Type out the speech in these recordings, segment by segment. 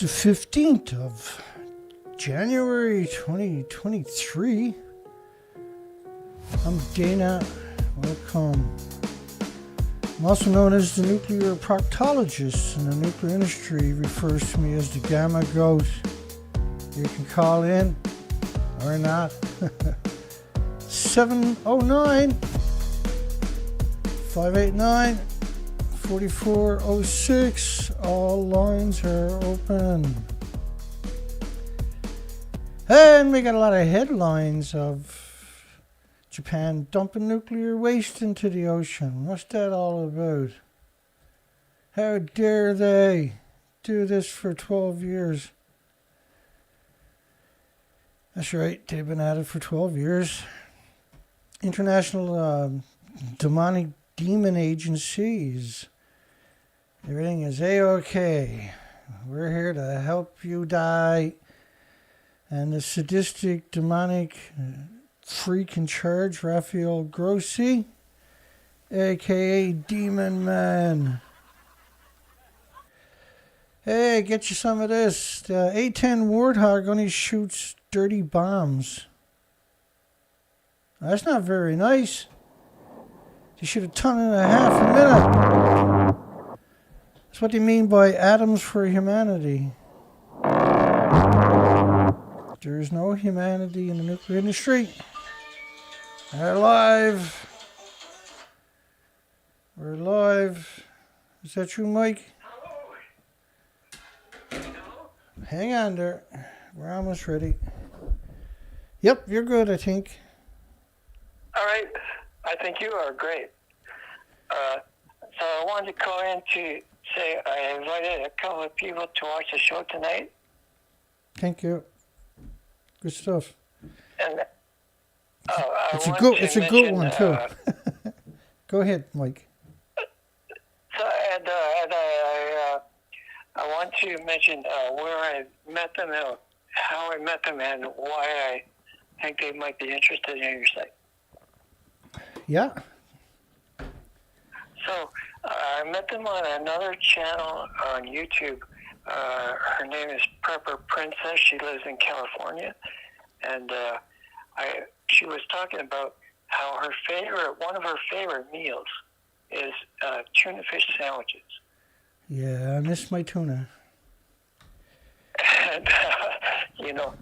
the 15th of January 2023. I'm Dana. Welcome. I'm also known as the nuclear proctologist, and the nuclear industry refers to me as the Gamma Goat. You can call in or not. 709 589 4406. All lines are open. And we got a lot of headlines of Japan dumping nuclear waste into the ocean. What's that all about? How dare they do this for 12 years? That's right, they've been at it for 12 years. International demonic demon agencies. Everything is A-OK. We're here to help you die. And the sadistic, demonic freak in charge, Rafael Grossi, a.k.a. Demon Man. Hey, get you some of this. The A-10 Warthog only shoots dirty bombs. That's not very nice. You shoot a ton and a half a minute. That's what they mean by atoms for humanity. There is no humanity in the nuclear industry. We're live. We're live. Is that you, Mike? Hang on there. We're almost ready. Yep, you're good, I think. All right. I think you are great. So I wanted to call in to say I invited a couple of people to watch the show tonight. Thank you. Good stuff. And it's a good one too. Go ahead, Mike. So I want to mention where I met them, and how I met them, and why I think they might be interested in your site. Yeah. So I met them on another channel on YouTube. Her name is Prepper Princess. She lives in California, and she was talking about how one of her favorite meals is tuna fish sandwiches. Yeah, I miss my tuna. And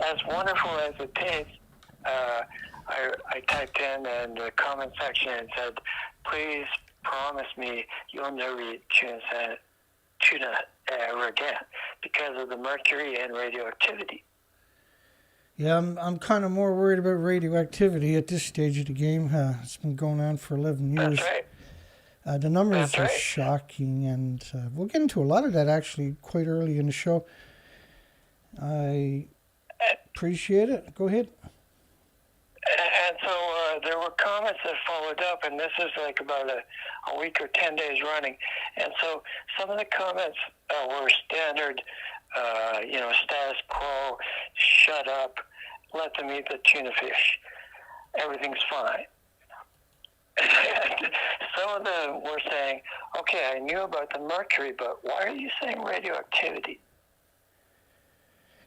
as wonderful as it tastes, I typed in the comment section and said, "Please promise me you'll never eat tuna ever again because of the mercury and radioactivity." Yeah, I'm kind of more worried about radioactivity at this stage of the game. It's been going on for 11 years. That's right. The numbers are shocking, and we'll get into a lot of that actually quite early in the show. I appreciate it. Go ahead. And so there were comments that followed up, and this is like about a week or 10 days running. And so some of the comments were standard, status quo, shut up, let them eat the tuna fish. Everything's fine. And some of them were saying, okay, I knew about the mercury, but why are you saying radioactivity?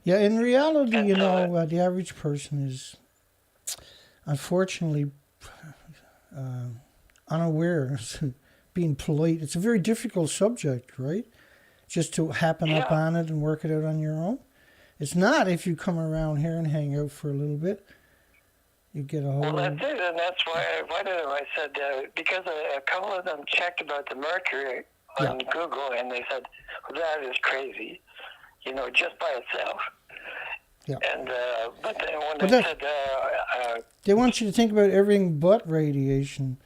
Yeah, in reality, the average person is unfortunately unaware, being polite. It's a very difficult subject, right? Just to happen up on it and work it out on your own. It's not if you come around here and hang out for a little bit. You get a whole... Well, that's it, and that's why I invited them. I said, because a couple of them checked about the mercury on Google, and they said, well, that is crazy, just by itself. Yeah. And but then when they said... they want you to think about everything but radiation.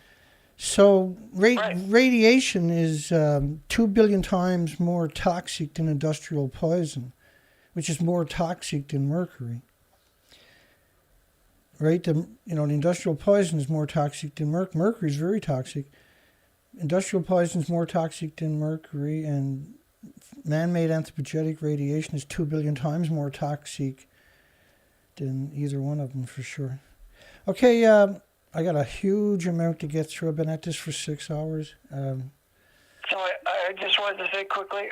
So radiation is 2 billion times more toxic than industrial poison, which is more toxic than mercury. Right? The industrial poison is more toxic than mercury. Mercury is very toxic. Industrial poison is more toxic than mercury, and man-made anthropogenic radiation is 2 billion times more toxic than either one of them, for sure. Okay, I got a huge amount to get through. I've been at this for 6 hours. So I just wanted to say quickly,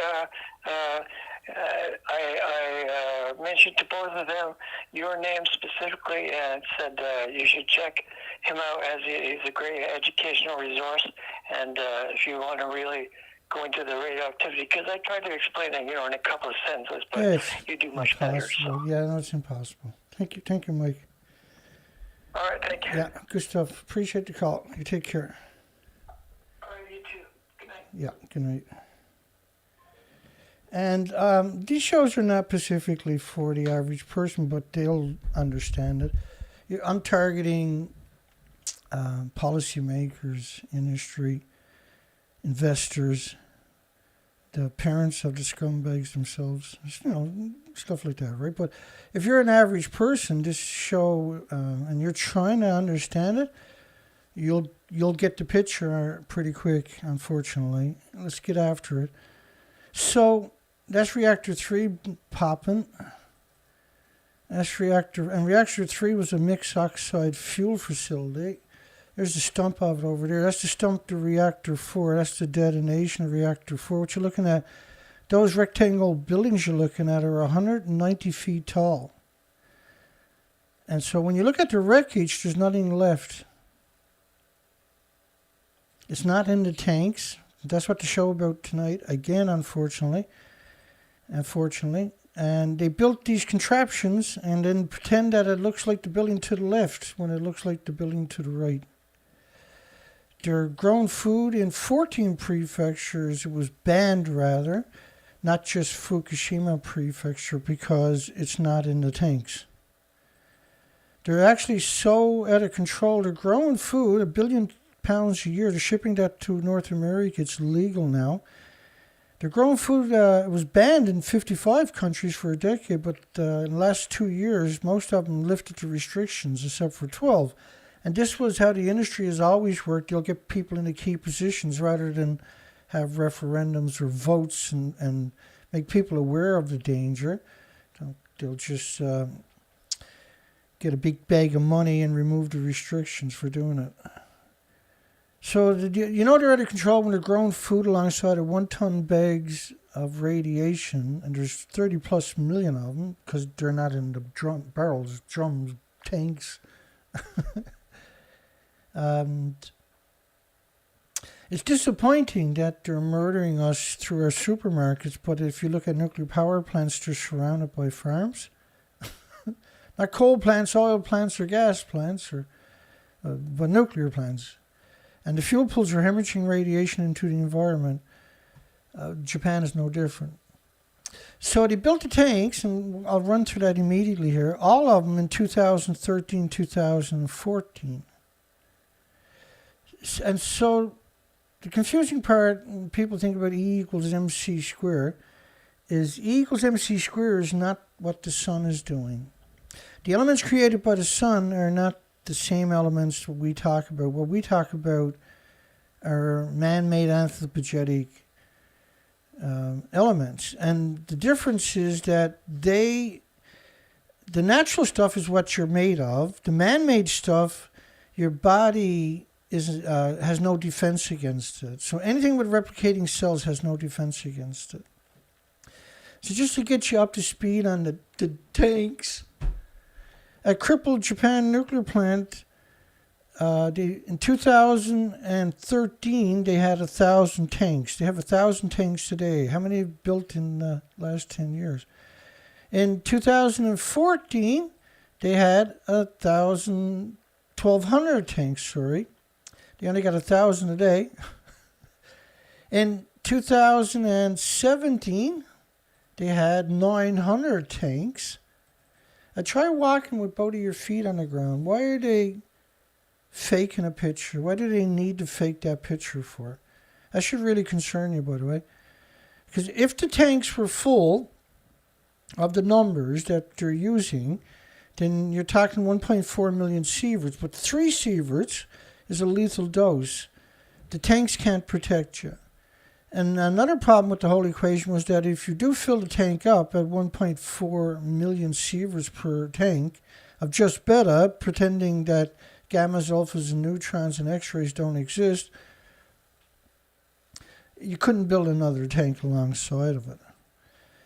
I mentioned to both of them your name specifically and said you should check him out as he's a great educational resource. And if you want to really go into the radioactivity, because I tried to explain it, in a couple of sentences, but It's you do much better. impossible. So. Yeah, no, it's impossible. Thank you, Mike. All right, thank you. Yeah, good stuff. Appreciate the call. You take care. All right, you too. Good night. Yeah, good night. And these shows are not specifically for the average person, but they'll understand it. I'm targeting policymakers, industry, investors, the parents of the scumbags themselves, stuff like that, right? But if you're an average person, this show, and you're trying to understand it, you'll get the picture pretty quick, unfortunately. Let's get after it. So that's reactor 3 popping. Reactor 3 was a mixed oxide fuel facility. There's the stump of it over there. That's the stump to reactor 4. That's the detonation of reactor 4. What you're looking at, those rectangle buildings you're looking at are 190 feet tall. And so when you look at the wreckage, there's nothing left. It's not in the tanks. That's what the show about tonight. Again, unfortunately. And they built these contraptions and then pretend that it looks like the building to the left when it looks like the building to the right. They're grown food in 14 prefectures. It was banned, rather, not just Fukushima prefecture, because it's not in the tanks. They're actually so out of control. They're growing food, 1 billion pounds a year. They're shipping that to North America. It's legal now. They're growing food. It was banned in 55 countries for a decade, but in the last 2 years, most of them lifted the restrictions, except for 12. And this was how the industry has always worked. You'll get people into key positions rather than have referendums or votes and make people aware of the danger. They'll just get a big bag of money and remove the restrictions for doing it. So they're out of control when they're growing food alongside of 1-ton bags of radiation, and there's 30 plus million of them because they're not in the barrels, drums, tanks. It's disappointing that they're murdering us through our supermarkets, but if you look at nuclear power plants, they're surrounded by farms. Not coal plants, oil plants, or gas plants, but nuclear plants. And the fuel pools are hemorrhaging radiation into the environment. Japan is no different. So they built the tanks, and I'll run through that immediately here, all of them in 2013, 2014. And so the confusing part, when people think about E equals mc squared, is E equals mc squared is not what the sun is doing. The elements created by the sun are not the same elements we talk about. What we talk about are man-made anthropogenic elements. And the difference is that the natural stuff is what you're made of. The man-made stuff, your body has no defense against it. So anything with replicating cells has no defense against it. So just to get you up to speed on the tanks, a crippled Japan nuclear plant, in 2013, they had 1,000 tanks. They have 1,000 tanks today. How many have built in the last 10 years? In 2014, they had 1,200 tanks, sorry. They only got 1,000 a day. In 2017, they had 900 tanks. Try walking with both of your feet on the ground. Why are they faking a picture? Why do they need to fake that picture for? That should really concern you, by the way. Because if the tanks were full of the numbers that they're using, then you're talking 1.4 million sieverts. But 3 sieverts is a lethal dose. The tanks can't protect you. And another problem with the whole equation was that if you do fill the tank up at 1.4 million sieverts per tank of just beta, pretending that gammas, alphas, and neutrons and X-rays don't exist, you couldn't build another tank alongside of it.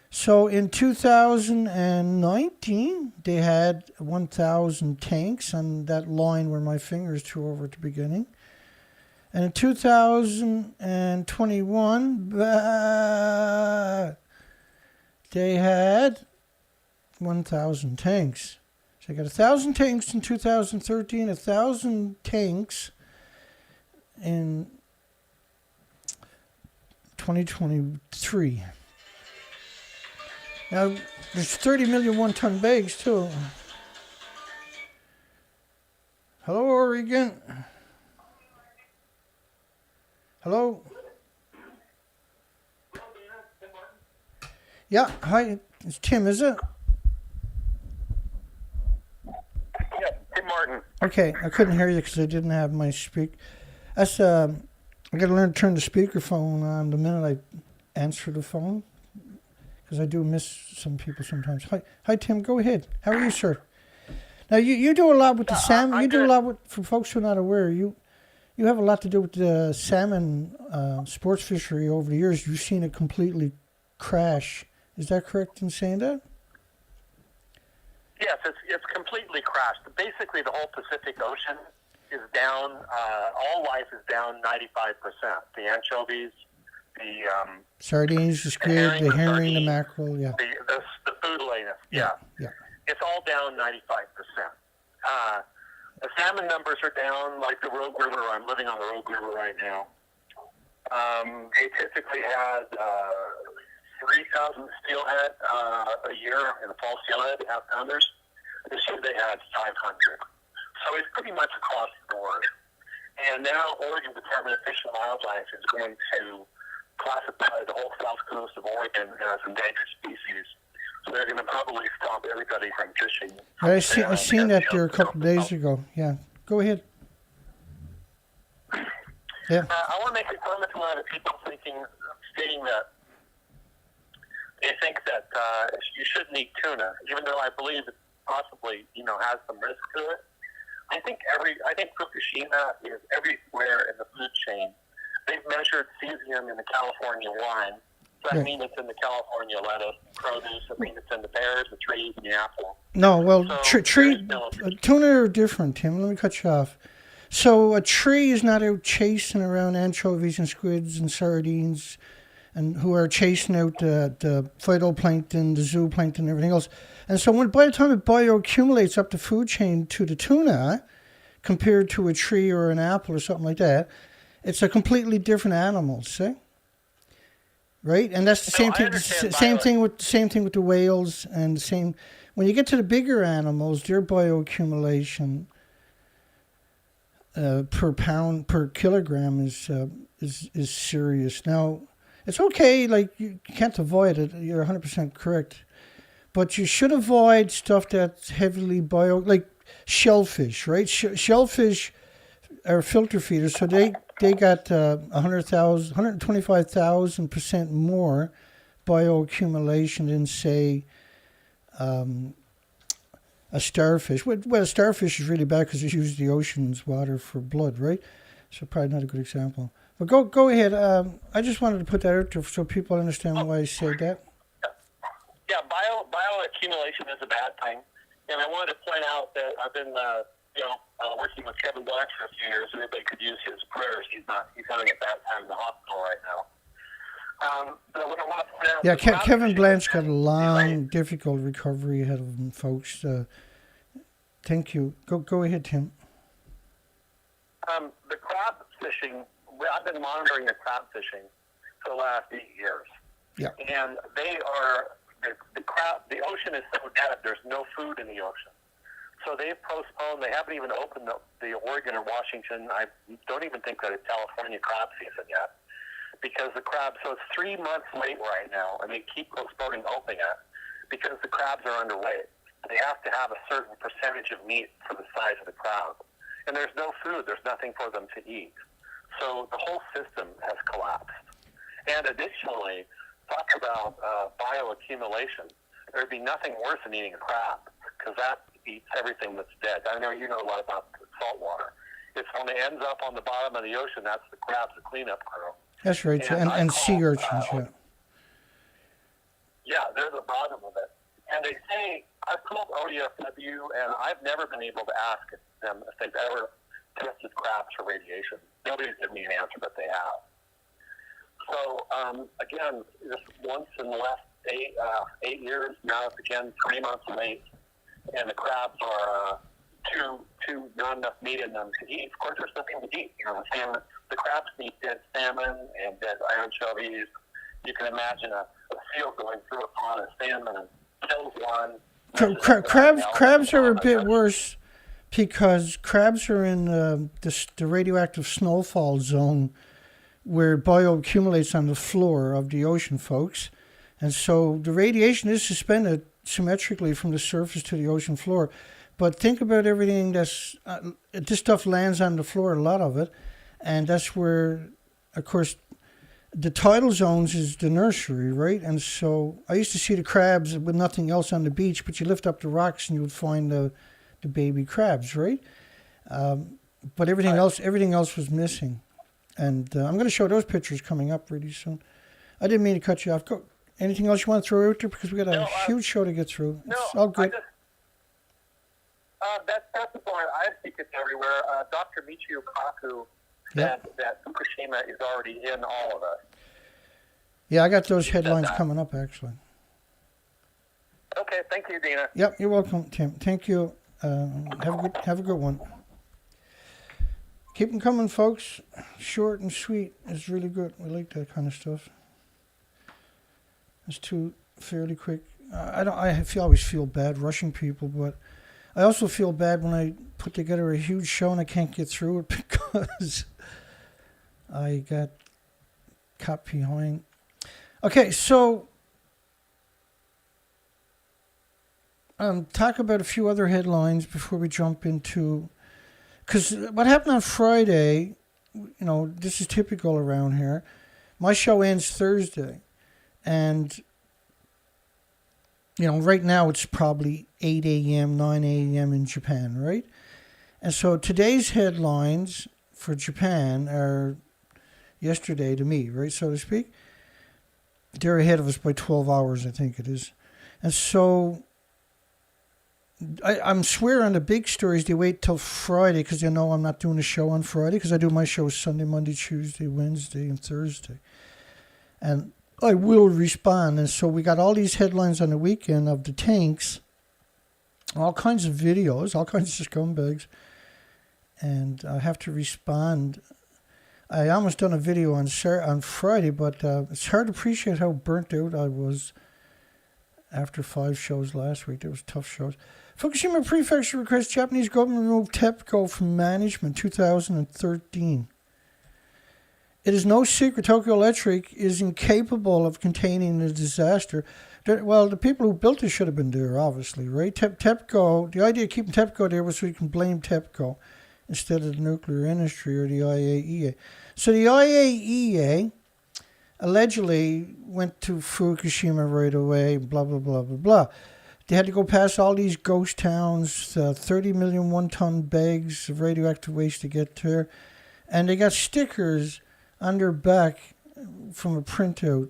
So in 2019, they had 1,000 tanks on that line where my fingers threw over at the beginning. And in 2021, they had 1,000 tanks. So they got 1,000 tanks in 2013, 1,000 tanks in 2023. Now, there's 30 million one-ton bags, too. Hello, Oregon. Hello? Yeah, hi. It's Tim, is it? Yeah, Tim Martin. Okay, I couldn't hear you because I didn't have my That's, I got to learn to turn the speakerphone on the minute I answer the phone, because I do miss some people sometimes. Hi, Tim. Go ahead. How are you, sir? Now you do a lot with the salmon. You do a lot with, for folks who are not aware. You have a lot to do with the salmon sports fishery over the years. You've seen it completely crash. Is that correct in saying that? Yes, it's completely crashed. Basically, the whole Pacific Ocean is down. All life is down 95%. The anchovies, the sardines, the squid, the herring, the mackerel, yeah. The food layness, yeah. It's all down 95%. The salmon numbers are down, like the Rogue River. I'm living on the Rogue River right now. They typically had 3,000 steelhead a year in the fall steelhead, half-pounders. This year they had 500. So it's pretty much across the board. And now Oregon Department of Fish and Wildlife is going to classify the whole south coast of Oregon as endangered species. So they're going to probably stop everybody from fishing. I seen that there a couple of days ago. Yeah. Go ahead. Yeah. I want to make a comment to a lot of people stating that they think that you shouldn't eat tuna, even though I believe it possibly, has some risk to it. I think Fukushima is everywhere in the food chain. They've measured cesium in the California wine. So that means it's in the California lettuce, produce. I mean, it's in the pears, the trees, and the apple. No, well, tuna are different, Tim. Let me cut you off. So a tree is not out chasing around anchovies and squids and sardines, and who are chasing out the phytoplankton, the zooplankton, and everything else. And so by the time it bioaccumulates up the food chain to the tuna, compared to a tree or an apple or something like that, it's a completely different animal, see? Right? And that's the same thing. Same thing with the whales, and the same when you get to the bigger animals, their bioaccumulation per kilogram is serious. Now, it's okay, like you can't avoid it. You're 100% correct, but you should avoid stuff that's heavily like shellfish, right? Shellfish are filter feeders, so they got 125,000% more bioaccumulation than, say, a starfish. Well, a starfish is really bad because it uses the ocean's water for blood, right? So probably not a good example. But go ahead. I just wanted to put that out there so people understand why I said that. Yeah, bioaccumulation is a bad thing. And I wanted to point out that I've been working with Kevin Black for a few years. Everybody could use his prayers. He's having a bad time in the hospital right now. But what I want to point out, Kevin Blanche got a long, difficult recovery ahead of him, folks. Thank you. Go ahead, Tim. The crab fishing, I've been monitoring the crab fishing for the last 8 years. Yeah. And the ocean is so dead, there's no food in the ocean. So they've postponed, they haven't even opened the Oregon or Washington, I don't even think that it's California crab season yet, because the crabs, so it's 3 months late right now, and they keep postponing opening it because the crabs are underweight. They have to have a certain percentage of meat for the size of the crab. And there's no food, there's nothing for them to eat. So the whole system has collapsed. And additionally, talk about bioaccumulation. There would be nothing worse than eating a crab, because that eats everything that's dead. I know you know a lot about salt water. It's when it ends up on the bottom of the ocean, that's the crabs, the cleanup crew. That's right, and sea urchins, yeah. Yeah, they're the bottom of it. And they say, I've called ODFW, and I've never been able to ask them if they've ever tested crabs for radiation. Nobody's given me an answer, but they have. So, again, this once in the last 8 years, now it's again 3 months late, and the crabs are too not enough meat in them to eat. Of course, there's nothing to eat. You know, the crabs eat dead salmon and dead anchovies. You can imagine a seal going through a pond of salmon and kills one. Crabs are a bit worse because crabs are in the radioactive snowfall zone where bioaccumulates on the floor of the ocean, folks. And so the radiation is suspended symmetrically from the surface to the ocean floor. But think about everything this stuff lands on the floor, a lot of it. And that's where, of course, the tidal zones is the nursery, right? And so I used to see the crabs with nothing else on the beach, but you lift up the rocks and you would find the baby crabs, right? But everything else was missing. And I'm going to show those pictures coming up really soon. I didn't mean to cut you off. Go. Anything else you want to throw out there? Because we got a huge show to get through. It's all good. That's the point. I think it's everywhere. Dr. Michio Kaku said that Fukushima is already in all of us. Yeah, I got those headlines coming up, actually. Okay, thank you, Dina. Yep, you're welcome, Tim. Thank you. Have a good one. Keep them coming, folks. Short and sweet is really good. We like that kind of stuff. It's too fairly quick. I always feel bad rushing people, but I also feel bad when I put together a huge show and I can't get through it because I got caught behind. Okay, so talk about a few other headlines before we jump into, because what happened on Friday, you know, this is typical around here. My show ends Thursday, and you know, right now it's probably 8 a.m., 9 a.m. in Japan, right? And so today's headlines for Japan are yesterday to me, right, so to speak. They're ahead of us by 12 hours, I think it is. And so I'm swear on the big stories, they wait till Friday because they know I'm not doing a show on Friday because I do my shows Sunday, Monday, Tuesday, Wednesday, and Thursday. And I will respond. And so we got all these headlines on the weekend of the tanks, all kinds of videos, all kinds of scumbags. And I have to respond. I almost done a video on Friday, but it's hard to appreciate how burnt out I was after 5 shows last week. There was tough shows. Fukushima Prefecture requests Japanese government remove TEPCO from management, 2013. It is no secret Tokyo Electric is incapable of containing the disaster. Well, the people who built it should have been there, obviously, right? TEPCO, the idea of keeping TEPCO there was so you can blame TEPCO instead of the nuclear industry or the IAEA. So the IAEA allegedly went to Fukushima right away, blah, blah, blah, blah, blah. They had to go past all these ghost towns, 30 million one-ton bags of radioactive waste to get there. And they got stickers on their back from a printout.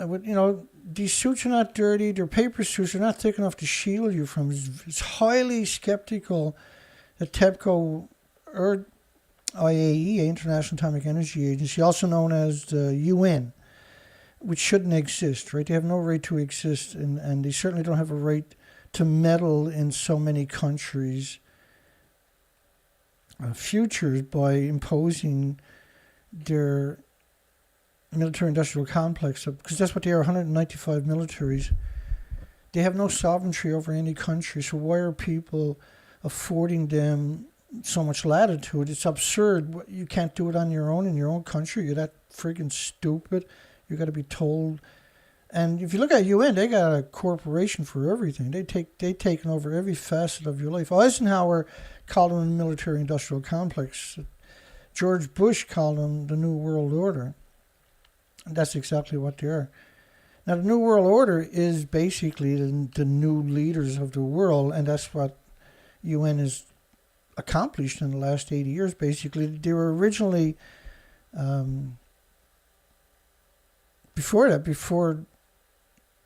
You know, these suits are not dirty. Their paper suits are not thick enough to shield you from. It's highly skeptical that TEPCO or IAEA, International Atomic Energy Agency, also known as the UN, which shouldn't exist, right? They have no right to exist, and they certainly don't have a right to meddle in so many countries' futures by imposing their military-industrial complex, because that's what they are, 195 militaries. They have no sovereignty over any country, so why are people affording them so much latitude? It's absurd. You can't do it on your own in your own country. You're that friggin' stupid. You got to be told. And if you look at UN, they got a corporation for everything. They taken over every facet of your life. Eisenhower called them the military-industrial complex. George Bush called them the New World Order. And that's exactly what they are. Now, the New World Order is basically the new leaders of the world, and that's what UN has accomplished in the last 80 years, basically. They were originally, before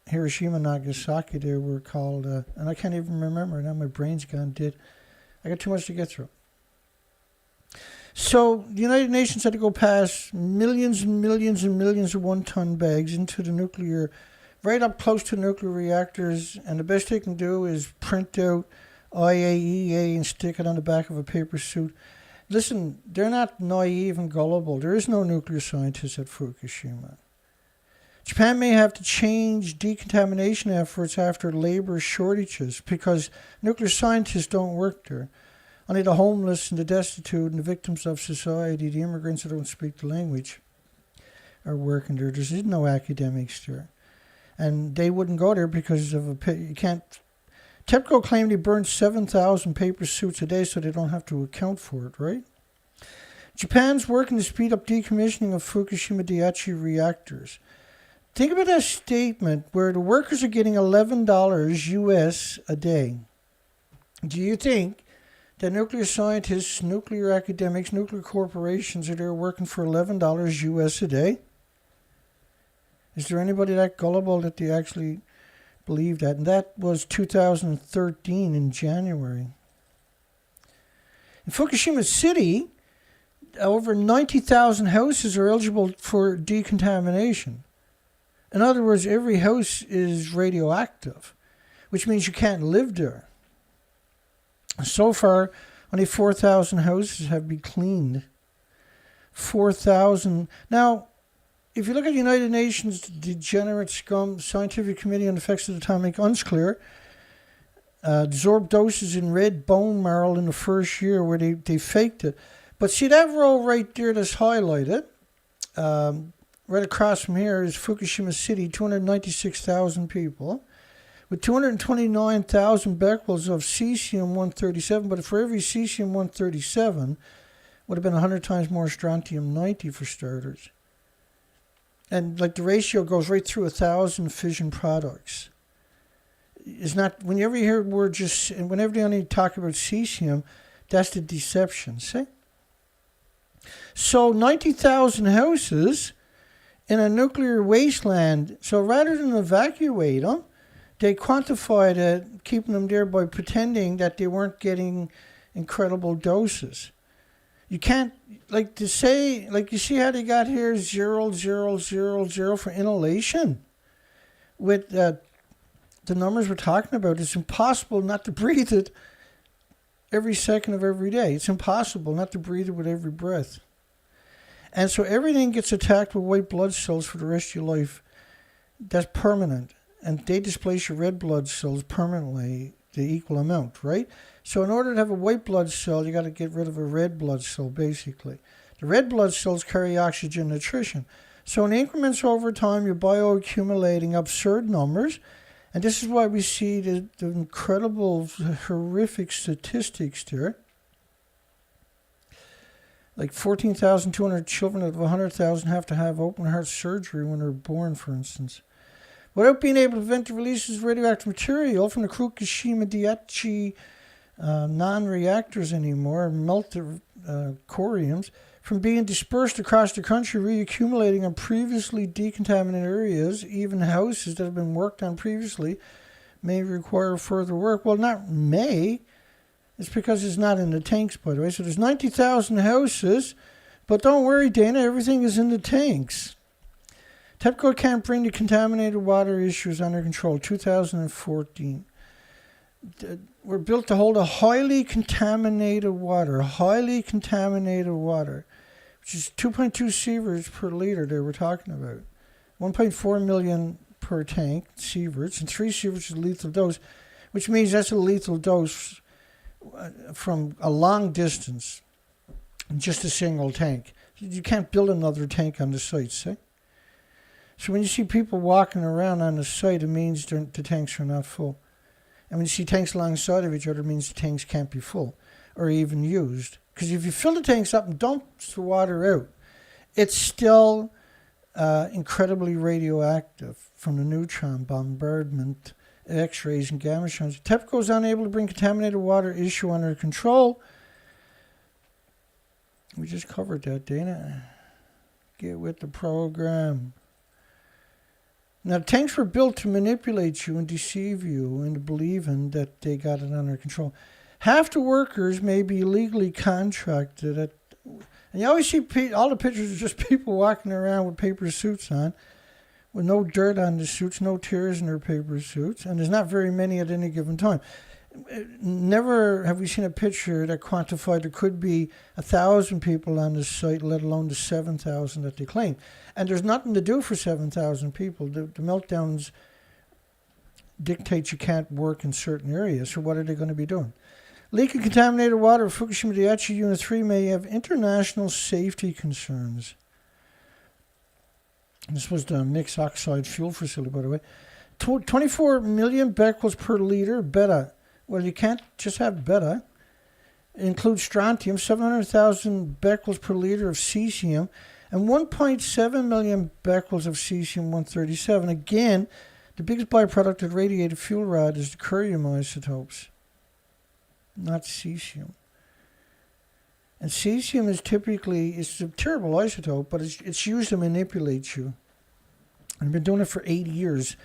Hiroshima and Nagasaki there were called, and I can't even remember now. My brain's gone dead. I got too much to get through. So the United Nations had to go past millions and millions and millions of one-ton bags into the nuclear, right up close to nuclear reactors, and the best they can do is print out IAEA and stick it on the back of a paper suit. Listen, they're not naive and gullible. There is no nuclear scientist at Fukushima. Japan may have to change decontamination efforts after labor shortages because nuclear scientists don't work there. Only the homeless and the destitute and the victims of society, the immigrants who don't speak the language, are working there. There's no academics there. And they wouldn't go there because of you can't. TEPCO claimed they burned 7,000 paper suits a day so they don't have to account for it, right? Japan's working to speed up decommissioning of Fukushima Daiichi reactors. Think about that statement where the workers are getting $11 US a day. Do you think that nuclear scientists, nuclear academics, nuclear corporations are there working for $11 US a day? Is there anybody that gullible that they actually believe that? And that was 2013 in January. In Fukushima City, over 90,000 houses are eligible for decontamination. In other words, every house is radioactive, which means you can't live there. So far, only 4,000 houses have been cleaned. 4,000. Now, if you look at the United Nations Degenerate Scum Scientific Committee on the Effects of Atomic Unclear, absorbed doses in red bone marrow in the first year where they faked it. But see that row right there that's highlighted, right across from here is Fukushima City, 296,000 people, with 229,000 becquerels of cesium-137. But for every cesium-137, would have been 100 times more strontium-90 for starters. And like the ratio goes right through 1,000 fission products. It's not, whenever you hear the word just, and whenever they only talk about cesium, that's the deception, see? So 90,000 houses in a nuclear wasteland. So rather than evacuate them, they quantified it, keeping them there by pretending that they weren't getting incredible doses. You can't, like to say, like you see how they got here 0.0000 for inhalation. With the numbers we're talking about, it's impossible not to breathe it every second of every day. It's impossible not to breathe it with every breath. And so everything gets attacked with white blood cells for the rest of your life. That's permanent. And they displace your red blood cells permanently, the equal amount, right? So in order to have a white blood cell, you got to get rid of a red blood cell, basically. The red blood cells carry oxygen nutrition. So in increments over time, you're bioaccumulating absurd numbers. And this is why we see the incredible, horrific statistics there. Like 14,200 children out of 100,000 have to have open heart surgery when they're born, for instance. Without being able to prevent the releases of radioactive material from the Fukushima Daiichi non-reactors anymore, melted coriums, from being dispersed across the country, reaccumulating on previously decontaminated areas, even houses that have been worked on previously, may require further work. Well, not may. It's because it's not in the tanks, by the way. So there's 90,000 houses, but don't worry, Dana, everything is in the tanks. TEPCO can't bring the contaminated water issues under control. 2014. We're built to hold a highly contaminated water, which is 2.2 sieverts per liter that we're talking about. 1.4 million per tank, sieverts, and 3 sieverts is a lethal dose, which means that's a lethal dose from a long distance, just a single tank. You can't build another tank on the site, see? So when you see people walking around on the site, it means the tanks are not full. And when you see tanks alongside of each other, it means the tanks can't be full or even used. Because if you fill the tanks up and dump the water out, it's still incredibly radioactive from the neutron bombardment, X-rays, and gamma strands. TEPCO is unable to bring contaminated water issue under control. We just covered that, Dana. Get with the program. Now, tanks were built to manipulate you and deceive you into believing that they got it under control. Half the workers may be illegally contracted at, and you always see all the pictures of just people walking around with paper suits on, with no dirt on the suits, no tears in their paper suits, and there's not very many at any given time. Never have we seen a picture that quantified there could be 1,000 people on the site, let alone the 7,000 that they claim. And there's nothing to do for 7,000 people. The meltdowns dictate you can't work in certain areas, so what are they going to be doing? Leak of contaminated water at Fukushima Daiichi Unit 3 may have international safety concerns. This was the mixed oxide fuel facility, by the way. 24 million becquerels per liter, beta. Well, you can't just have beta. It includes strontium, 700,000 becquerels per liter of cesium, and 1.7 million becquerels of cesium-137. Again, the biggest byproduct of radiated fuel rod is the curium isotopes, not cesium. And cesium is typically, it's a terrible isotope, but it's used to manipulate you. I've been doing it for 80 years.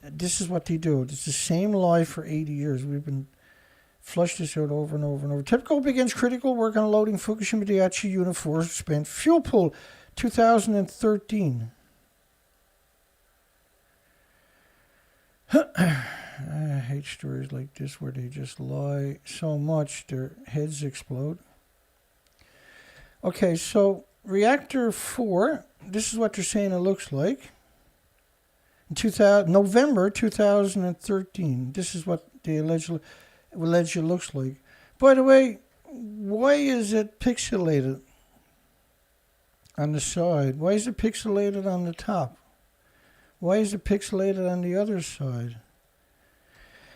This is what they do. It's the same lie for 80 years. We've been flushed this out over and over and over. TIPCO begins critical work on loading Fukushima Daiichi Unit 4 spent fuel pool 2013. I hate stories like this where they just lie so much their heads explode. Okay, so reactor 4, this is what they're saying it looks like. In November 2013, this is what they allege it looks like. By the way, why is it pixelated on the side? Why is it pixelated on the top? Why is it pixelated on the other side?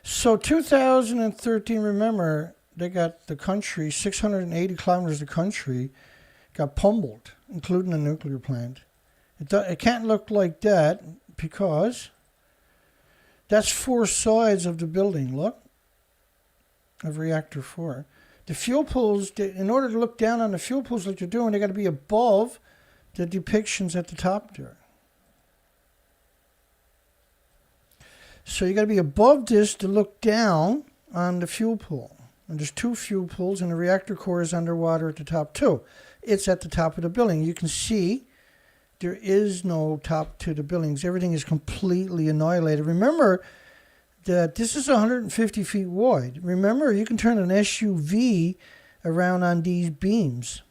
So 2013, remember, they got the country, 680 kilometers of country, got pummeled, including the nuclear plant. It can't look like that because that's 4 sides of the building, look, of reactor 4. The fuel pools, in order to look down on the fuel pools like they're doing, they got to be above the depictions at the top there. So you got to be above this to look down on the fuel pool. And there's 2 fuel pools, and the reactor core is underwater at the top too. It's at the top of the building. You can see there is no top to the buildings. Everything is completely annihilated. Remember that this is 150 feet wide. Remember, you can turn an SUV around on these beams.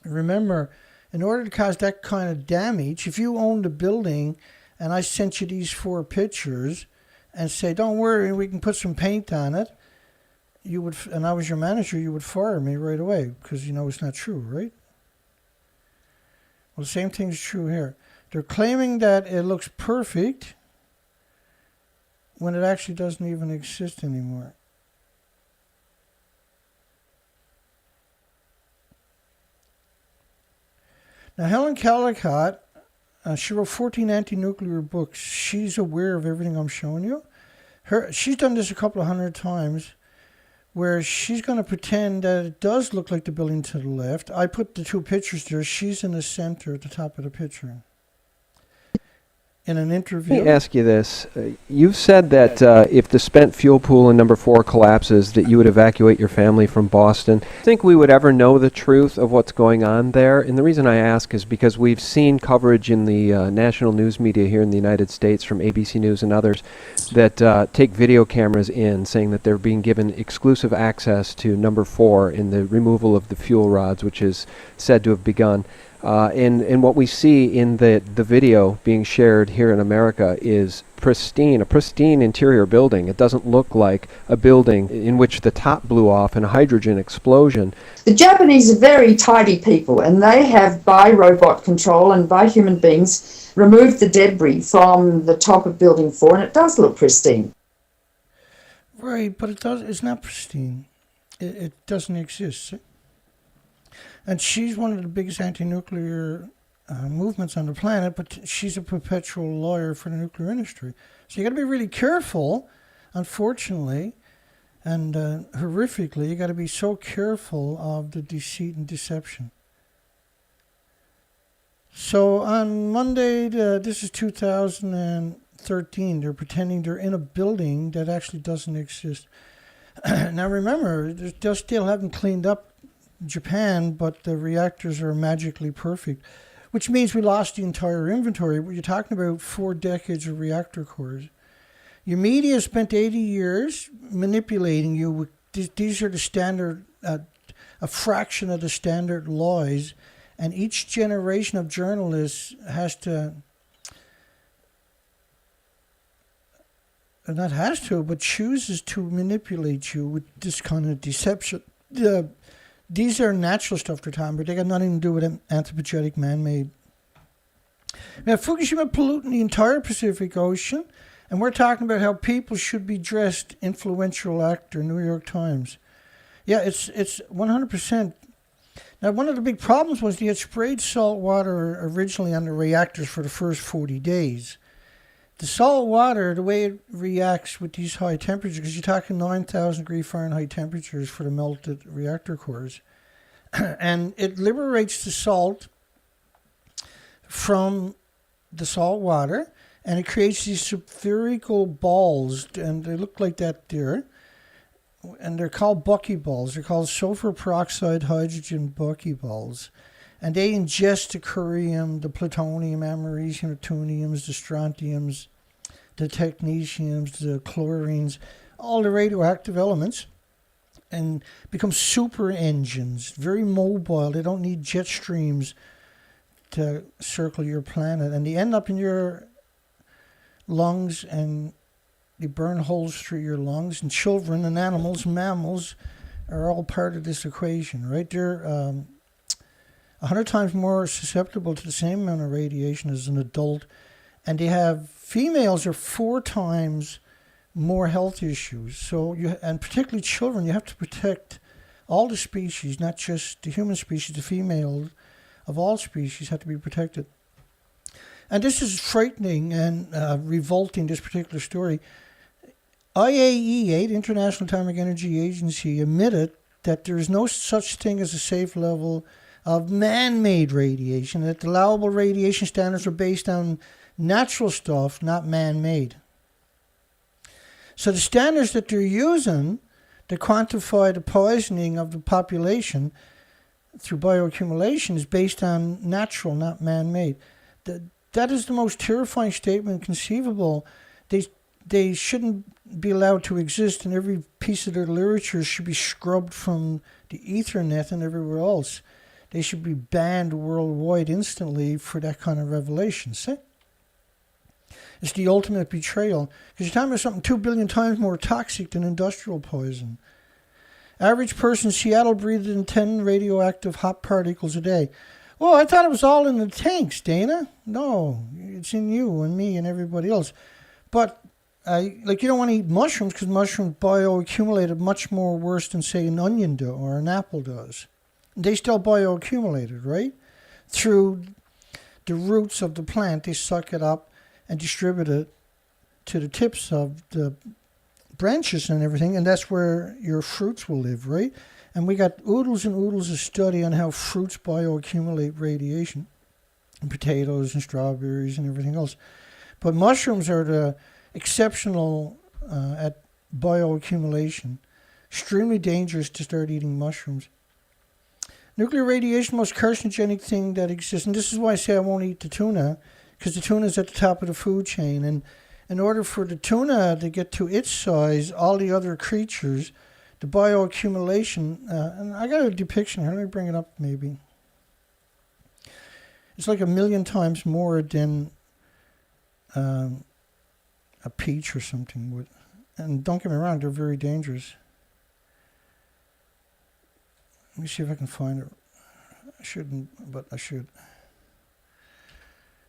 Remember, in order to cause that kind of damage, if you owned a building and I sent you these 4 pictures and say, don't worry, we can put some paint on it, you would, and I was your manager, you would fire me right away because you know it's not true, right? Well, the same thing is true here. They're claiming that it looks perfect when it actually doesn't even exist anymore. Now, Helen Caldicott, she wrote 14 anti-nuclear books. She's aware of everything I'm showing you. She's done this a couple of 100 times, where she's going to pretend that it does look like the building to the left. I put the 2 pictures there. She's in the center at the top of the picture. In an interview. Let me ask you this. You've said that if the spent fuel pool in number 4 collapses, that you would evacuate your family from Boston. Think we would ever know the truth of what's going on there? And the reason I ask is because we've seen coverage in the national news media here in the United States from ABC News and others that take video cameras in, saying that they're being given exclusive access to number 4 in the removal of the fuel rods, which is said to have begun. And what we see in the video being shared here in America is a pristine interior building. It doesn't look like a building in which the top blew off in a hydrogen explosion. The Japanese are very tidy people, and they have, by robot control and by human beings, removed the debris from the top of Building 4, and it does look pristine. Right, but it's not pristine. It doesn't exist. And she's one of the biggest anti-nuclear movements on the planet, but she's a perpetual lawyer for the nuclear industry. So you got to be really careful, unfortunately, and horrifically, you got to be so careful of the deceit and deception. So on Monday, this is 2013, they're pretending they're in a building that actually doesn't exist. Now remember, they still haven't cleaned up Japan, but the reactors are magically perfect, which means we lost the entire inventory. You're talking about 4 decades of reactor cores. Your media spent 80 years manipulating you with these are the standard, a fraction of the standard lies, and each generation of journalists has to, not has to, but chooses to manipulate you with this kind of deception. These are natural stuff they're talking about. They got nothing to do with anthropogenic man-made. Now, Fukushima polluting the entire Pacific Ocean, and we're talking about how people should be dressed. Influential actor, New York Times. Yeah, it's 100%. Now, one of the big problems was they had sprayed salt water originally on the reactors for the first 40 days. The salt water, the way it reacts with these high temperatures, because you're talking 9,000 degree Fahrenheit temperatures for the melted reactor cores, and it liberates the salt from the salt water, and it creates these spherical balls, and they look like that there, and they're called buckyballs. They're called sulfur peroxide hydrogen buckyballs. And they ingest the curium, the plutonium, americium, the tuniums, the strontiums, the technetiums, the chlorines, all the radioactive elements, and become super engines, very mobile. They don't need jet streams to circle your planet. And they end up in your lungs, and they burn holes through your lungs. And children and animals, mammals, are all part of this equation, right? They're 100 times more susceptible to the same amount of radiation as an adult, and they have, females are 4 times more health issues. So and particularly children, you have to protect all the species, not just the human species. The female of all species have to be protected. And this is frightening and revolting, this particular story. IAEA, the International Atomic Energy Agency, admitted that there is no such thing as a safe level of man-made radiation, that the allowable radiation standards are based on natural stuff, not man-made. So the standards that they're using to quantify the poisoning of the population through bioaccumulation is based on natural, not man-made. That is the most terrifying statement conceivable. They shouldn't be allowed to exist, and every piece of their literature should be scrubbed from the Ethernet and everywhere else. They should be banned worldwide instantly for that kind of revelation. See? It's the ultimate betrayal. Because you're talking about something 2 billion times more toxic than industrial poison. Average person in Seattle breathed in 10 radioactive hot particles a day. Well, I thought it was all in the tanks, Dana. No, it's in you and me and everybody else. But, you don't want to eat mushrooms because mushrooms bioaccumulated much more worse than, say, an onion does or an apple does. They still bioaccumulated, right? Through the roots of the plant, they suck it up and distribute it to the tips of the branches and everything, and that's where your fruits will live, right? And we got oodles and oodles of study on how fruits bioaccumulate radiation, and potatoes and strawberries and everything else. But mushrooms are the exceptional at bioaccumulation. Extremely dangerous to start eating mushrooms. Nuclear radiation, most carcinogenic thing that exists. And this is why I say I won't eat the tuna, because the tuna is at the top of the food chain. And in order for the tuna to get to its size, all the other creatures, the bioaccumulation, and I got a depiction here. Let me bring it up maybe. It's like 1,000,000 times more than a peach or something. And don't get me wrong, they're very dangerous. Let me see if I can find it. I shouldn't, but I should.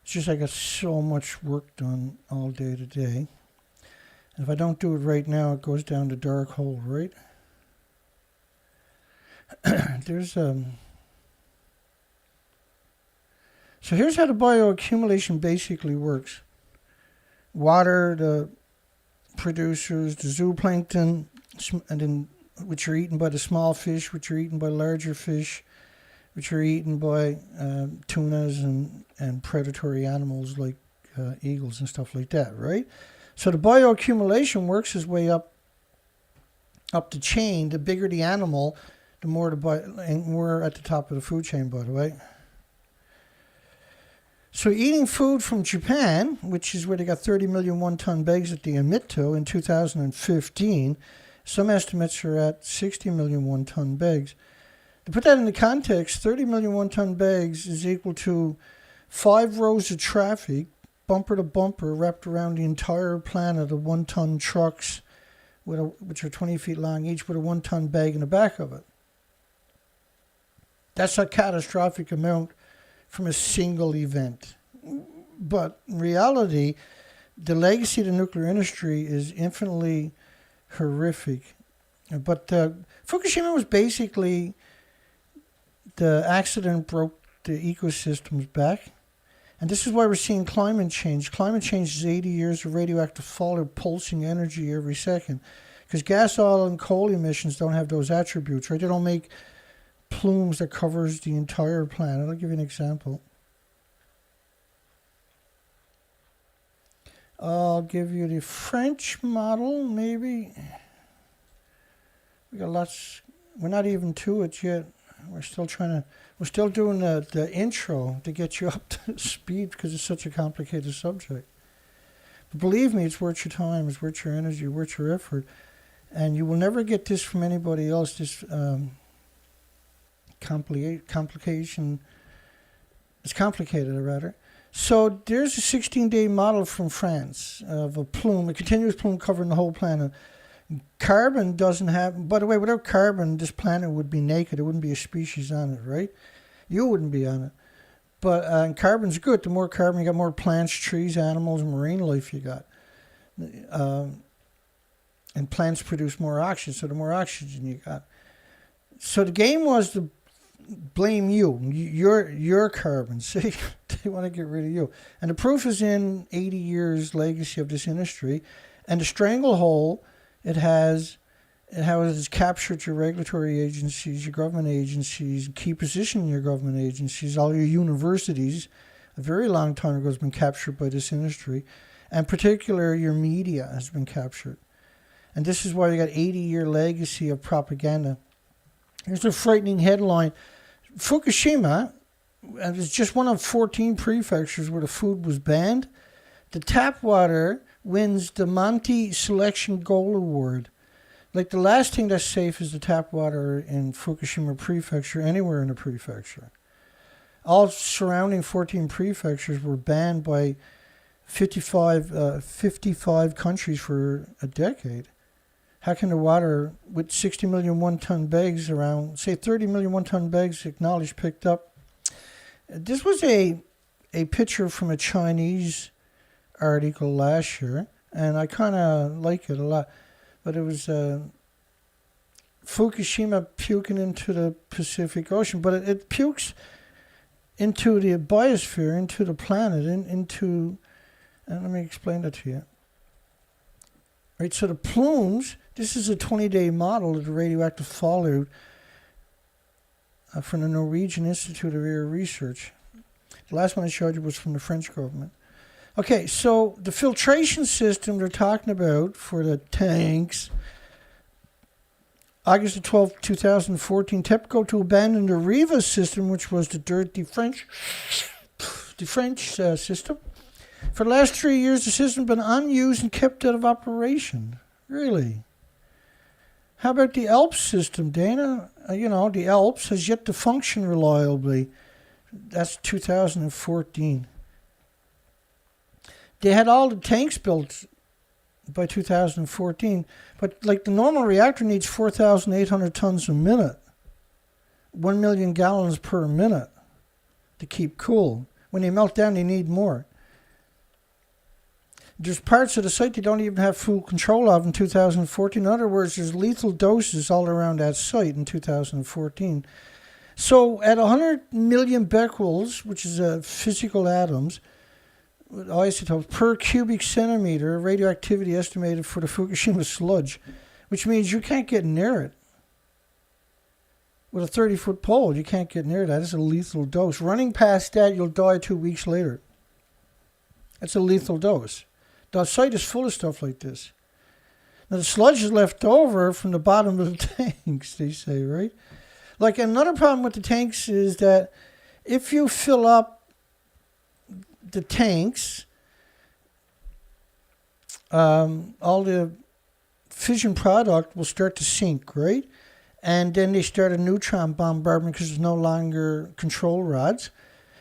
It's just I got so much work done all day today. And if I don't do it right now, it goes down the dark hole, right? So here's how the bioaccumulation basically works. Water, the producers, the zooplankton, and then which are eaten by the small fish, which are eaten by larger fish, which are eaten by tunas and and predatory animals like eagles and stuff like that, right? So the bioaccumulation works its way up the chain. The bigger the animal, the more and we're at the top of the food chain, by the way. So eating food from Japan, which is where they got 30 million one-ton bags that they emit to in 2015, some estimates are at 60 million one-ton bags. To put that into context, 30 million one-ton bags is equal to 5 rows of traffic, bumper to bumper, wrapped around the entire planet of one-ton trucks, which are 20 feet long each, with a one-ton bag in the back of it. That's a catastrophic amount from a single event. But in reality, the legacy of the nuclear industry is infinitely horrific. But Fukushima was basically the accident broke the ecosystem's back. And this is why we're seeing climate change. Climate change is 80 years of radioactive fallout pulsing energy every second. Because gas, oil, and coal emissions don't have those attributes, right? They don't make plumes that covers the entire planet. I'll give you an example. I'll give you the French model, maybe. We got lots. We're not even to it yet. We're still doing the intro to get you up to speed because it's such a complicated subject. But believe me, it's worth your time, it's worth your energy, worth your effort. And you will never get this from anybody else, this complication. It's complicated, rather. So there's a 16-day model from France of a plume, a continuous plume covering the whole planet. Carbon doesn't have, by the way, without carbon, this planet would be naked. There wouldn't be a species on it, right? You wouldn't be on it. But carbon's good. The more carbon you got, more plants, trees, animals, and marine life you got. And plants produce more oxygen, so the more oxygen you got. So the game was to blame you, your carbon. See, they want to get rid of you. And the proof is in 80 years legacy of this industry. And the stranglehold it has captured your regulatory agencies, your government agencies, key position in your government agencies, all your universities. A very long time ago has been captured by this industry. And particularly your media has been captured. And this is why you got 80-year legacy of propaganda. Here's a frightening headline. Fukushima is just one of 14 prefectures where the food was banned. The tap water wins the Monty Selection Gold Award. Like the last thing that's safe is the tap water in Fukushima Prefecture, anywhere in the prefecture. All surrounding 14 prefectures were banned by 55 countries for a decade. How can the water, with 60 million one-ton bags around, say 30 million one-ton bags acknowledged, picked up? This was a picture from a Chinese article last year, and I kind of like it a lot. But it was Fukushima puking into the Pacific Ocean, but it pukes into the biosphere, into the planet, and let me explain that to you. Right, so the plumes, this is a 20-day model of the radioactive fallout from the Norwegian Institute of Air Research. The last one I showed you was from the French government. Okay, so the filtration system they're talking about for the tanks, August 12, 2014, TEPCO to abandon the Riva system, which was the French system. For the last 3 years, the system has been unused and kept out of operation. Really? How about the ALPS system, Dana? The ALPS has yet to function reliably. That's 2014. They had all the tanks built by 2014, but like the normal reactor needs 4,800 tons a minute, 1 million gallons per minute to keep cool. When they melt down, they need more. There's parts of the site they don't even have full control of in 2014. In other words, there's lethal doses all around that site in 2014. So at 100 million becquerels, which is physical atoms, isotopes per cubic centimeter, radioactivity estimated for the Fukushima sludge, which means you can't get near it. with a 30-foot pole. You can't get near that. It's a lethal dose. Running past that, you'll die 2 weeks later. That's a lethal dose. The site is full of stuff like this. Now, the sludge is left over from the bottom of the tanks, they say, right? Like, another problem with the tanks is that if you fill up the tanks, all the fission product will start to sink, right? And then they start a neutron bombardment because there's no longer control rods.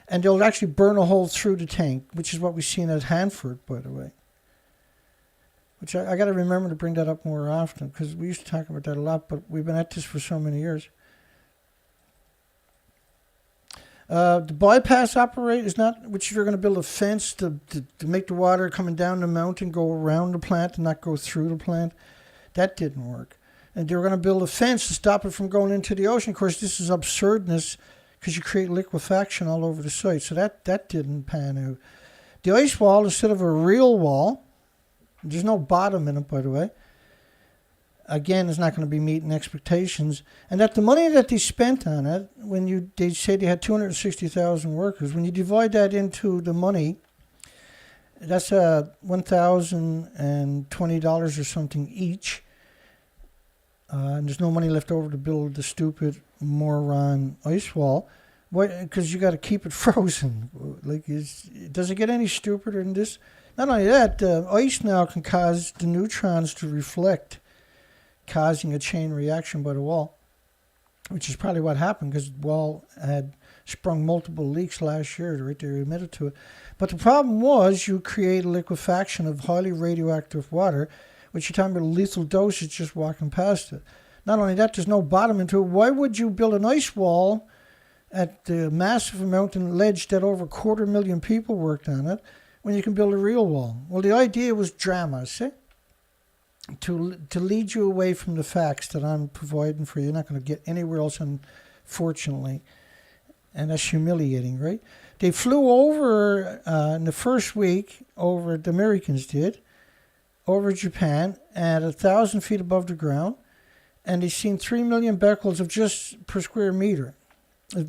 And they'll actually burn a hole through the tank, which is what we've seen at Hanford, by the way. Which I got to remember to bring that up more often, because we used to talk about that a lot, but we've been at this for so many years. The bypass operator is not, which you're going to build a fence to make the water coming down the mountain go around the plant and not go through the plant. That didn't work. And they were going to build a fence to stop it from going into the ocean. Of course, this is absurdness because you create liquefaction all over the site. So that didn't pan out. The ice wall, instead of a real wall, there's no bottom in it, by the way, again, is not going to be meeting expectations. And that the money that they spent on it, they say they had 260,000 workers, when you divide that into the money, that's $1,020 or something each. And there's no money left over to build the stupid moron ice wall. Because you got to keep it frozen. Like, does it get any stupider than this? Not only that, ice now can cause the neutrons to reflect, causing a chain reaction by the wall, which is probably what happened because the wall had sprung multiple leaks last year, right? They admitted to it. But the problem was you create a liquefaction of highly radioactive water, which you're talking about a lethal dosage just walking past it. Not only that, there's no bottom into it. Why would you build an ice wall at the massive mountain ledge that over 250,000 people worked on it when you can build a real wall? Well, the idea was drama, see? To lead you away from the facts that I'm providing for you. You're not going to get anywhere else, unfortunately. And that's humiliating, right? They flew over in the first week, the Americans did, over Japan at 1,000 feet above the ground, and they seen 3 million becquerels of just per square meter,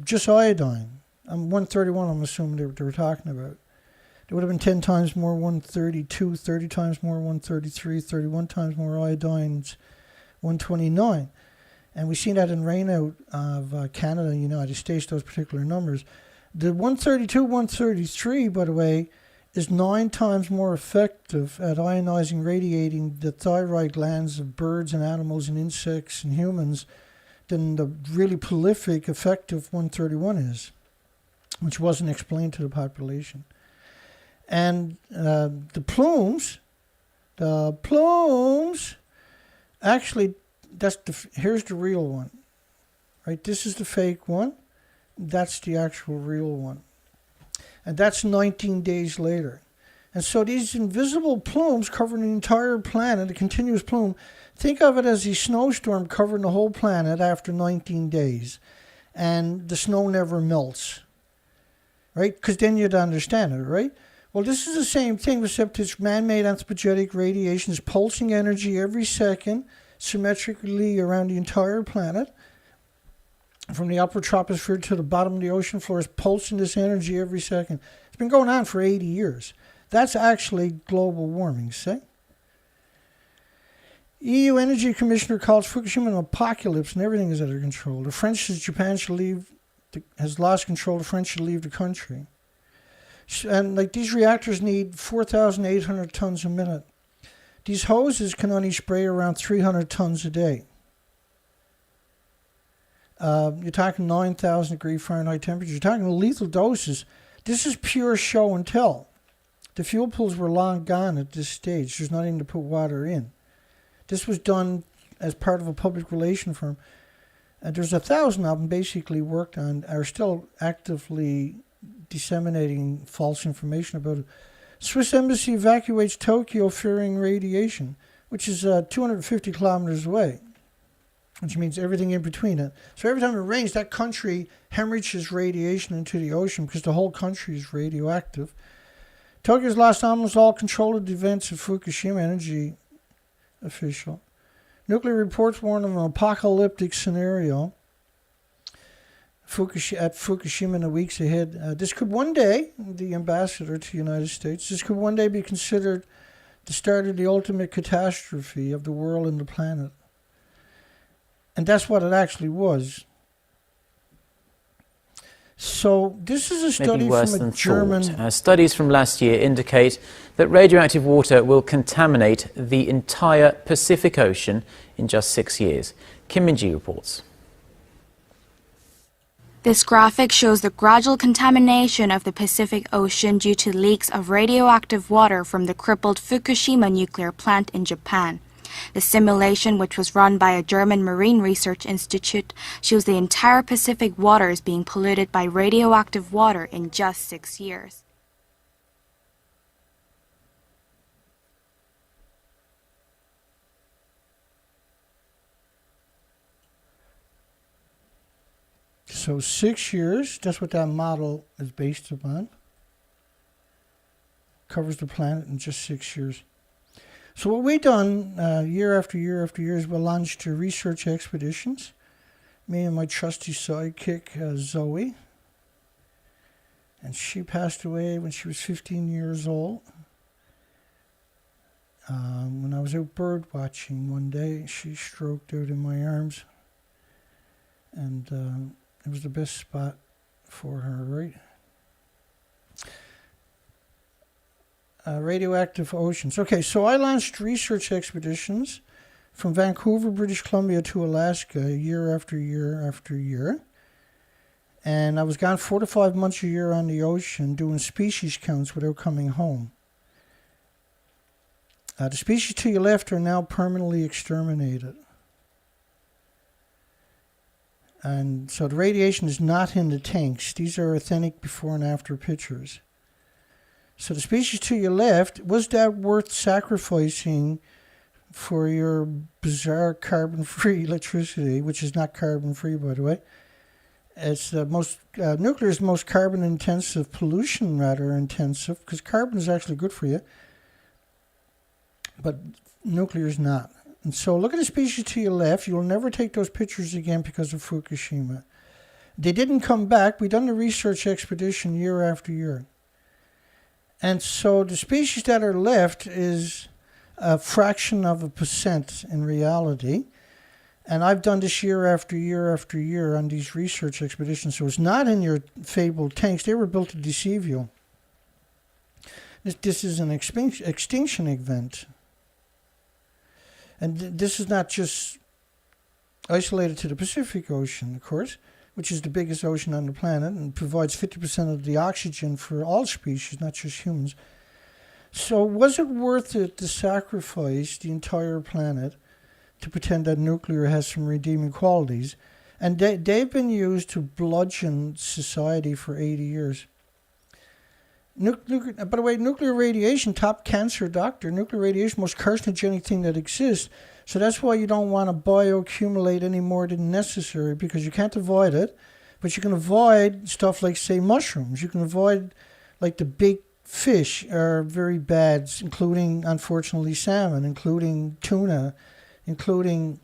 just iodine. 131, I'm assuming they were talking about. It would have been 10 times more 132, 30 times more 133, 31 times more iodines 129. And we've seen that in rainout of Canada and United States, those particular numbers. The 132, 133, by the way, is 9 times more effective at ionizing, radiating the thyroid glands of birds and animals and insects and humans than the really prolific, effective 131 is, which wasn't explained to the population. And the plumes, actually, here's the real one, right? This is the fake one. That's the actual real one. And that's 19 days later. And so these invisible plumes covering the entire planet, a continuous plume, think of it as a snowstorm covering the whole planet after 19 days. And the snow never melts, right? Because then you'd understand it, right? Well, this is the same thing, except it's man-made anthropogenic radiation. It's pulsing energy every second, symmetrically around the entire planet. From the upper troposphere to the bottom of the ocean floor, is pulsing this energy every second. It's been going on for 80 years. That's actually global warming, see? EU Energy Commissioner calls Fukushima an apocalypse and everything is under control. The French says Japan has lost control. The French should leave the country. And like these reactors need 4,800 tons a minute. These hoses can only spray around 300 tons a day. You're talking 9,000 degree Fahrenheit temperature. You're talking lethal doses. This is pure show and tell. The fuel pools were long gone at this stage. There's nothing to put water in. This was done as part of a public relation firm. And there's 1,000 of them basically worked on, are still actively disseminating false information about it. Swiss embassy evacuates Tokyo fearing radiation, which is 250 kilometers away, which means everything in between it. So every time it rains, that country hemorrhages radiation into the ocean because the whole country is radioactive. Tokyo's lost almost all control of the events of Fukushima, energy official. Nuclear reports warn of an apocalyptic scenario. at Fukushima in the weeks ahead. This could one day, the ambassador to the United States, this could one day be considered the start of the ultimate catastrophe of the world and the planet. And that's what it actually was. So this is a study from a German... Studies from last year indicate that radioactive water will contaminate the entire Pacific Ocean in just 6 years. Kim Min-ji reports. This graphic shows the gradual contamination of the Pacific Ocean due to leaks of radioactive water from the crippled Fukushima nuclear plant in Japan. The simulation, which was run by a German marine research institute, shows the entire Pacific waters being polluted by radioactive water in just 6 years. So 6 years, that's what that model is based upon. Covers the planet in just 6 years. So what we've done year after year after year is we launched research expeditions. Me and my trusty sidekick, Zoe. And she passed away when she was 15 years old. When I was out bird watching one day, she stroked out in my arms. And it was the best spot for her, right? Radioactive oceans. Okay, so I launched research expeditions from Vancouver, British Columbia to Alaska year after year after year. And I was gone 4 to 5 months a year on the ocean doing species counts without coming home. The species to your left are now permanently exterminated. And so the radiation is not in the tanks. These are authentic before and after pictures. So the species to your left, was that worth sacrificing for your bizarre carbon-free electricity, which is not carbon-free, by the way? It's the most, nuclear is the most carbon-intensive, pollution rather intensive, because carbon is actually good for you, but nuclear is not. And so look at the species to your left. You'll never take those pictures again because of Fukushima. They didn't come back. We've done the research expedition year after year. And so the species that are left is a fraction of a percent in reality. And I've done this year after year after year on these research expeditions. So it's not in your fabled tanks. They were built to deceive you. This is an extinction event. And this is not just isolated to the Pacific Ocean, of course, which is the biggest ocean on the planet and provides 50% of the oxygen for all species, not just humans. So was it worth it to sacrifice the entire planet to pretend that nuclear has some redeeming qualities? And they've been used to bludgeon society for 80 years. By the way, nuclear radiation, top cancer doctor, nuclear radiation, most carcinogenic thing that exists. So that's why you don't want to bioaccumulate any more than necessary, because you can't avoid it. But you can avoid stuff like, say, mushrooms. You can avoid, like, the big fish are very bad, including, unfortunately, salmon, including tuna, including,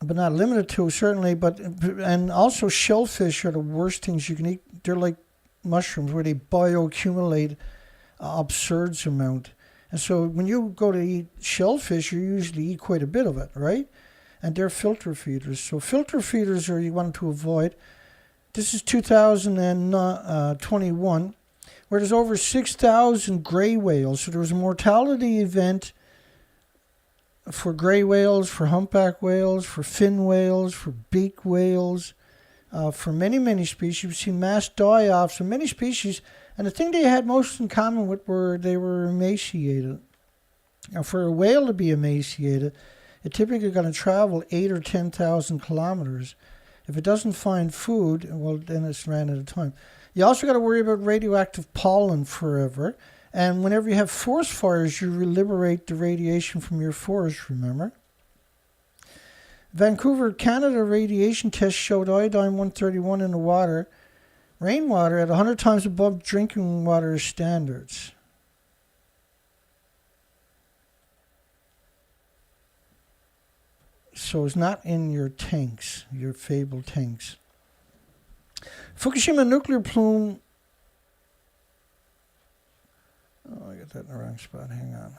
but not limited to, certainly, and also shellfish are the worst things you can eat. They're like mushrooms where they bioaccumulate absurd amount. And so when you go to eat shellfish, you usually eat quite a bit of it, right? And they're filter feeders. So filter feeders are you want to avoid. This is 2021, where there's over 6,000 gray whales. So there was a mortality event for gray whales, for humpback whales, for fin whales, for beak whales, for many, many species. We've seen mass die-offs of many species. And the thing they had most in common with were they were emaciated. Now, for a whale to be emaciated, it typically going to travel 8,000 or 10,000 kilometers. If it doesn't find food, well, then it's ran out of time. You also got to worry about radioactive pollen forever. And whenever you have forest fires, you liberate the radiation from your forest, remember? Vancouver, Canada radiation tests showed iodine-131 in the water, rainwater, at 100 times above drinking water standards. So it's not in your tanks, your fabled tanks. Fukushima nuclear plume. Oh, I got that in the wrong spot. Hang on.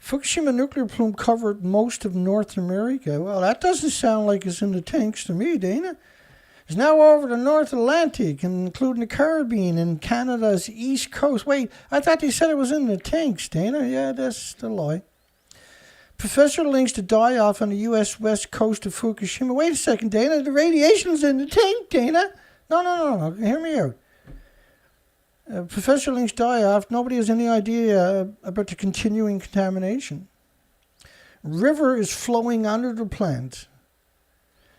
Fukushima nuclear plume covered most of North America. Well, that doesn't sound like it's in the tanks to me, Dana. It's now over the North Atlantic, including the Caribbean and Canada's east coast. Wait, I thought they said it was in the tanks, Dana. Yeah, that's the lie. Professor links the die-off on the U.S. west coast of Fukushima. Wait a second, Dana. The radiation's in the tank, Dana. No. Hear me out. Professor links die-off. Nobody has any idea about the continuing contamination. River is flowing under the plant.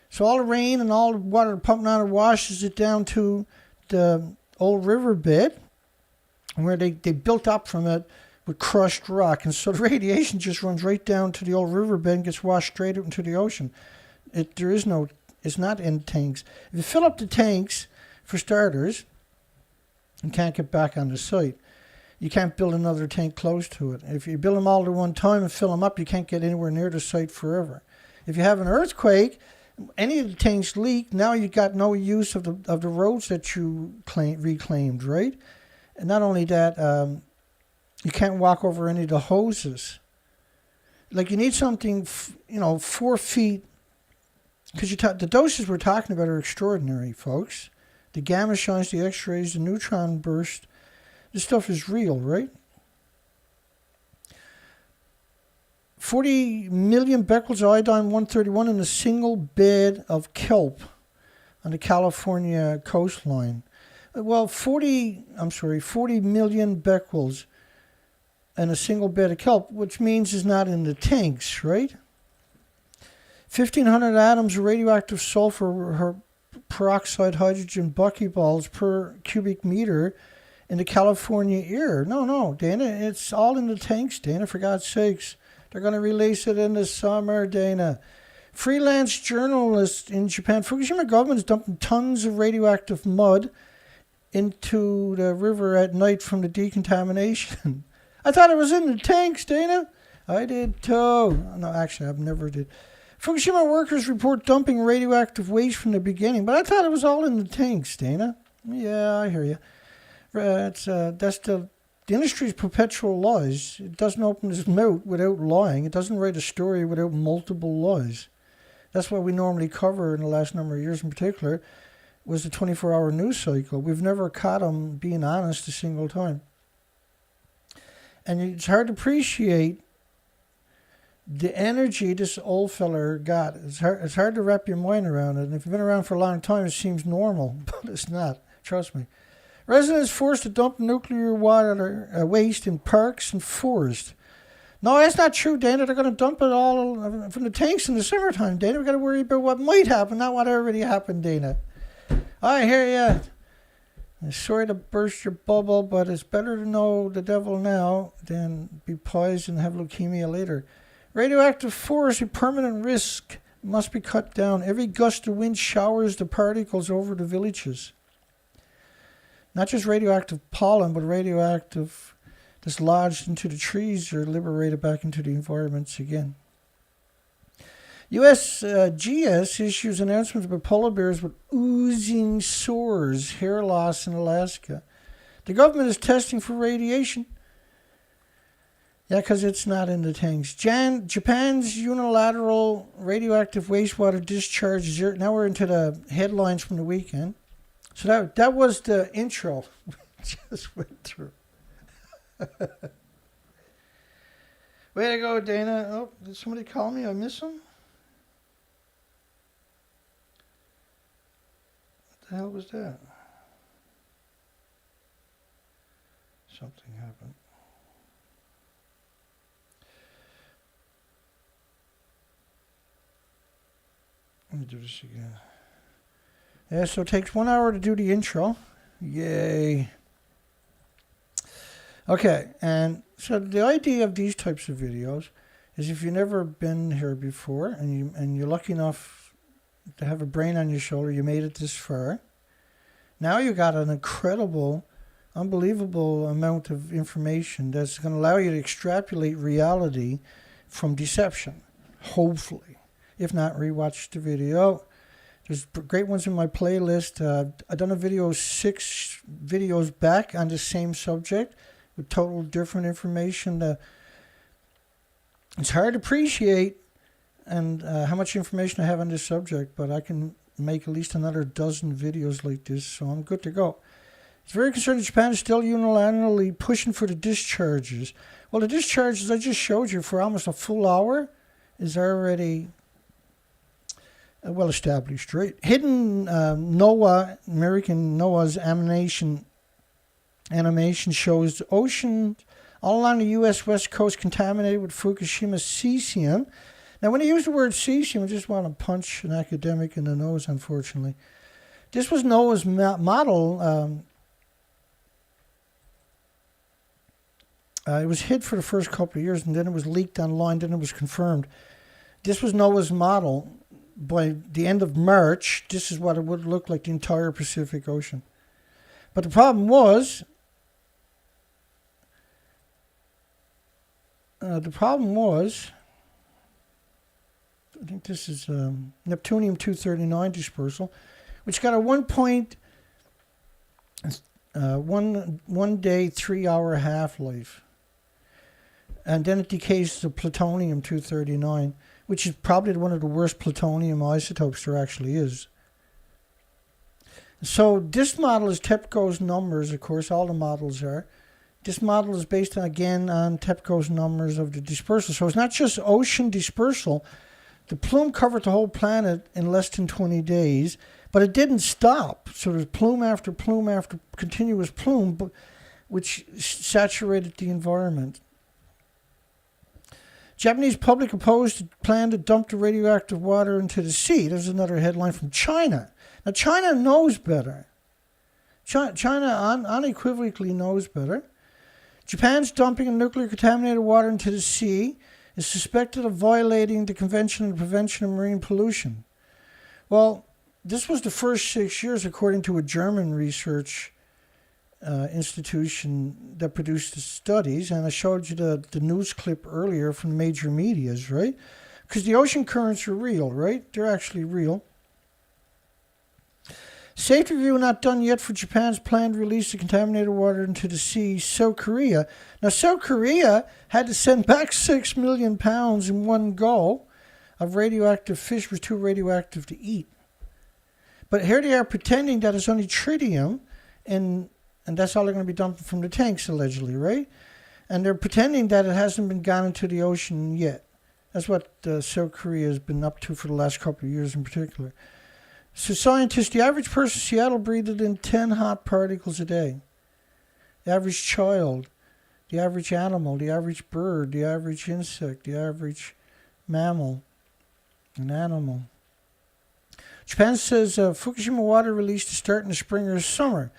So all the rain and all the water pumping out washes it down to the old riverbed, where they built up from it with crushed rock. And so the radiation just runs right down to the old riverbed and gets washed straight out into the ocean. It's not in tanks. If you fill up the tanks, for starters, you can't get back on the site. You can't build another tank close to it. If you build them all at one time and fill them up, you can't get anywhere near the site forever. If you have an earthquake, any of the tanks leak, now you got no use of the roads that you reclaimed, right? And not only that, you can't walk over any of the hoses. Like you need something, 4 feet, because the doses we're talking about are extraordinary, folks. The gamma shines, the X-rays, the neutron burst. This stuff is real, right? 40 million becquerels of iodine-131 in a single bed of kelp on the California coastline. Well, 40 million becquerels in a single bed of kelp, which means it's not in the tanks, right? 1,500 atoms of radioactive sulfur peroxide hydrogen buckyballs per cubic meter in the California air. No, Dana, it's all in the tanks, Dana, for God's sakes. They're going to release it in the summer, Dana. Freelance journalist in Japan. Fukushima government is dumping tons of radioactive mud into the river at night from the decontamination. I thought it was in the tanks, Dana. I did too. No, actually, I've never did. Fukushima workers report dumping radioactive waste from the beginning, but I thought it was all in the tanks, Dana. Yeah, I hear you. That's the industry's perpetual lies. It doesn't open its mouth without lying. It doesn't write a story without multiple lies. That's what we normally cover in the last number of years in particular, was the 24-hour news cycle. We've never caught them being honest a single time. And it's hard to appreciate the energy this old feller got. It's hard to wrap your mind around it. And if you've been around for a long time, it seems normal, but it's not. Trust me. Residents forced to dump nuclear water waste in parks and forests. No, that's not true, Dana. They're going to dump it all from the tanks in the summertime, Dana. We've got to worry about what might happen, not what already happened, Dana. I hear you. I'm sorry to burst your bubble, but it's better to know the devil now than be poisoned and have leukemia later. Radioactive forest, a permanent risk, must be cut down. Every gust of wind showers the particles over the villages. Not just radioactive pollen, but radioactive that's lodged into the trees are liberated back into the environments again. USGS issues announcements about polar bears with oozing sores, hair loss in Alaska. The government is testing for radiation. Yeah, because it's not in the tanks. Japan's unilateral radioactive wastewater discharge. Now we're into the headlines from the weekend. So that was the intro we just went through. Way to go, Dana. Oh, did somebody call me? I miss him? What the hell was that? Something happened. Let me do this again. Yeah, so it takes 1 hour to do the intro. Yay. Okay, and so the idea of these types of videos is if you've never been here before and you're lucky enough to have a brain on your shoulder, you made it this far. Now you got an incredible, unbelievable amount of information that's going to allow you to extrapolate reality from deception, hopefully. If not, rewatch the video. There's great ones in my playlist. I've done a video 6 videos back on the same subject with total different information. It's hard to appreciate and how much information I have on this subject, but I can make at least another dozen videos like this, so I'm good to go. It's very concerned that Japan is still unilaterally pushing for the discharges. Well, the discharges I just showed you for almost a full hour is already well established, right? Hidden NOAA, American NOAA's animation shows the ocean all along the U.S. West Coast contaminated with Fukushima cesium. Now, when I use the word cesium, I just want to punch an academic in the nose, unfortunately. This was NOAA's model. It was hid for the first couple of years, and then it was leaked online, then it was confirmed. This was NOAA's model. By the end of March, this is what it would look like, the entire Pacific Ocean. But the problem was, I think this is Neptunium-239 dispersal, which got a 1 day, 3-hour half-life. And then it decays to plutonium-239, which is probably one of the worst plutonium isotopes there actually is. So this model is TEPCO's numbers, of course, all the models are. This model is based, again, on TEPCO's numbers of the dispersal. So it's not just ocean dispersal. The plume covered the whole planet in less than 20 days, but it didn't stop. So there's plume after plume after continuous plume, which saturated the environment. Japanese public opposed the plan to dump the radioactive water into the sea. There's another headline from China. Now, China knows better. China unequivocally knows better. Japan's dumping of nuclear contaminated water into the sea is suspected of violating the Convention on the Prevention of Marine Pollution. Well, this was the first 6 years, according to a German research institution that produced the studies, and I showed you the news clip earlier from the major medias, right? Because the ocean currents are real, right? They're actually real. Safety review not done yet for Japan's planned release of contaminated water into the sea. South Korea. Now, South Korea had to send back 6 million pounds in one go of radioactive fish, was too radioactive to eat. But here they are pretending that it's only tritium, and that's all they're going to be dumping from the tanks, allegedly, right? And they're pretending that it hasn't been gone into the ocean yet. That's what South Korea has been up to for the last couple of years in particular. So scientists, the average person in Seattle breathed in 10 hot particles a day. The average child, the average animal, the average bird, the average insect, the average mammal, an animal. Japan says Fukushima water release to start in the spring or summer.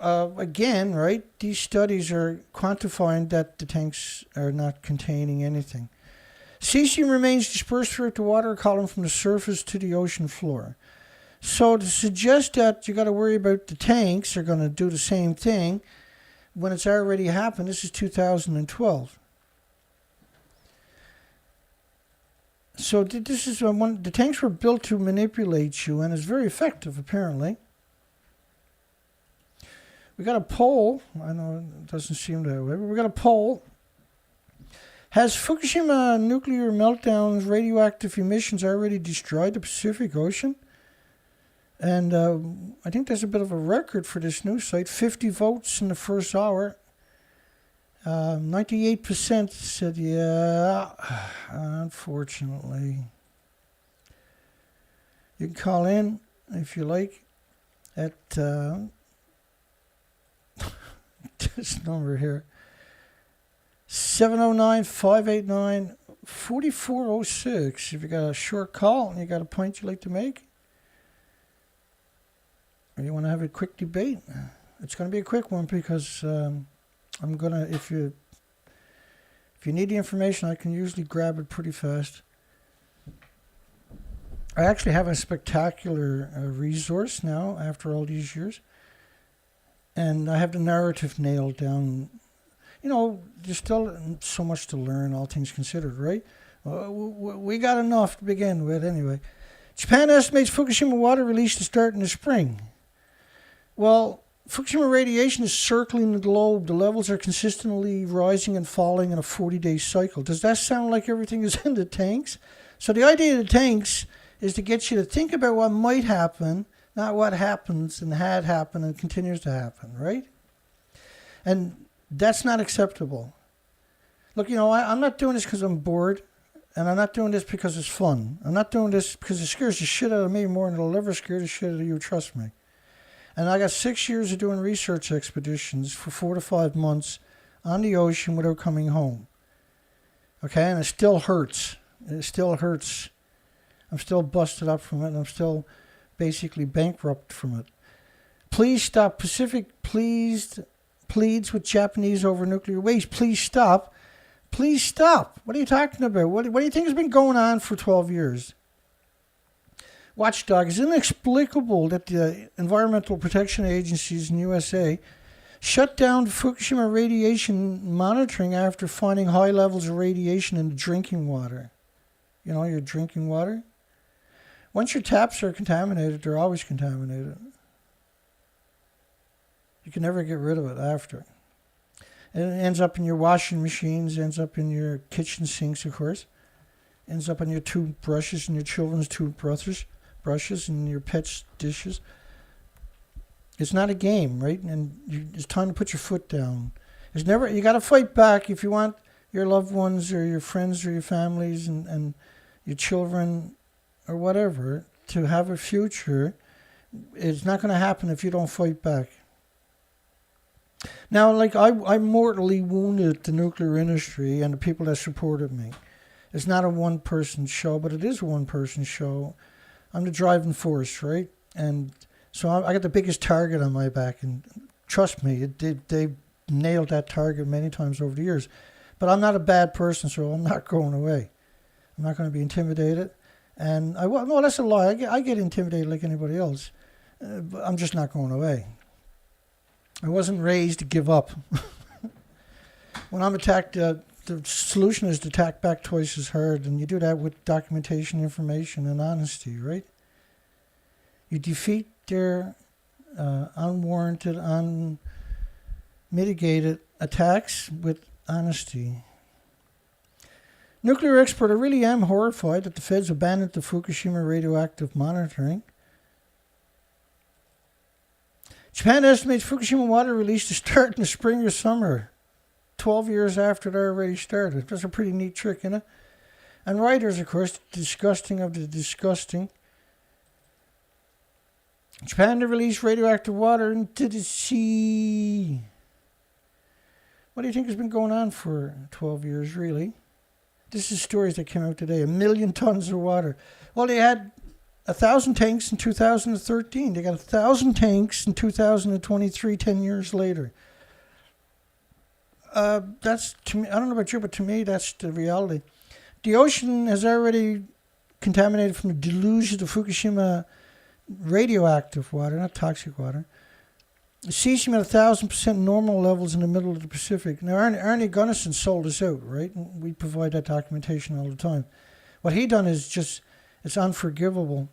Again, right, these studies are quantifying that the tanks are not containing anything. Cesium remains dispersed throughout the water column from the surface to the ocean floor. So to suggest that you got to worry about the tanks are going to do the same thing when it's already happened, this is 2012. So this is when the tanks were built to manipulate you, and it's very effective, apparently. We got a poll. I know it doesn't seem that way, but we got a poll. Has Fukushima nuclear meltdowns radioactive emissions already destroyed the Pacific Ocean? And I think there's a bit of a record for this news site. 50 votes in the first hour. 98% said yeah. Unfortunately. You can call in if you like at this number here. 709-589-4406. If you got a short call and you got a point you'd like to make, or you want to have a quick debate, it's going to be a quick one because I'm going to, if you need the information, I can usually grab it pretty fast. I actually have a spectacular resource now after all these years, and I have the narrative nailed down. You know, there's still so much to learn, all things considered, right? We got enough to begin with anyway. Japan estimates Fukushima water release to start in the spring. Well, Fukushima radiation is circling the globe. The levels are consistently rising and falling in a 40-day cycle. Does that sound like everything is in the tanks? So the idea of the tanks is to get you to think about what might happen, not what happens and had happened and continues to happen, right? And that's not acceptable. Look, I'm not doing this because I'm bored, and I'm not doing this because it's fun. I'm not doing this because it scares the shit out of me more than it'll ever scare the shit out of you, trust me. And I got 6 years of doing research expeditions for 4 to 5 months on the ocean without coming home. Okay, and it still hurts. It still hurts. I'm still busted up from it, and I'm still basically bankrupt from it. Please stop. Pacific pleads with Japanese over nuclear waste. Please stop. Please stop. What are you talking about? What do you think has been going on for 12 years? Watchdog, it's inexplicable that the environmental protection agencies in USA shut down Fukushima radiation monitoring after finding high levels of radiation in the drinking water. Your drinking water. Once your taps are contaminated, they're always contaminated. You can never get rid of it after. And it ends up in your washing machines, ends up in your kitchen sinks, of course. Ends up on your toothbrushes and your children's toothbrushes and your pets' dishes. It's not a game, right? And it's time to put your foot down. You got to fight back if you want your loved ones or your friends or your families and your children or whatever to have a future. It's not going to happen if you don't fight back. Now, I mortally wounded the nuclear industry and the people that supported me. It's not a one-person show, but it is a one-person show. I'm the driving force, right? And so I got the biggest target on my back, and trust me, they nailed that target many times over the years. But I'm not a bad person, so I'm not going away. I'm not going to be intimidated. And no, that's a lie. I get intimidated like anybody else. But I'm just not going away. I wasn't raised to give up. When I'm attacked, the solution is to attack back twice as hard, and you do that with documentation, information, and honesty, right? You defeat their unwarranted, unmitigated attacks with honesty. Nuclear expert, I really am horrified that the feds abandoned the Fukushima radioactive monitoring. Japan estimates Fukushima water release to start in the spring or summer, 12 years after it already started. That's a pretty neat trick, isn't it? And writers, of course, disgusting of the disgusting. Japan to release radioactive water into the sea. What do you think has been going on for 12 years, really? This is stories that came out today. 1 million tons of water. Well, they had 1,000 tanks in 2013. They got 1,000 tanks in 2023, 10 years later. That's, to me, I don't know about you, but to me, that's the reality. The ocean has already contaminated from the deluge of the Fukushima radioactive water, not toxic water. The cesium at 1,000% normal levels in the middle of the Pacific. Now, Arnie Gunnison sold us out, right? We provide that documentation all the time. What he done is just, it's unforgivable.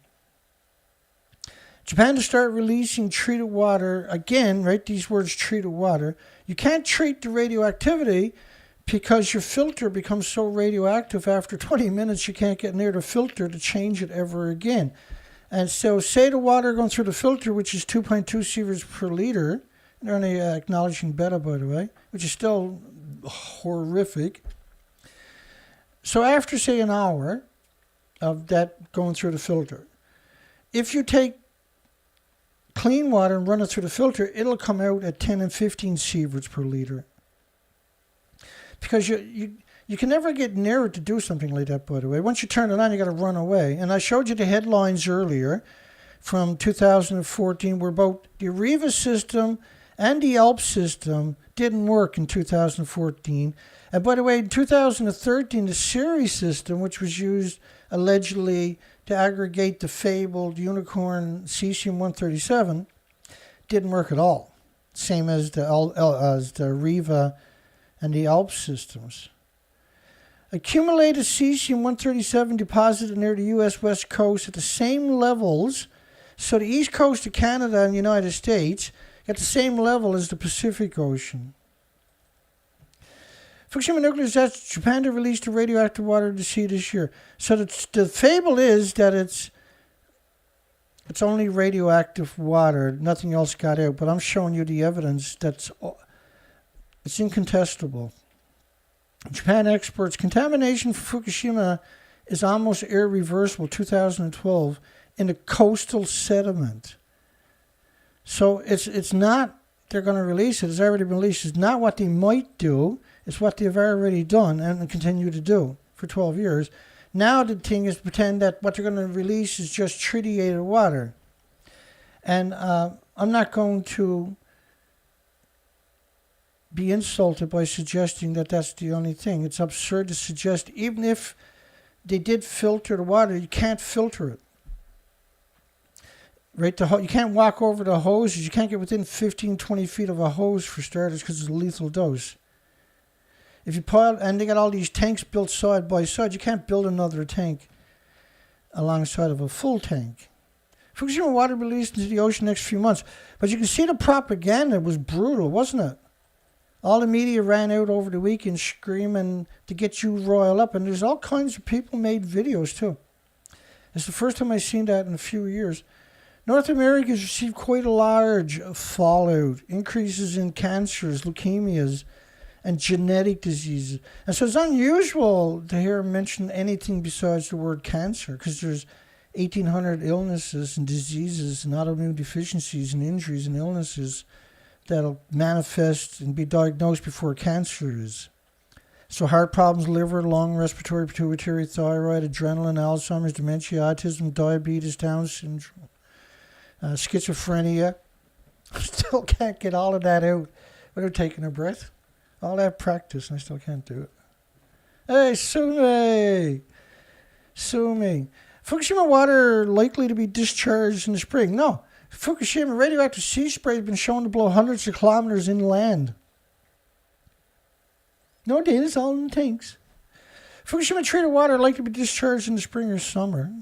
Japan to start releasing treated water, again, right, these words treated water. You can't treat the radioactivity because your filter becomes so radioactive after 20 minutes you can't get near the filter to change it ever again. And so say the water going through the filter, which is 2.2 sieverts per liter, they're only acknowledging beta, by the way, which is still horrific. So after, say, an hour of that going through the filter, if you take clean water and run it through the filter, it'll come out at 10 and 15 sieverts per liter. Because you can never get near it to do something like that, by the way. Once you turn it on, you got to run away. And I showed you the headlines earlier from 2014 where both the Areva system and the ALP system didn't work in 2014. And by the way, in 2013, the Ceres system, which was used allegedly to aggregate the fabled unicorn cesium-137, didn't work at all. Same as the Areva and the ALP systems. Accumulated cesium-137 deposited near the U.S. West Coast at the same levels. So the east coast of Canada and the United States at the same level as the Pacific Ocean. Fukushima nuclear disaster, Japan to release the radioactive water to the sea this year. So the fable is that it's only radioactive water, nothing else got out. But I'm showing you the evidence it's incontestable. Japan experts, contamination from Fukushima is almost irreversible, 2012, in the coastal sediment. So it's not they're going to release it. It's already been released. It's not what they might do. It's what they've already done and continue to do for 12 years. Now the thing is pretend that what they're going to release is just tritiated water. And I'm not going to be insulted by suggesting that that's the only thing. It's absurd to suggest, even if they did filter the water, you can't filter it. Right? You can't walk over the hoses. You can't get within 15, 20 feet of a hose for starters because it's a lethal dose. If you pile, and they got all these tanks built side by side, you can't build another tank alongside of a full tank. Fukushima water released into the ocean next few months. But you can see the propaganda was brutal, wasn't it? All the media ran out over the weekend screaming to get you roiled up. And there's all kinds of people made videos too. It's the first time I've seen that in a few years. North America has received quite a large fallout, increases in cancers, leukemias, and genetic diseases. And so it's unusual to hear mention anything besides the word cancer, because there's 1,800 illnesses and diseases and autoimmune deficiencies and injuries and illnesses that'll manifest and be diagnosed before cancer is. So heart problems, liver, lung, respiratory, pituitary, thyroid, adrenaline, Alzheimer's, dementia, autism, diabetes, Down syndrome, schizophrenia. Still can't get all of that out without taking a breath. All that practice, and I still can't do it. Hey, sue me. Sue me. Fukushima water likely to be discharged in the spring. No. Fukushima radioactive sea spray has been shown to blow hundreds of kilometers inland. No data, it's all in the tanks. Fukushima treated water likely to be discharged in the spring or summer.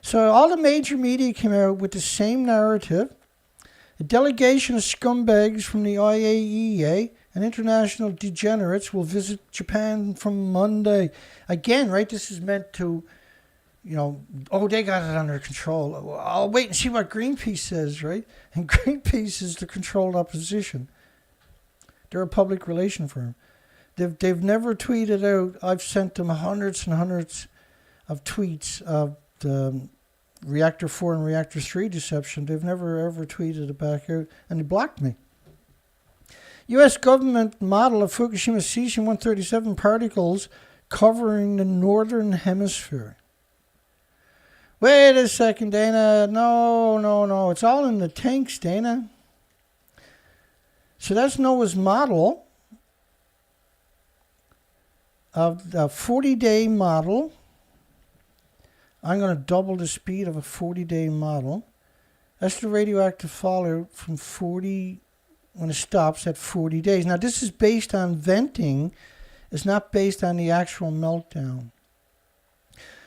So all the major media came out with the same narrative. A delegation of scumbags from the IAEA and international degenerates will visit Japan from Monday. Again, right, this is meant to, they got it under control. I'll wait and see what Greenpeace says, right? And Greenpeace is the controlled opposition. They're a public relation firm. They've never tweeted out. I've sent them hundreds and hundreds of tweets of the Reactor 4 and Reactor 3 deception. They've never ever tweeted it back out, and they blocked me. U.S. government model of Fukushima cesium-137 particles covering the northern hemisphere. Wait a second, Dana. No. It's all in the tanks, Dana. So that's NOAA's model of the 40-day model. I'm going to double the speed of a 40-day model. That's the radioactive fallout from 40, when it stops at 40 days. Now, this is based on venting. It's not based on the actual meltdown.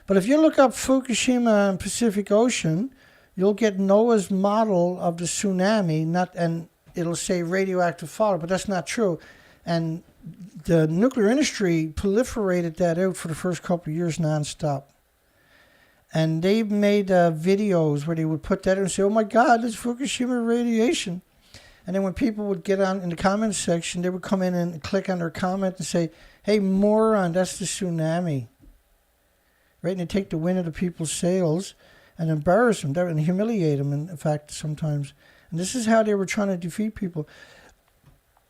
But if you look up Fukushima and Pacific Ocean, you'll get NOAA's model of the tsunami, and it'll say radioactive fallout, but that's not true. And the nuclear industry proliferated that out for the first couple of years nonstop. And they made videos where they would put that in and say, oh my God, it's Fukushima radiation. And then when people would get on in the comments section, they would come in and click on their comment and say, hey, moron, that's the tsunami. Right? And they take the wind out of people's sails and embarrass them and humiliate them, in fact, sometimes. And this is how they were trying to defeat people.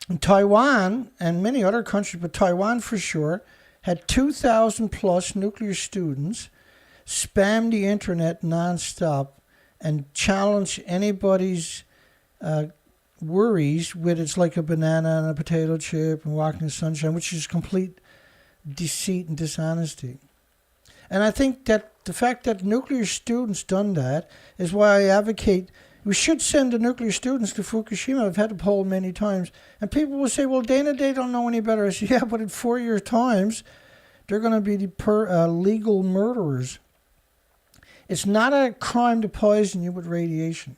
And Taiwan and many other countries, but Taiwan for sure, had 2,000 plus nuclear students spam the internet nonstop and challenge anybody's worries with it's like a banana and a potato chip and walking in the sunshine, which is complete deceit and dishonesty. And I think that the fact that nuclear students done that is why I advocate we should send the nuclear students to Fukushima. I've had the poll many times. And people will say, well, Dana, they don't know any better. I say, yeah, but in 4 year times, they're going to be the legal murderers. It's not a crime to poison you with radiation.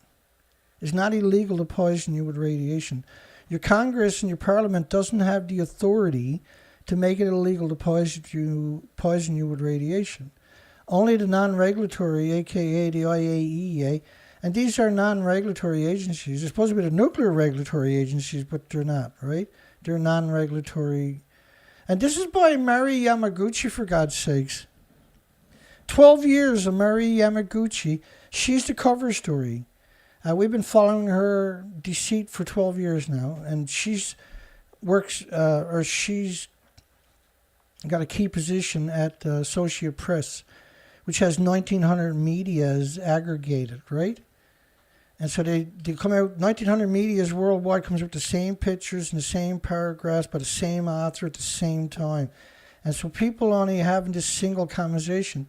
It's not illegal to poison you with radiation. Your Congress and your Parliament doesn't have the authority to make it illegal to poison you with radiation. Only the non-regulatory, aka the IAEA, and these are non-regulatory agencies. They're supposed to be the nuclear regulatory agencies, but they're not, right? They're non-regulatory. And this is by Mari Yamaguchi, for God's sakes. 12 years of Mari Yamaguchi. She's the cover story. We've been following her deceit for 12 years now, and she's got a key position at Associated Press, which has 1,900 medias aggregated, right? And so they come out, 1,900 medias worldwide comes out with the same pictures and the same paragraphs by the same author at the same time. And so people only having this single conversation.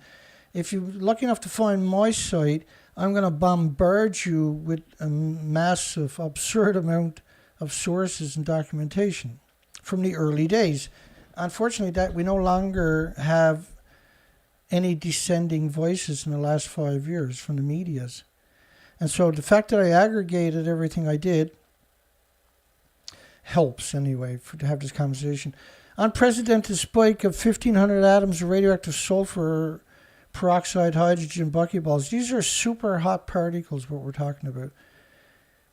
If you're lucky enough to find my site, I'm going to bombard you with a massive, absurd amount of sources and documentation from the early days. Unfortunately, that we no longer have any descending voices in the last 5 years from the medias. And so the fact that I aggregated everything I did helps anyway to have this conversation. Unprecedented spike of 1,500 atoms of radioactive sulfur, peroxide, hydrogen, buckyballs. These are super hot particles, what we're talking about.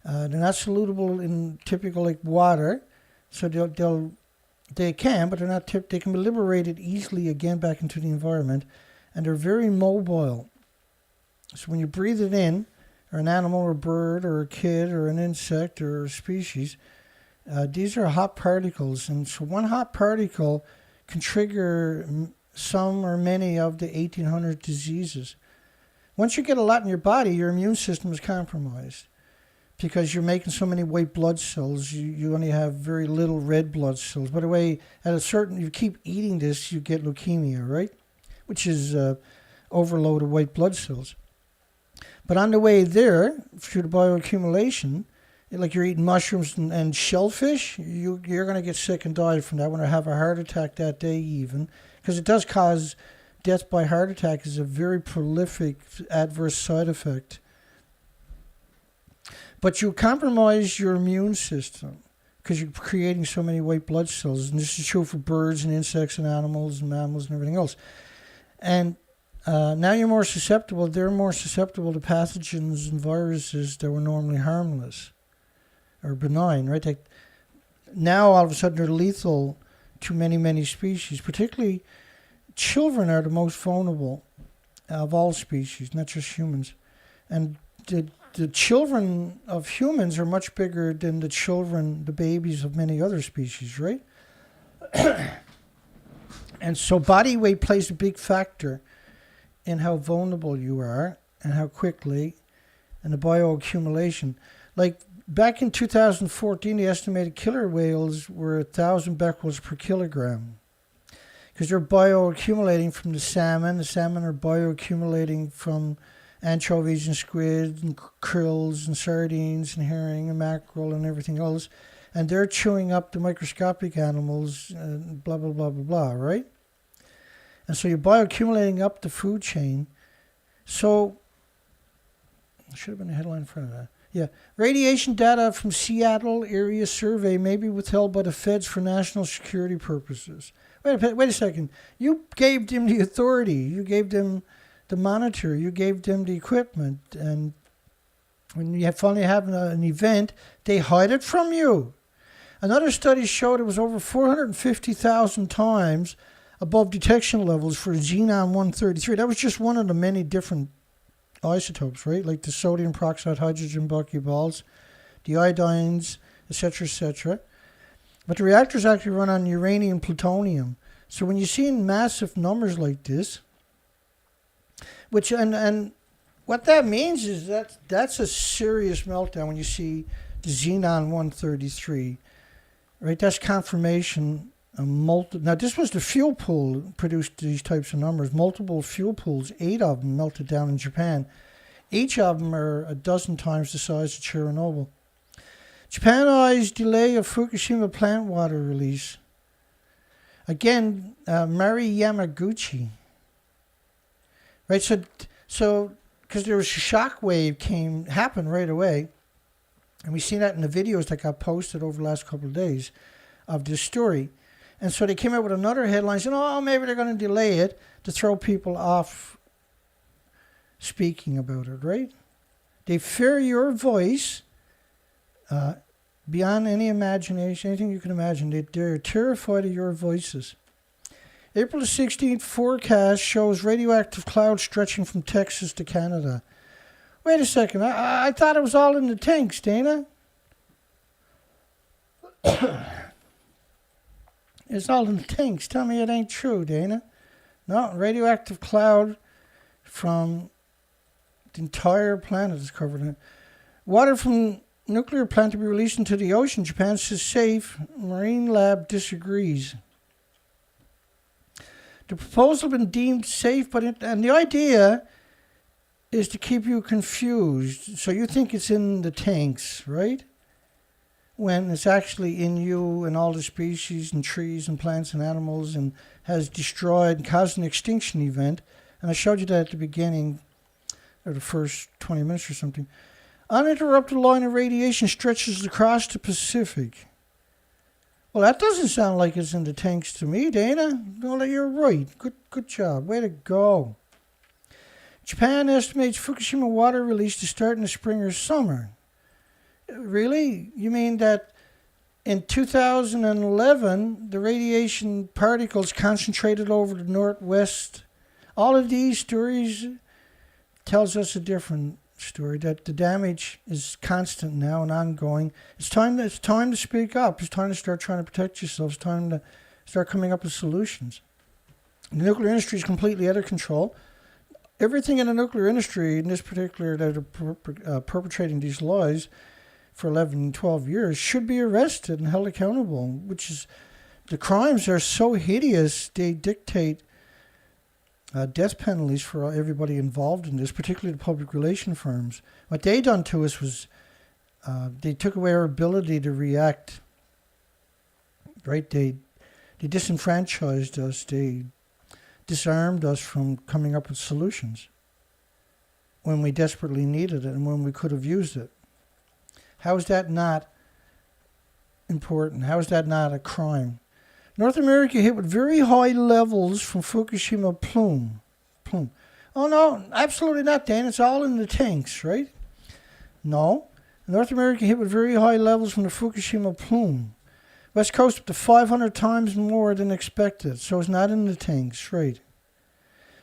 They're not soluble in typical like water, so they can, but they're not they can be liberated easily again back into the environment, and they're very mobile. So when you breathe it in, or an animal or a bird or a kid or an insect or a species, these are hot particles, and so one hot particle can trigger some or many of the 1,800 diseases. Once you get a lot in your body, your immune system is compromised because you're making so many white blood cells. You only have very little red blood cells. By the way, you keep eating this, you get leukemia, right? Which is overload of white blood cells. But on the way there, through the bioaccumulation, like you're eating mushrooms and shellfish, you're going to get sick and die from that. When I have a heart attack that day even, because it does cause death by heart attack is a very prolific adverse side effect. But you compromise your immune system because you're creating so many white blood cells. And this is true for birds and insects and animals and mammals and everything else. And now you're more susceptible. They're more susceptible to pathogens and viruses that were normally harmless or benign, right? Now all of a sudden they're lethal to many, many species. Particularly children are the most vulnerable of all species, not just humans. And the children of humans are much bigger than the babies of many other species, right? And so body weight plays a big factor in how vulnerable you are and how quickly, and the bioaccumulation. Like back in 2014, the estimated killer whales were 1,000 becquerels per kilogram because they're bioaccumulating from the salmon. The salmon are bioaccumulating from anchovies and squid and krills and sardines and herring and mackerel and everything else. And they're chewing up the microscopic animals, blah, blah, blah, blah, blah, right? And so you're bioaccumulating up the food chain. So, should have been a headline in front of that. Yeah. Radiation data from Seattle area survey may be withheld by the feds for national security purposes. Wait a second. You gave them the authority. You gave them the monitor. You gave them the equipment. And when you finally have an event, they hide it from you. Another study showed it was over 450,000 times above detection levels for xenon-133. That was just one of the many different isotopes, right? Like the sodium peroxide, hydrogen buckyballs, the iodines, etc., etc. But the reactors actually run on uranium plutonium. So when you see in massive numbers like this, which and what that means is that that's a serious meltdown when you see the xenon-133, right? That's confirmation. Now this was the fuel pool produced these types of numbers. Multiple fuel pools, 8 of them melted down in Japan. Each of them are a dozen times the size of Chernobyl. Japan eyes delay of Fukushima plant water release. Again, Mari Yamaguchi. Right, so because there was a shock wave happened right away, and we've seen that in the videos that got posted over the last couple of days of this story. And so they came out with another headline saying, oh, maybe they're going to delay it to throw people off speaking about it, right? They fear your voice beyond any imagination, anything you can imagine. They're terrified of your voices. April the 16th forecast shows radioactive clouds stretching from Texas to Canada. Wait a second. I thought it was all in the tanks, Dana. It's all in the tanks. Tell me it ain't true, Dana. No, radioactive cloud from the entire planet is covered in it. Water from nuclear plant to be released into the ocean. Japan says safe. Marine lab disagrees. The proposal has been deemed safe, and the idea is to keep you confused. So you think it's in the tanks, right? When it's actually in you and all the species and trees and plants and animals, and has destroyed and caused an extinction event. And I showed you that at the beginning, or the first 20 minutes or something. Uninterrupted line of radiation stretches across the Pacific. Well, that doesn't sound like it's in the tanks to me, Dana. Well, you're right. Good job. Way to go. Japan estimates Fukushima water release to start in the spring or summer. Really? You mean that in 2011, the radiation particles concentrated over the northwest? All of these stories tells us a different story, that the damage is constant now and ongoing. It's time to speak up. It's time to start trying to protect yourself. It's time to start coming up with solutions. The nuclear industry is completely out of control. Everything in the nuclear industry, in this particular, that are perpetrating these lies for 11 and 12 years, should be arrested and held accountable, which is, the crimes are so hideous, they dictate death penalties for everybody involved in this, particularly the public relation firms. What they done to us was they took away our ability to react. Right? They disenfranchised us. They disarmed us from coming up with solutions when we desperately needed it and when we could have used it. How is that not important? How is that not a crime? North America hit with very high levels from Fukushima plume. Oh, no, absolutely not, Dan. It's all in the tanks, right? No. North America hit with very high levels from the Fukushima plume. West Coast up to 500 times more than expected, so it's not in the tanks, right?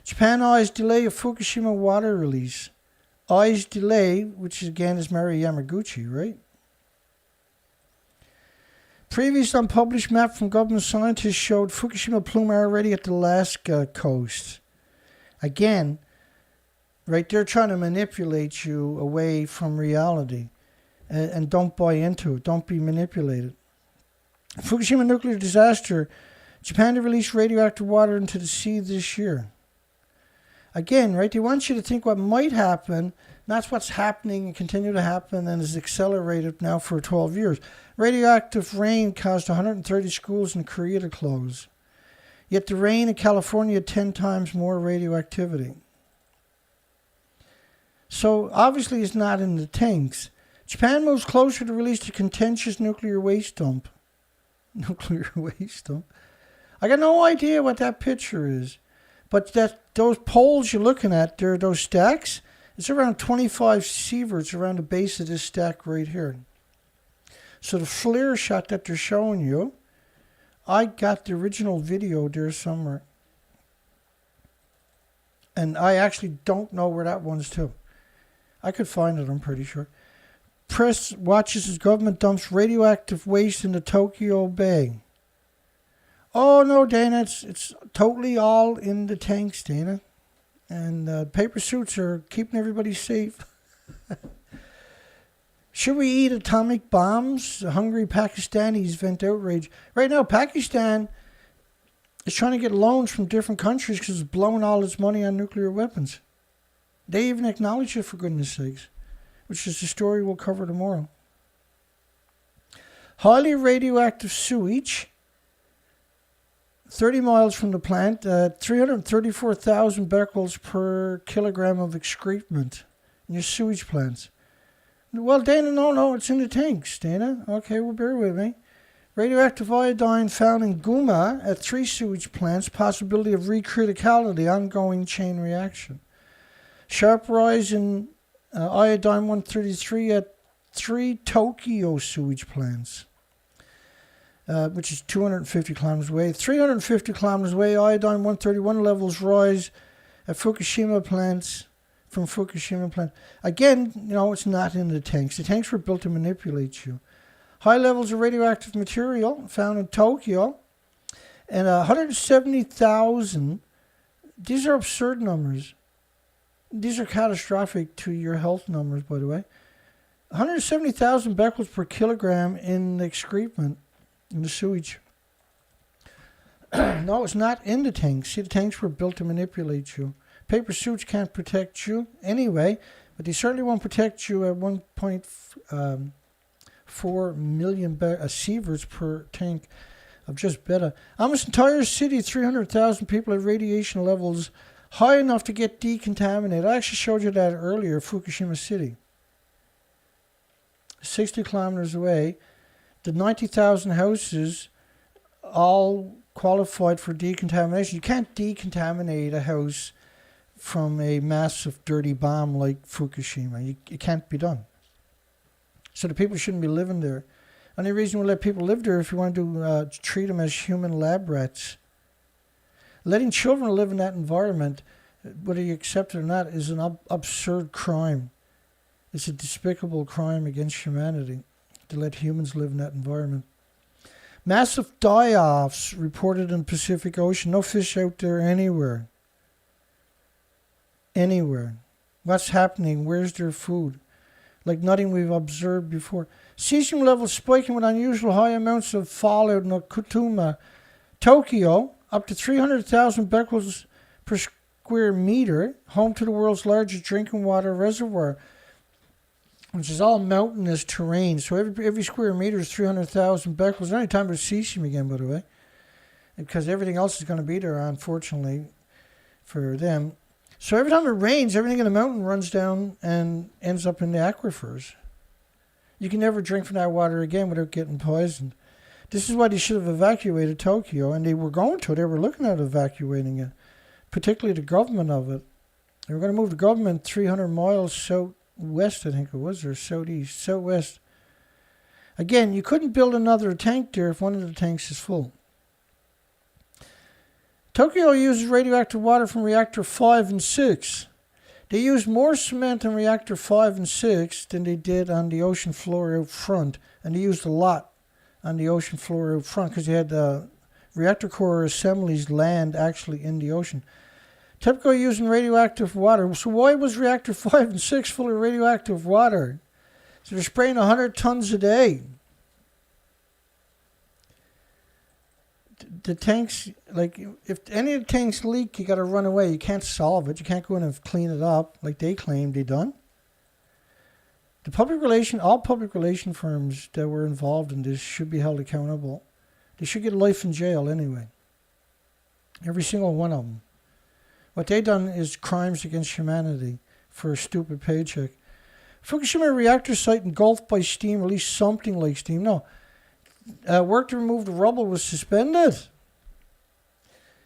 Japan eyes delay of Fukushima water release. Eyes delay, which again is Mari Yamaguchi, right? Previous unpublished map from government scientists showed Fukushima plume already at the Alaska coast. Again, right, they're trying to manipulate you away from reality. And don't buy into it. Don't be manipulated. Fukushima nuclear disaster. Japan to release radioactive water into the sea this year. Again, right, they want you to think what might happen, not what's happening and continue to happen and is accelerated now for 12 years. Radioactive rain caused 130 schools in Korea to close. Yet the rain in California had 10 times more radioactivity. So obviously it's not in the tanks. Japan moves closer to release the contentious nuclear waste dump. Nuclear waste dump? I got no idea what that picture is. But those poles you're looking at, there, those stacks, it's around 25 sieverts around the base of this stack right here. So the flare shot that they're showing you, I got the original video there somewhere. And I actually don't know where that one's to. I could find it, I'm pretty sure. Press watches as government dumps radioactive waste into Tokyo Bay. Oh, no, Dana, it's totally all in the tanks, Dana. And paper suits are keeping everybody safe. Should we eat atomic bombs? Hungry Pakistanis vent outrage. Right now, Pakistan is trying to get loans from different countries because it's blowing all its money on nuclear weapons. They even acknowledge it, for goodness sakes, which is the story we'll cover tomorrow. Highly radioactive sewage. 30 miles from the plant, 334,000 becquerels per kilogram of excrement in your sewage plants. Well, Dana, no, it's in the tanks, Dana. Okay, well, bear with me. Radioactive iodine found in Guma at 3 sewage plants, possibility of recriticality, ongoing chain reaction. Sharp rise in iodine-133 at 3 Tokyo sewage plants, which is 250 kilometers away. 350 kilometers away, iodine-131 levels rise at Fukushima plants, from Fukushima plant. Again, it's not in the tanks. The tanks were built to manipulate you. High levels of radioactive material found in Tokyo, and 170,000. These are absurd numbers. These are catastrophic to your health numbers, by the way. 170,000 becquerels per kilogram in the excrement, in the sewage. No, it's not in the tanks. See, the tanks were built to manipulate you. Paper suits can't protect you anyway, but they certainly won't protect you at 1.4 million sieverts per tank of just beta. Almost entire city, 300,000 people at radiation levels high enough to get decontaminated. I actually showed you that earlier, Fukushima City. 60 kilometers away, the 90,000 houses all qualified for decontamination. You can't decontaminate a house from a massive dirty bomb like Fukushima. It can't be done. So the people shouldn't be living there. Only reason we let people live there if you want to treat them as human lab rats. Letting children live in that environment, whether you accept it or not, is an absurd crime. It's a despicable crime against humanity to let humans live in that environment. Massive die-offs reported in the Pacific Ocean. No fish out there anywhere. Anywhere. What's happening? Where's their food? Like nothing we've observed before. Cesium levels spiking with unusual high amounts of fallout in Okutama, Tokyo, up to 300,000 becquerels per square meter, home to the world's largest drinking water reservoir, which is all mountainous terrain. So every square meter is 300,000 becquerels. There's only time for cesium again, by the way, because everything else is going to be there, unfortunately, for them. So every time it rains, everything in the mountain runs down and ends up in the aquifers. You can never drink from that water again without getting poisoned. This is why they should have evacuated Tokyo, and they were going to. They were looking at evacuating it, particularly the government of it. They were going to move the government 300 miles southwest, I think it was, or southeast, southwest. Again, you couldn't build another tank there if one of the tanks is full. Tokyo uses radioactive water from reactor 5 and 6. They used more cement in reactor 5 and 6 than they did on the ocean floor out front, and they used a lot on the ocean floor out front because they had reactor core assemblies land actually in the ocean. TEPCO using radioactive water. So why was reactor 5 and 6 full of radioactive water? So they're spraying 100 tons a day. The tanks, like, if any of the tanks leak, you got to run away. You can't solve it. You can't go in and clean it up like they claimed they done. All public relation firms that were involved in this should be held accountable. They should get life in jail anyway. Every single one of them. What they done is crimes against humanity for a stupid paycheck. Fukushima reactor site engulfed by steam, released something like steam. No. Work to remove the rubble was suspended.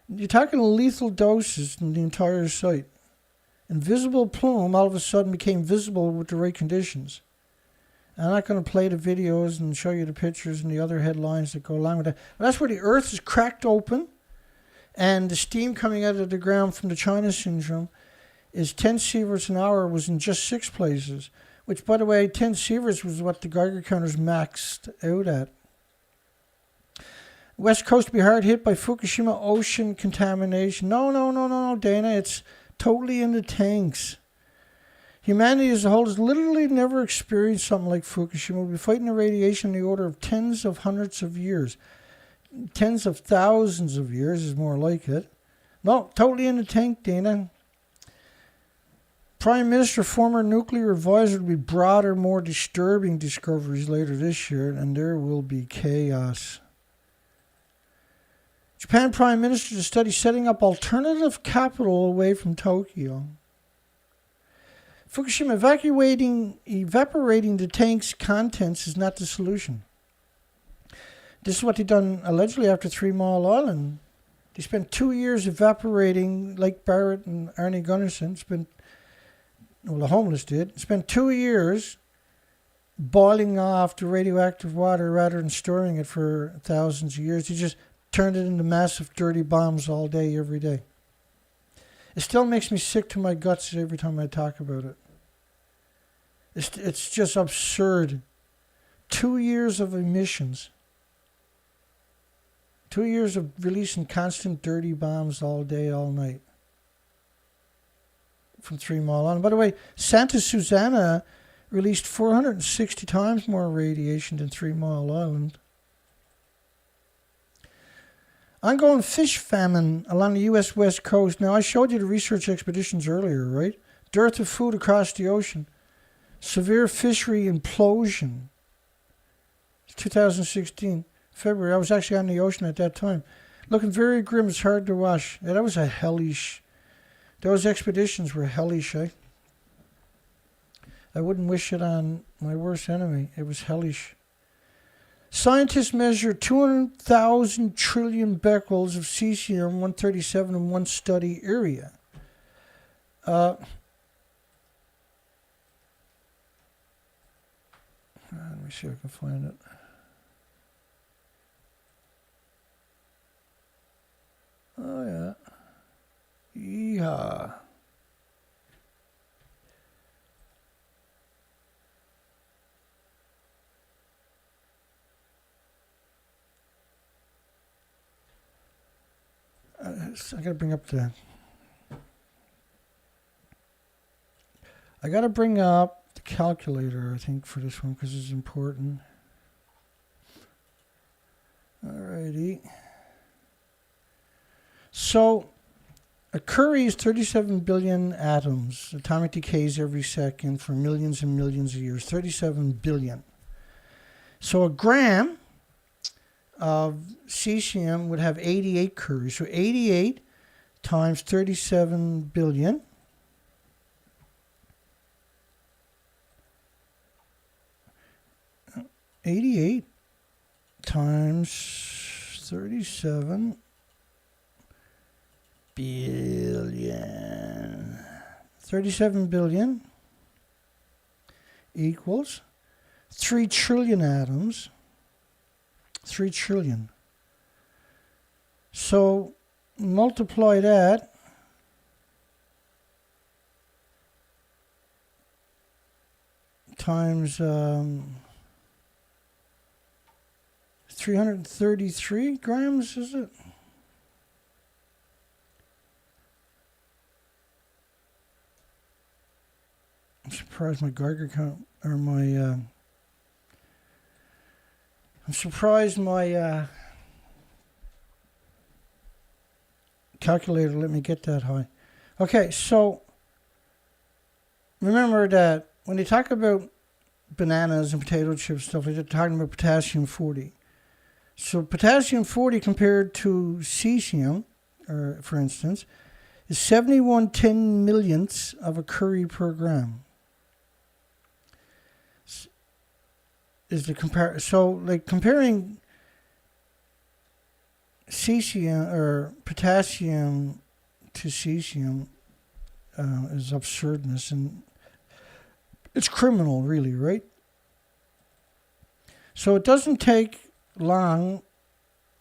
You're talking lethal doses in the entire site. Invisible plume all of a sudden became visible with the right conditions. I'm not going to play the videos and show you the pictures and the other headlines that go along with that. But that's where the earth is cracked open and the steam coming out of the ground from the China syndrome is 10 sieverts an hour was in just 6 places. Which, by the way, 10 sieverts was what the Geiger counters maxed out at. West Coast to be hard hit by Fukushima ocean contamination. No, Dana. It's totally in the tanks. Humanity as a whole has literally never experienced something like Fukushima. We'll be fighting the radiation in the order of tens of hundreds of years. Tens of thousands of years is more like it. No, totally in the tank, Dana. Prime Minister, former nuclear advisor, will be broader, more disturbing discoveries later this year, and there will be chaos. Japan Prime Minister to study setting up alternative capital away from Tokyo. Fukushima, evaporating the tank's contents is not the solution. This is what they done allegedly after 3 Mile Island. They spent 2 years evaporating Lake Barrett and Arnie Gunnarsson. The homeless did. Spent 2 years boiling off the radioactive water rather than storing it for thousands of years. They just turned it into massive dirty bombs all day, every day. It still makes me sick to my guts every time I talk about it. It's just absurd. 2 years of emissions. 2 years of releasing constant dirty bombs all day, all night. From 3 Mile Island. By the way, Santa Susana released 460 times more radiation than 3 Mile Island. Ongoing fish famine along the U.S. West Coast. Now, I showed you the research expeditions earlier, right? Dearth of food across the ocean. Severe fishery implosion. 2016, February. I was actually on the ocean at that time. Looking very grim. It's hard to watch. Yeah, that was a hellish. Those expeditions were hellish, eh? I wouldn't wish it on my worst enemy. It was hellish. Scientists measure 200,000 trillion becquerels of cesium-137 in one study area. Let me see if I can find it. Oh, yeah. Yeehaw. I gotta bring up the. I gotta bring up the calculator, I think, for this one because it's important. Alrighty. So, a Curie is 37 billion atoms. Atomic decays every second for millions and millions of years. 37 billion. So a gram of cesium would have 88 Curies. So 88 times 37 billion. $88 times 37 billion. 37 billion equals 3 trillion atoms. 3 trillion. So multiply that times 333 grams, is it? I'm surprised my Geiger count, or my, I'm surprised my calculator let me get that high. Okay, so remember that when they talk about bananas and potato chips stuff, they're talking about potassium-40. So potassium-40 compared to cesium, or for instance, is 71 10 millionths of a Curie per gram. Is the so like comparing cesium or potassium to cesium is absurdness, and it's criminal, really, right? So it doesn't take long.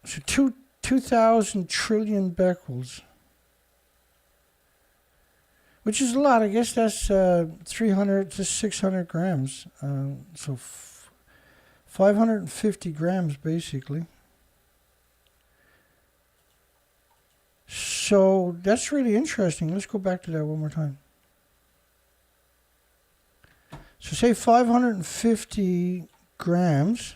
So 2,000 trillion becquerels, which is a lot. I guess that's 300 to 600 grams. So 550 grams, basically. So that's really interesting. Let's go back to that one more time. So say 550 grams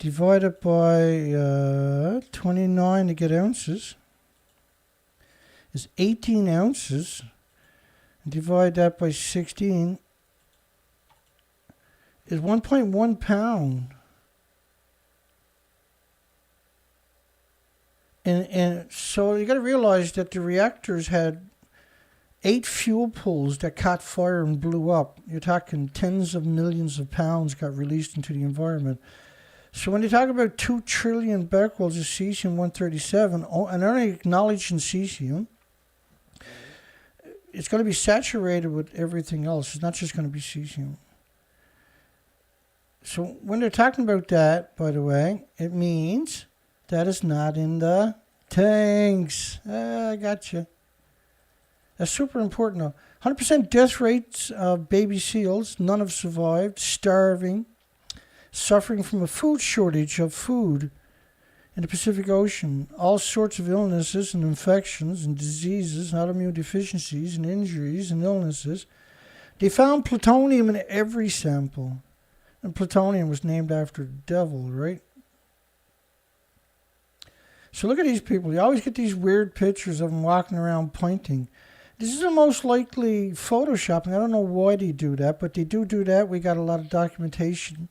divided by 29 to get ounces is 18 ounces. And divide that by 16 is 1.1 pound. And so you got to realize that the reactors had 8 fuel pools that caught fire and blew up. You're talking tens of millions of pounds got released into the environment. So when you talk about 2 trillion becquerels of cesium-137, and only acknowledging cesium, it's going to be saturated with everything else. It's not just going to be cesium. So when they're talking about that, by the way, it means that it's not in the tanks. I gotcha. That's super important now. 100% death rates of baby seals. None have survived. Starving. Suffering from a food shortage of food in the Pacific Ocean. All sorts of illnesses and infections and diseases, and autoimmune deficiencies and injuries and illnesses. They found plutonium in every sample. And plutonium was named after the devil, right? So look at these people. You always get these weird pictures of them walking around pointing. This is the most likely photoshopping. I don't know why they do that, but they do that. We got a lot of documentation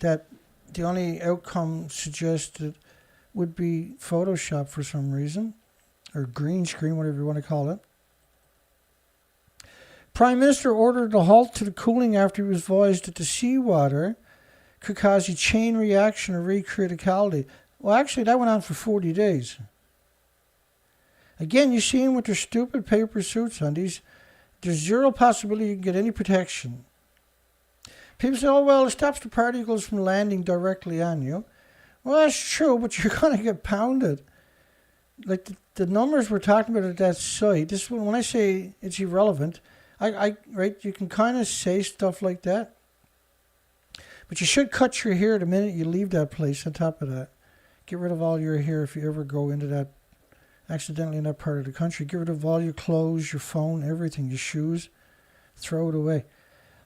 that the only outcome suggested would be Photoshop for some reason, or green screen, whatever you want to call it. Prime Minister ordered a halt to the cooling after he was advised that the seawater could cause a chain reaction or recriticality. Well, actually, that went on for 40 days. Again, you see them with their stupid paper suits on. There's zero possibility you can get any protection. People say, oh, well, it stops the particles from landing directly on you. Well, that's true, but you're going to get pounded. Like the numbers we're talking about at that site, this when I say it's irrelevant, right, you can kind of say stuff like that. But you should cut your hair the minute you leave that place on top of that. Get rid of all your hair if you ever go into that, accidentally in that part of the country. Get rid of all your clothes, your phone, everything, your shoes. Throw it away.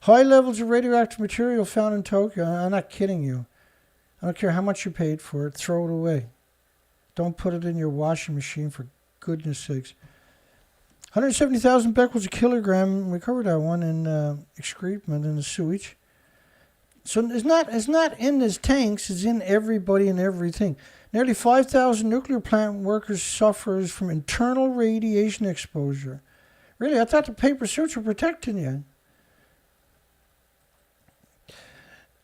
High levels of radioactive material found in Tokyo. I'm not kidding you. I don't care how much you paid for it. Throw it away. Don't put it in your washing machine, for goodness sakes. 170,000 becquerels a kilogram. We covered that one in excrement in the sewage. So it's not in these tanks. It's in everybody and everything. Nearly 5,000 nuclear plant workers suffers from internal radiation exposure. Really, I thought the paper suits were protecting you.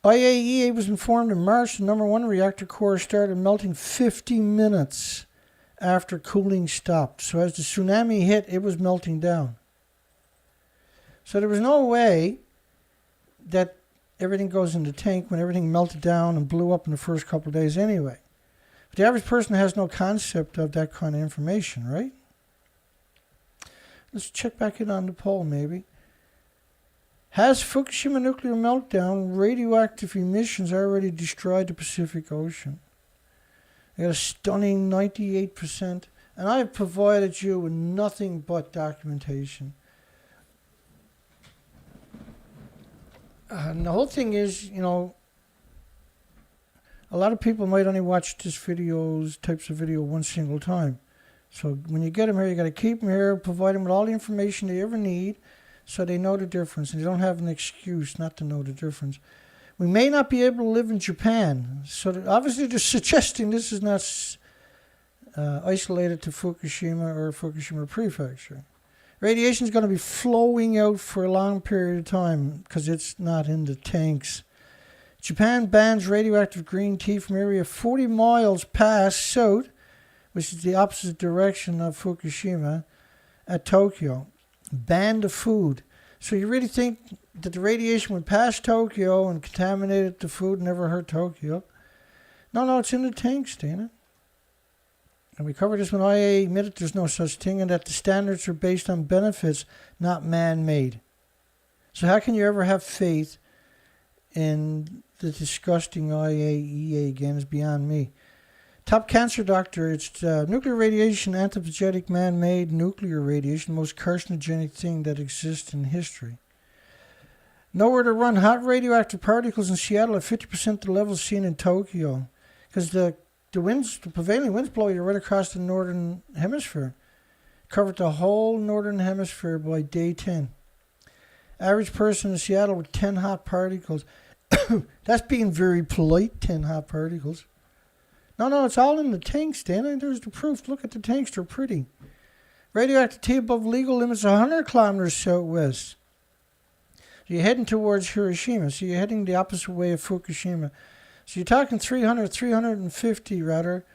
IAEA was informed in March the number 1 reactor core started melting 50 minutes after cooling stopped. So as the tsunami hit, it was melting down. So there was no way that everything goes in the tank when everything melted down and blew up in the first couple of days anyway. But the average person has no concept of that kind of information, right? Let's check back in on the poll, maybe. Has Fukushima nuclear meltdown radioactive emissions already destroyed the Pacific Ocean? I got a stunning 98%, and I have provided you with nothing but documentation. And the whole thing is, you know, a lot of people might only watch these types of video one single time. So when you get them here, you got to keep them here, provide them with all the information they ever need, so they know the difference, and they don't have an excuse not to know the difference. We may not be able to live in Japan, so obviously they're suggesting this is not isolated to Fukushima or Fukushima Prefecture. Radiation is going to be flowing out for a long period of time because it's not in the tanks. Japan bans radioactive green tea from area 40 miles past south, which is the opposite direction of Fukushima, at Tokyo. Ban the food. So you really think that the radiation went past Tokyo and contaminated the food and never hurt Tokyo? No, it's in the tanks, Dana. And we covered this when IAEA admitted there's no such thing and that the standards are based on benefits, not man-made. So how can you ever have faith in the disgusting IAEA again is beyond me. Top cancer doctor, it's nuclear radiation, anthropogenic, man-made nuclear radiation, the most carcinogenic thing that exists in history. Nowhere to run. Hot radioactive particles in Seattle at 50% of the levels seen in Tokyo. Because the prevailing winds blow you right across the northern hemisphere. Covered the whole northern hemisphere by day 10. Average person in Seattle with 10 hot particles. That's being very polite, 10 hot particles. No, it's all in the tanks, Dana. There's the proof. Look at the tanks. They're pretty. Radioactivity above legal limits 100 kilometers southwest. So you're heading towards Hiroshima. So you're heading the opposite way of Fukushima. So you're talking 350 rather,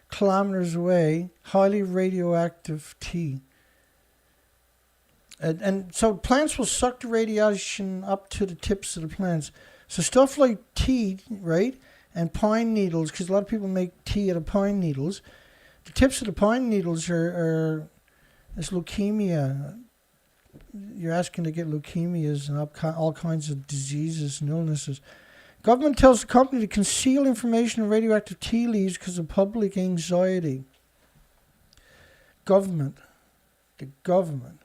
kilometers away, highly radioactive tea. And so plants will suck the radiation up to the tips of the plants. So stuff like tea, right, and pine needles, because a lot of people make tea out of pine needles. The tips of the pine needles are this leukemia. You're asking to get leukemias and all kinds of diseases and illnesses. Government tells the company to conceal information on radioactive tea leaves because of public anxiety. Government. The government.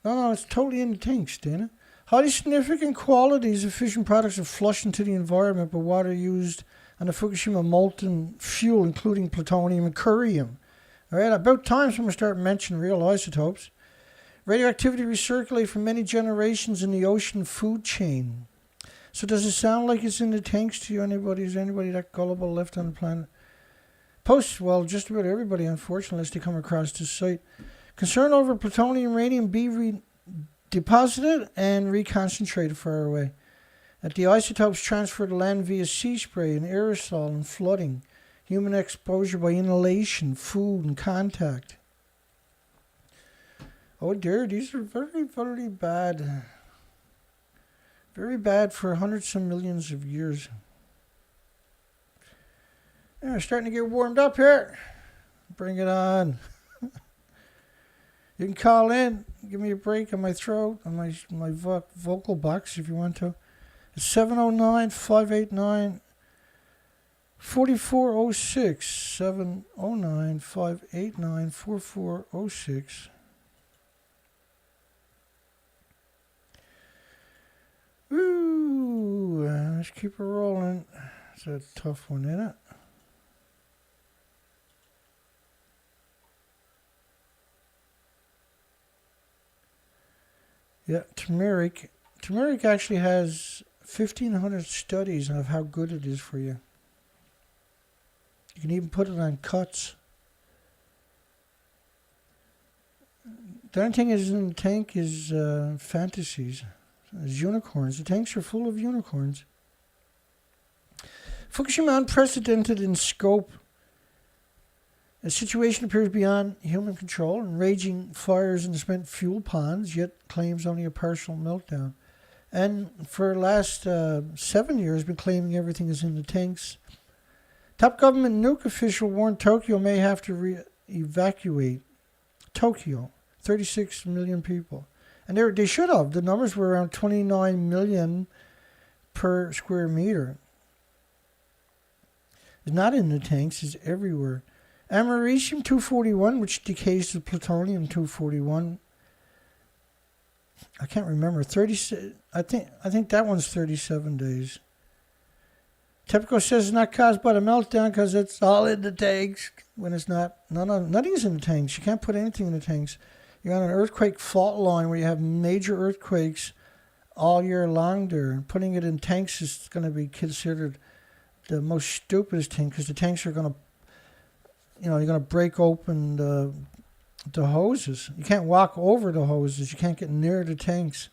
No, it's totally in the tanks, Dana. Highly significant qualities of fission products are flushed into the environment by water used on the Fukushima molten fuel, including plutonium and curium. All right, about time someone start mentioning real isotopes. Radioactivity recirculates for many generations in the ocean food chain. So does it sound like it's in the tanks to you? Is anybody that gullible left on the planet? Well, just about everybody, unfortunately, unless they come across this site. Concern over plutonium and uranium be deposited and reconcentrated far away. That the isotopes transfer to land via sea spray and aerosol and flooding. Human exposure by inhalation, food, and contact. Oh dear, these are very, very bad. Very bad for hundreds of millions of years. Yeah, we're starting to get warmed up here. Bring it on. You can call in, give me a break on my throat, on my vocal box if you want to. It's 709-589-4406. 709-589-4406. Ooh, let's keep it rolling. It's a tough one, isn't it? Yeah, turmeric. Turmeric actually has 1,500 studies of how good it is for you. You can even put it on cuts. The only thing is in the tank is fantasies. There's unicorns. The tanks are full of unicorns. Fukushima unprecedented in scope. The situation appears beyond human control and raging fires in the spent fuel ponds, yet claims only a partial meltdown. And for the last 7 years, been claiming everything is in the tanks. Top government nuke official warned Tokyo may have to evacuate. Tokyo, 36 million people. And they should have. The numbers were around 29 million per square meter. It's not in the tanks, it's everywhere. Americium-241, which decays to plutonium-241. I can't remember. I think that one's 37 days. TEPCO says it's not caused by the meltdown because it's all in the tanks. When it's not. No, nothing's in the tanks. You can't put anything in the tanks. You're on an earthquake fault line where you have major earthquakes all year long there. Putting it in tanks is going to be considered the most stupidest thing because the tanks are going to, you're going to break open the hoses. You can't walk over the hoses. You can't get near the tanks.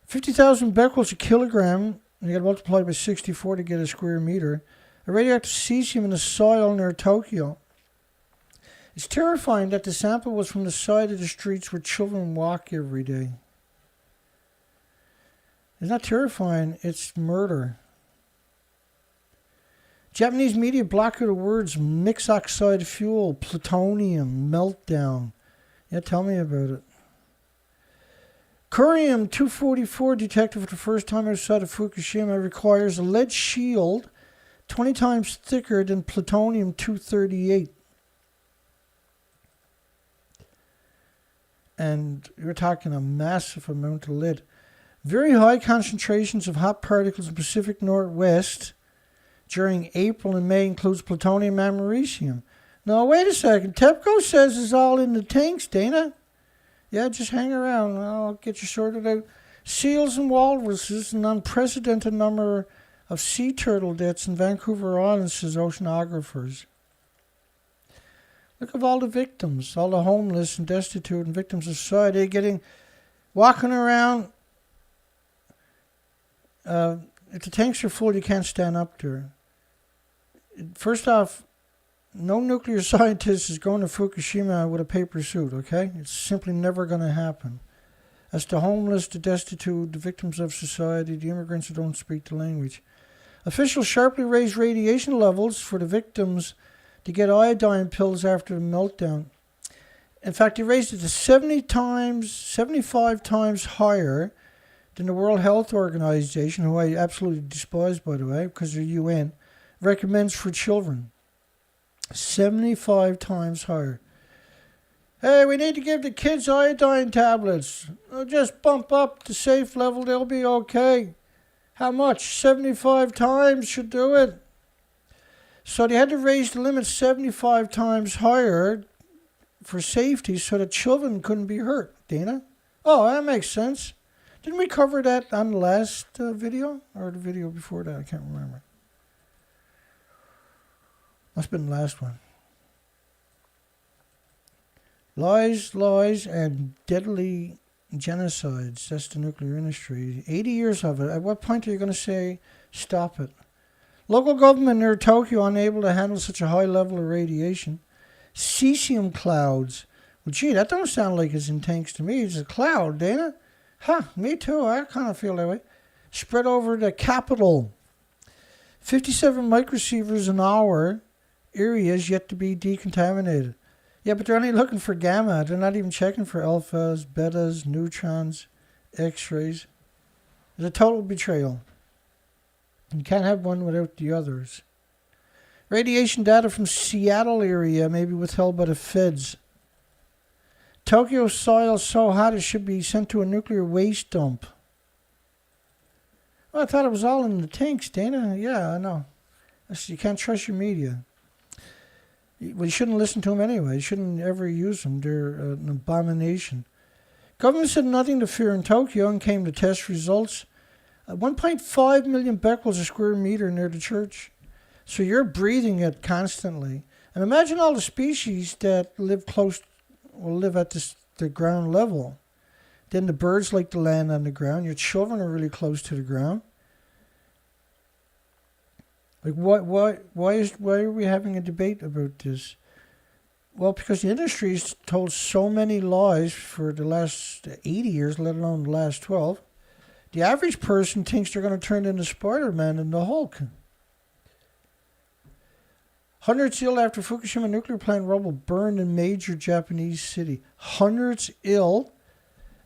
50,000 becquerels a kilogram, and you got to multiply by 64 to get a square meter. A radioactive cesium in the soil near Tokyo. It's terrifying that the sample was from the side of the streets where children walk every day. It's not terrifying, it's murder. Japanese media block out the words mix oxide fuel, plutonium, meltdown. Yeah, tell me about it. Curium-244 detected for the first time outside of Fukushima requires a lead shield 20 times thicker than plutonium-238. And you're talking a massive amount of lead. Very high concentrations of hot particles in the Pacific Northwest during April and May includes plutonium and americium. Now, wait a second. TEPCO says it's all in the tanks, Dana. Yeah, just hang around. I'll get you sorted out. Seals and walruses, an unprecedented number of sea turtle deaths in Vancouver Island, says oceanographers. Look at all the victims, all the homeless and destitute and victims of society walking around. If the tanks are full, you can't stand up there. First off, no nuclear scientist is going to Fukushima with a paper suit, okay? It's simply never going to happen. That's the homeless, the destitute, the victims of society, the immigrants who don't speak the language. Officials sharply raised radiation levels for the victims to get iodine pills after the meltdown. In fact, they raised it to 75 times higher than the World Health Organization, who I absolutely despise, by the way, because they're UN, recommends for children. 75 times higher. Hey, we need to give the kids iodine tablets. Just bump up the safe level, they'll be okay. How much? 75 times should do it. So they had to raise the limit 75 times higher for safety so that children couldn't be hurt. Dana? Oh, that makes sense. Didn't we cover that on the last video? Or the video before that? I can't remember. Must have been the last one. Lies, and deadly genocides. That's the nuclear industry. 80 years of it. At what point are you going to say, stop it? Local government near Tokyo unable to handle such a high level of radiation. Cesium clouds. Well, gee, that don't sound like it's in tanks to me. It's a cloud, Dana. Huh, me too. I kind of feel that way. Spread over the capital. 57 microsieverts an hour. Areas yet to be decontaminated. Yeah, but they're only looking for gamma. They're not even checking for alphas, betas, neutrons, X-rays. It's a total betrayal. You can't have one without the others. Radiation data from Seattle area may be withheld by the feds. Tokyo soil so hot it should be sent to a nuclear waste dump. Well, I thought it was all in the tanks, Dana. Yeah, I know. You can't trust your media. Well, you shouldn't listen to them anyway. You shouldn't ever use them. They're an abomination. Government said nothing to fear in Tokyo and came to test results. 1.5 million becquerels a square meter near the church. So you're breathing it constantly. And imagine all the species that live at the ground level. Then the birds like to land on the ground. Your children are really close to the ground. Like why are we having a debate about this? Well, because the industry's told so many lies for the last 80 years, let alone the last 12. The average person thinks they're going to turn into Spider-Man and the Hulk. Hundreds ill after Fukushima nuclear plant rubble burned in major Japanese city. Hundreds ill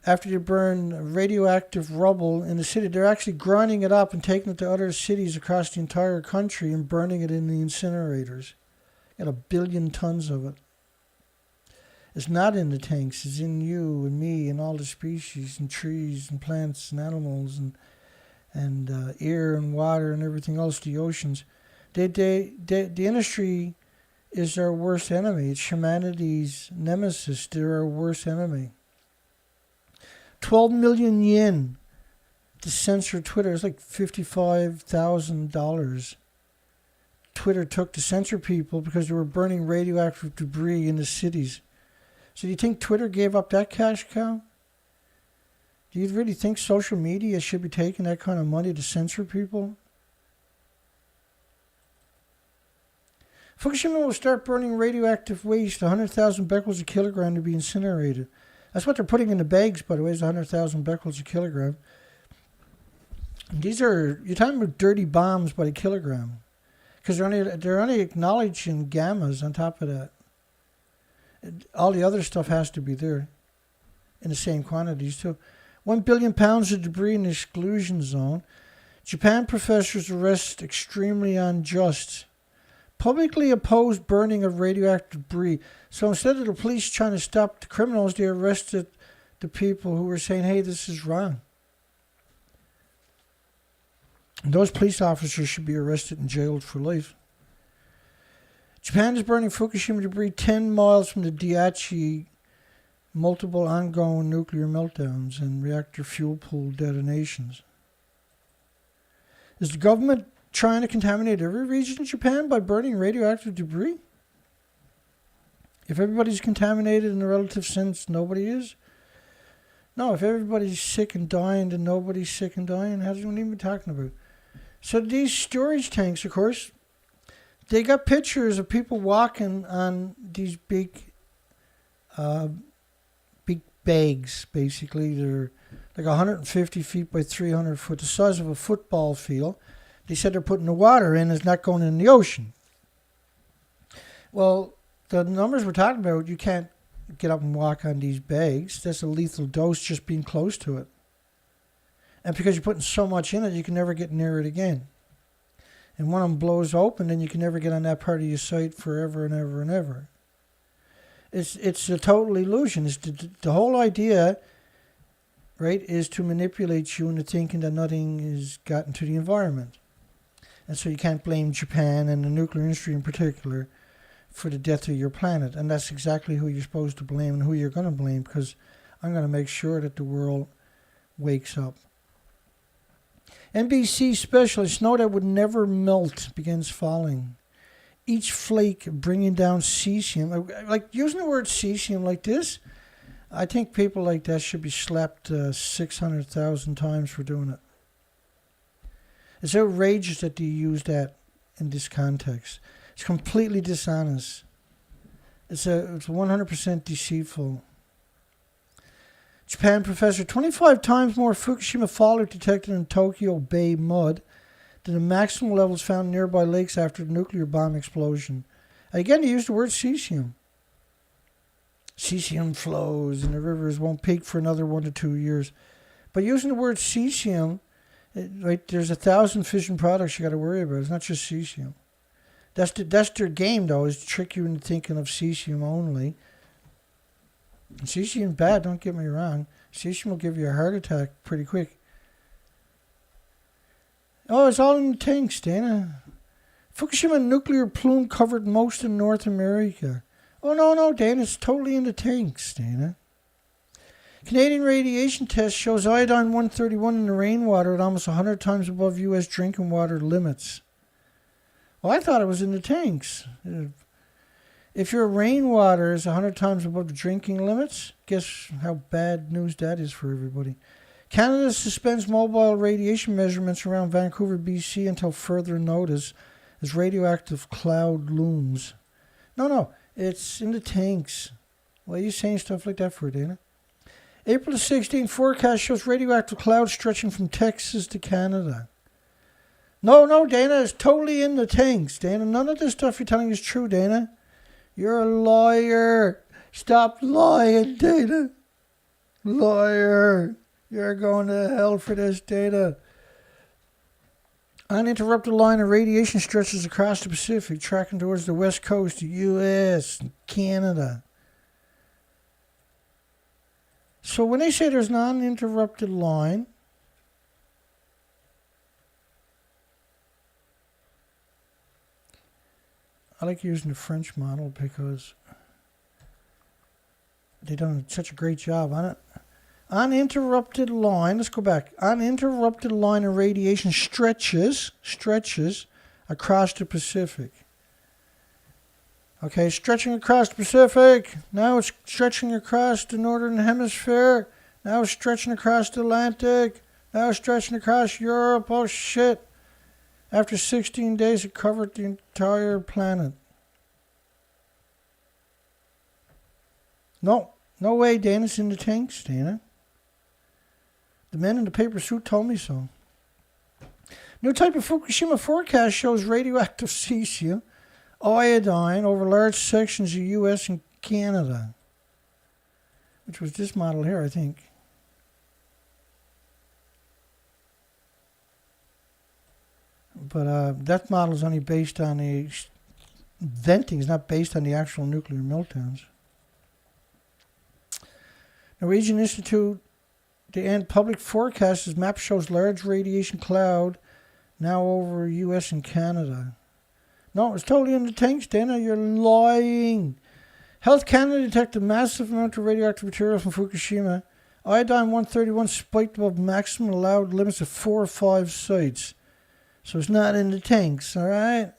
after they burn radioactive rubble in the city. They're actually grinding it up and taking it to other cities across the entire country and burning it in the incinerators. Got 1 billion tons of it. It's not in the tanks. It's in you and me and all the species and trees and plants and animals and air and water and everything else, the oceans. The industry is our worst enemy. It's humanity's nemesis. They're our worst enemy. 12 million yen to censor Twitter. It's like $55,000. Twitter took to censor people because they were burning radioactive debris in the cities. So do you think Twitter gave up that cash cow? Do you really think social media should be taking that kind of money to censor people? Fukushima will start burning radioactive waste, 100,000 becquerels a kilogram to be incinerated. That's what they're putting in the bags, by the way, is 100,000 becquerels a kilogram. And you're talking about dirty bombs by the kilogram. Because they're only acknowledging gammas on top of that. All the other stuff has to be there in the same quantities too. 1 billion pounds of debris in the exclusion zone. Japan professors arrest extremely unjust. Publicly opposed burning of radioactive debris. So instead of the police trying to stop the criminals, they arrested the people who were saying, hey, this is wrong. And those police officers should be arrested and jailed for life. Japan is burning Fukushima debris 10 miles from the Daiichi, multiple ongoing nuclear meltdowns and reactor fuel pool detonations. Is the government trying to contaminate every region of Japan by burning radioactive debris? If everybody's contaminated in the relative sense, nobody is? No, if everybody's sick and dying, then nobody's sick and dying. How's anyone even talking about? So these storage tanks, of course, they got pictures of people walking on these big bags, basically. They're like 150 feet by 300 foot, the size of a football field. They said they're putting the water in, it's not going in the ocean. Well, the numbers we're talking about, you can't get up and walk on these bags. That's a lethal dose just being close to it. And because you're putting so much in it, you can never get near it again. And when it blows open, then you can never get on that part of your site forever and ever and ever. It's a total illusion. It's the whole idea, right, is to manipulate you into thinking that nothing is gotten to the environment. And so you can't blame Japan and the nuclear industry in particular for the death of your planet. And that's exactly who you're supposed to blame and who you're going to blame, because I'm going to make sure that the world wakes up. NBC specialist, snow that would never melt begins falling. Each flake bringing down cesium. Like using the word cesium like this, I think people like that should be slapped 600,000 times for doing it. It's outrageous that they use that in this context. It's completely dishonest. It's 100% deceitful. Japan professor, 25 times more Fukushima fallout detected in Tokyo Bay mud than the maximum levels found in nearby lakes after the nuclear bomb explosion. Again, they use the word cesium. Cesium flows and the rivers won't peak for another 1 to 2 years. But using the word cesium, right, there's 1,000 fission products you got to worry about. It's not just cesium. That's their game, though, is to trick you into thinking of cesium only. And cesium's bad, don't get me wrong. Cesium will give you a heart attack pretty quick. Oh, it's all in the tanks, Dana. Fukushima nuclear plume covered most of North America. Oh, no, Dana, it's totally in the tanks, Dana. Canadian radiation test shows iodine-131 in the rainwater at almost 100 times above U.S. drinking water limits. Well, I thought it was in the tanks. If your rainwater is 100 times above the drinking limits, guess how bad news that is for everybody. Canada suspends mobile radiation measurements around Vancouver, BC until further notice as radioactive cloud looms. No, it's in the tanks. Why are you saying stuff like that for, Dana? April 16 forecast shows radioactive clouds stretching from Texas to Canada. No, Dana, it's totally in the tanks, Dana. None of this stuff you're telling is true, Dana. You're a liar. Stop lying, Dana. Liar. You're going to hell for this, Dana. Uninterrupted line of radiation stretches across the Pacific, tracking towards the west coast of U.S. and Canada. So when they say there's an uninterrupted line, I like using the French model because they've done such a great job on it. Uninterrupted line, let's go back. Uninterrupted line of radiation stretches across the Pacific. Okay, stretching across the Pacific. Now it's stretching across the Northern Hemisphere. Now it's stretching across the Atlantic. Now it's stretching across Europe. Oh, shit. After 16 days, it covered the entire planet. No way, Dana. It's in the tanks, Dana. The man in the paper suit told me so. New type of Fukushima forecast shows radioactive cesium, iodine over large sections of U.S. and Canada, which was this model here, I think. But that model is only based on the venting, it's not based on the actual nuclear meltdowns. Norwegian Institute, the end public forecast, as map shows large radiation cloud now over U.S. and Canada. No, it's totally in the tanks, Dana. You're lying. Health Canada detected a massive amount of radioactive material from Fukushima. Iodine-131 spiked above maximum allowed limits at 4 or 5 sites. So it's not in the tanks, all right?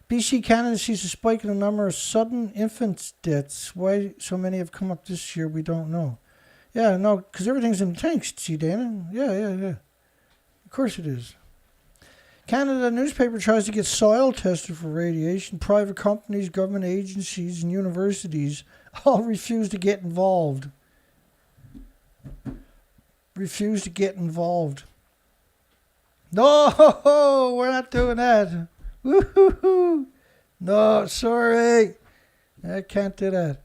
BC, Canada sees a spike in the number of sudden infant deaths. Why so many have come up this year, we don't know. Yeah, no, because everything's in the tanks, see, Dana? Yeah. Of course it is. Canada newspaper tries to get soil tested for radiation. Private companies, government agencies, and universities all refuse to get involved. Refuse to get involved. No, we're not doing that. Woo-hoo-hoo. No, sorry. I can't do that.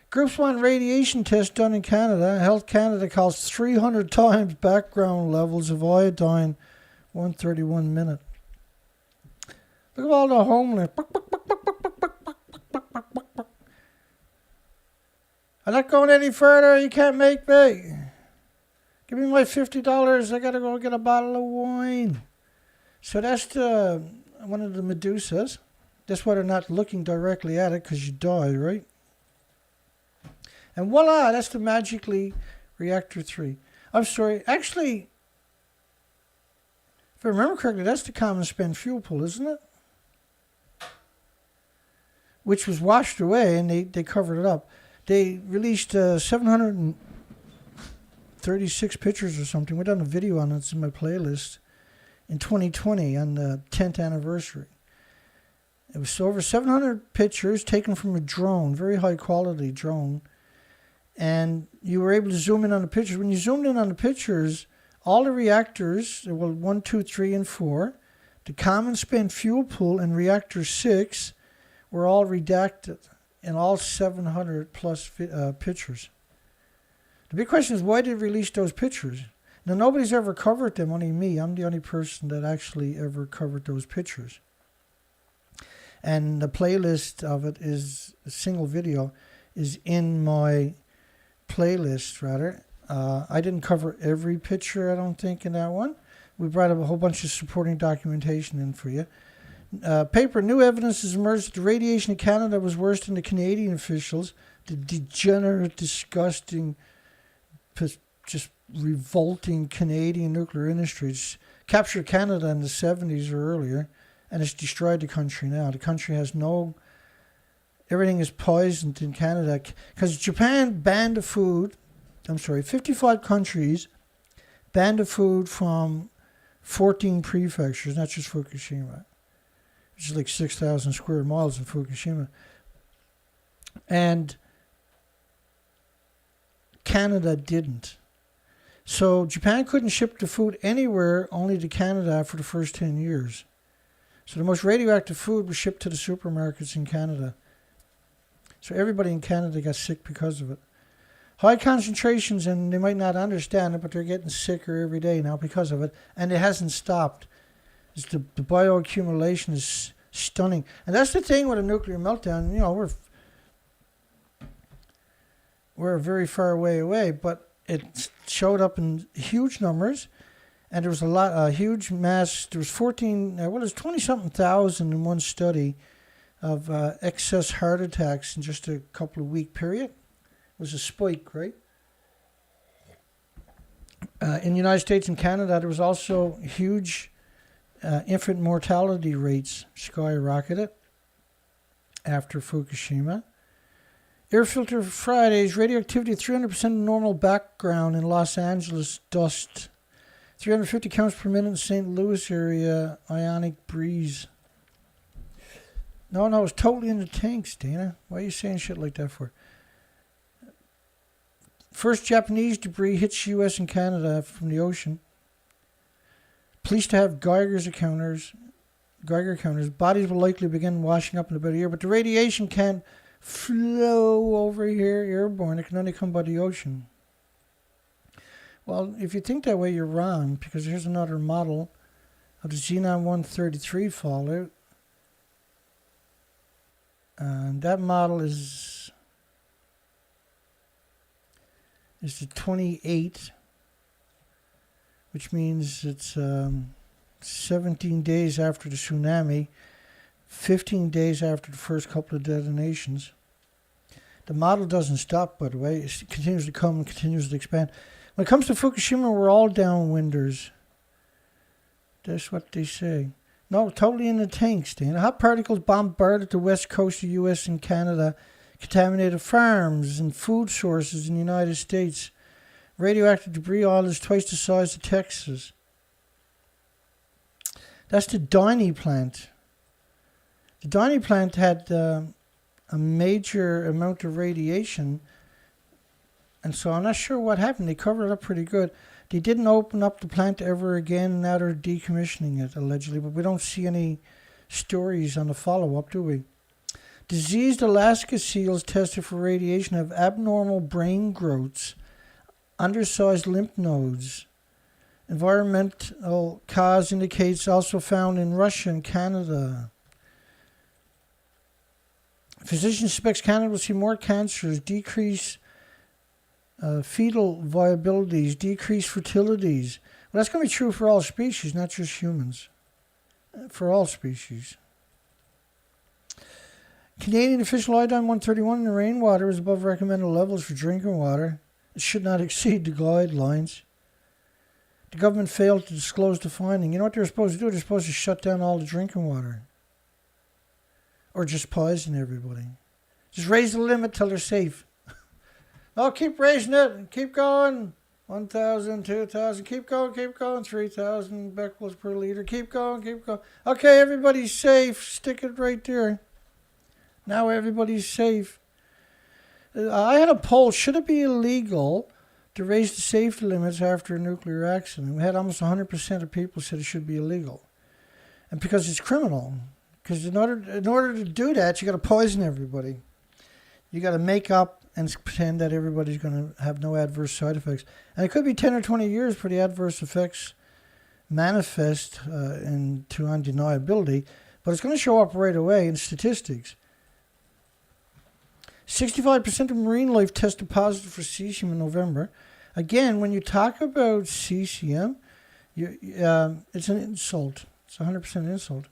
Groups want radiation tests done in Canada. Health Canada calls 300 times background levels of iodine, 131 minute. Look at all the homeless. I'm not going any further. You can't make me. Give me my $50. I got to go get a bottle of wine. So that's one of the Medusas. That's why they're not looking directly at it, because you die, right? And voila, that's the magically reactor 3. I'm sorry, actually, if I remember correctly, that's the common spent fuel pool, isn't it? Which was washed away, and they covered it up. They released 736 pictures or something. We done a video on it. It's in my playlist in 2020 on the 10th anniversary. It was over 700 pictures taken from a drone, very high quality drone. And you were able to zoom in on the pictures. When you zoomed in on the pictures, all the reactors, well, 1, 2, 3, and 4, the common spent fuel pool and reactor 6 were all redacted in all 700 plus pictures. The big question is, why did they release those pictures? Now, nobody's ever covered them, only me. I'm the only person that actually ever covered those pictures. And the playlist of it is, a single video, is in my playlist, rather. I didn't cover every picture, I don't think, in that one. We brought up a whole bunch of supporting documentation in for you. Paper, new evidence has emerged that the radiation in Canada was worse than the Canadian officials. The degenerate, disgusting, just revolting Canadian nuclear industries captured Canada in the 70s or earlier, and it's destroyed the country now. The country has no... Everything is poisoned in Canada because Japan banned the food. 55 countries banned the food from 14 prefectures, not just Fukushima, which is like 6,000 square miles in Fukushima. And Canada didn't. So Japan couldn't ship the food anywhere, only to Canada for the first 10 years. So the most radioactive food was shipped to the supermarkets in Canada. So everybody in Canada got sick because of it. High concentrations, and they might not understand it, but they're getting sicker every day now because of it. And it hasn't stopped. The bioaccumulation is stunning. And that's the thing with a nuclear meltdown. You know, we're very far way away, but it showed up in huge numbers. And there was a huge mass. There was 20-something thousand in one study of excess heart attacks in just a couple of week period. It was a spike, right? In the United States and Canada, there was also huge infant mortality rates skyrocketed after Fukushima. Air filter Fridays, radioactivity at 300% normal background in Los Angeles dust. 350 counts per minute in St. Louis area, ionic breeze. No, it's totally in the tanks, Dana. Why are you saying shit like that for? First Japanese debris hits U.S. and Canada from the ocean. Police to have Geiger counters. Bodies will likely begin washing up in about a year, but the radiation can't flow over here airborne. It can only come by the ocean. Well, if you think that way, you're wrong, because here's another model of the Xenon-133 fallout. And that model is the 28, which means it's 17 days after the tsunami, 15 days after the first couple of detonations. The model doesn't stop, by the way. It continues to come and continues to expand. When it comes to Fukushima, we're all downwinders. That's what they say. No, totally in the tanks, Dana. Hot particles bombarded the west coast of the U.S. and Canada, contaminated farms and food sources in the United States. Radioactive debris oil is twice the size of Texas. That's the Downey plant. The Downey plant had a major amount of radiation, and so I'm not sure what happened. They covered it up pretty good. They didn't open up the plant ever again, and now they're decommissioning it, allegedly, but we don't see any stories on the follow-up, do we? Diseased Alaska seals tested for radiation have abnormal brain growths, undersized lymph nodes. Environmental cause indicates also found in Russia and Canada. Physician suspects Canada will see more cancers, decrease fetal viabilities, decrease fertilities. Well, that's going to be true for all species, not just humans. For all species. Canadian official iodine 131 in the rainwater is above recommended levels for drinking water. It should not exceed the guidelines. The government failed to disclose the finding. You know what they're supposed to do? They're supposed to shut down all the drinking water. Or just poison everybody. Just raise the limit till they're safe. Oh, keep raising it. Keep going. 1,000, 2,000. Keep going. 3,000 becquerels per liter. Keep going. Okay, everybody's safe. Stick it right there. Now everybody's safe. I had a poll. Should it be illegal to raise the safety limits after a nuclear accident? We had almost 100% of people said it should be illegal. And because it's criminal. Because in order to do that, you got to poison everybody. You got to make up and pretend that everybody's going to have no adverse side effects. And it could be 10 or 20 years for the adverse effects manifest into undeniability, but it's going to show up right away in statistics. 65% of marine life tested positive for cesium in November. Again, when you talk about cesium, it's an insult. It's 100% insult.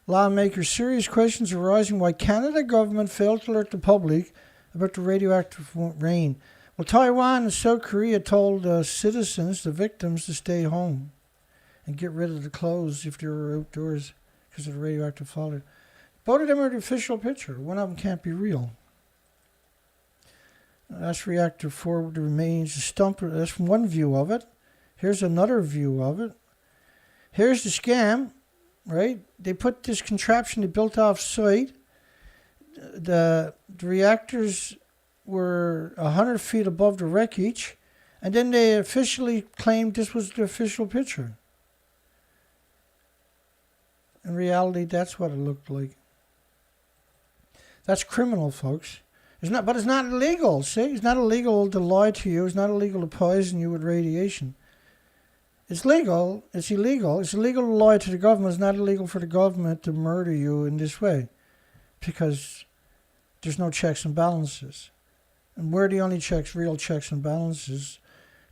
Lawmakers, serious questions are rising why Canada government failed to alert the public about the radioactive rain. Well, Taiwan and South Korea told citizens, the victims, to stay home and get rid of the clothes if they were outdoors because of the radioactive fallout. Both of them are the official picture. One of them can't be real. That's reactor 4 with the remains. The stump, that's from one view of it. Here's another view of it. Here's the scam, right? They put this contraption they built off site. The reactors were 100 feet above the wreckage, and then they officially claimed this was the official picture. In reality, that's what it looked like. That's criminal, folks. But it's not illegal, see? It's not illegal to lie to you. It's not illegal to poison you with radiation. It's legal. It's illegal. It's illegal to lie to the government. It's not illegal for the government to murder you in this way because there's no checks and balances. And we're the only real checks and balances,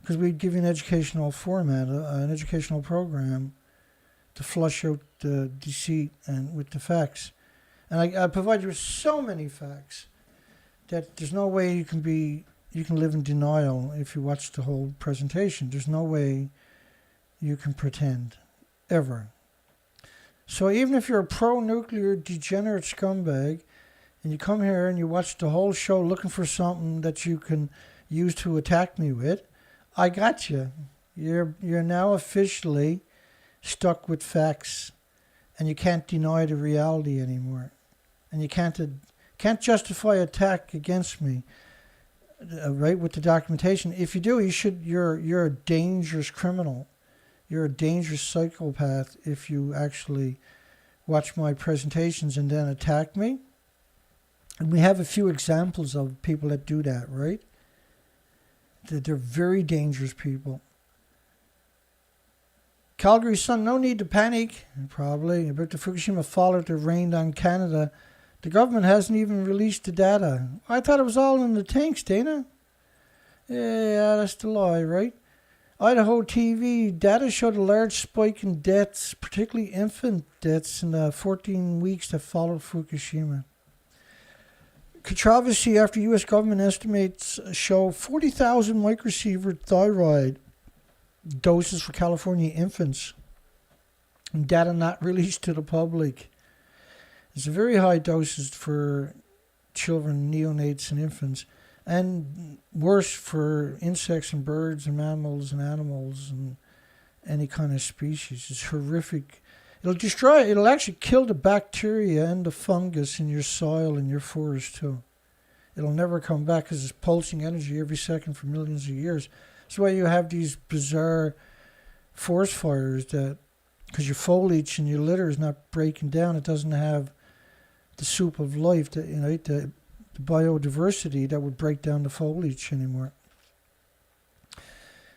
because we give you an educational format, an educational program to flush out the deceit and with the facts. And I provide you with so many facts that there's no way you can live in denial if you watch the whole presentation. There's no way you can pretend, ever. So even if you're a pro-nuclear degenerate scumbag, and you come here and you watch the whole show looking for something that you can use to attack me with, I got you. You're now officially stuck with facts, and you can't deny the reality anymore. And you can't justify attack against me, right, with the documentation. If you do, you're a dangerous criminal. You're a dangerous psychopath if you actually watch my presentations and then attack me. And we have a few examples of people that do that, right? They're very dangerous people. Calgary Sun, no need to panic, probably, about the Fukushima fallout that rained on Canada. The government hasn't even released the data. I thought it was all in the tanks, Dana. Yeah, that's the lie, right? Idaho TV, data showed a large spike in deaths, particularly infant deaths, in the 14 weeks that followed Fukushima. Controversy after U.S. government estimates show 40,000 microsievert thyroid doses for California infants. and data not released to the public. It's a very high doses for children, neonates, and infants, and worse for insects and birds and mammals and animals and any kind of species. It's horrific. It'll actually kill the bacteria and the fungus in your soil and your forest too. It'll never come back because it's pulsing energy every second for millions of years. That's why you have these bizarre forest fires, that because your foliage and your litter is not breaking down. It doesn't have the soup of life, the biodiversity that would break down the foliage anymore.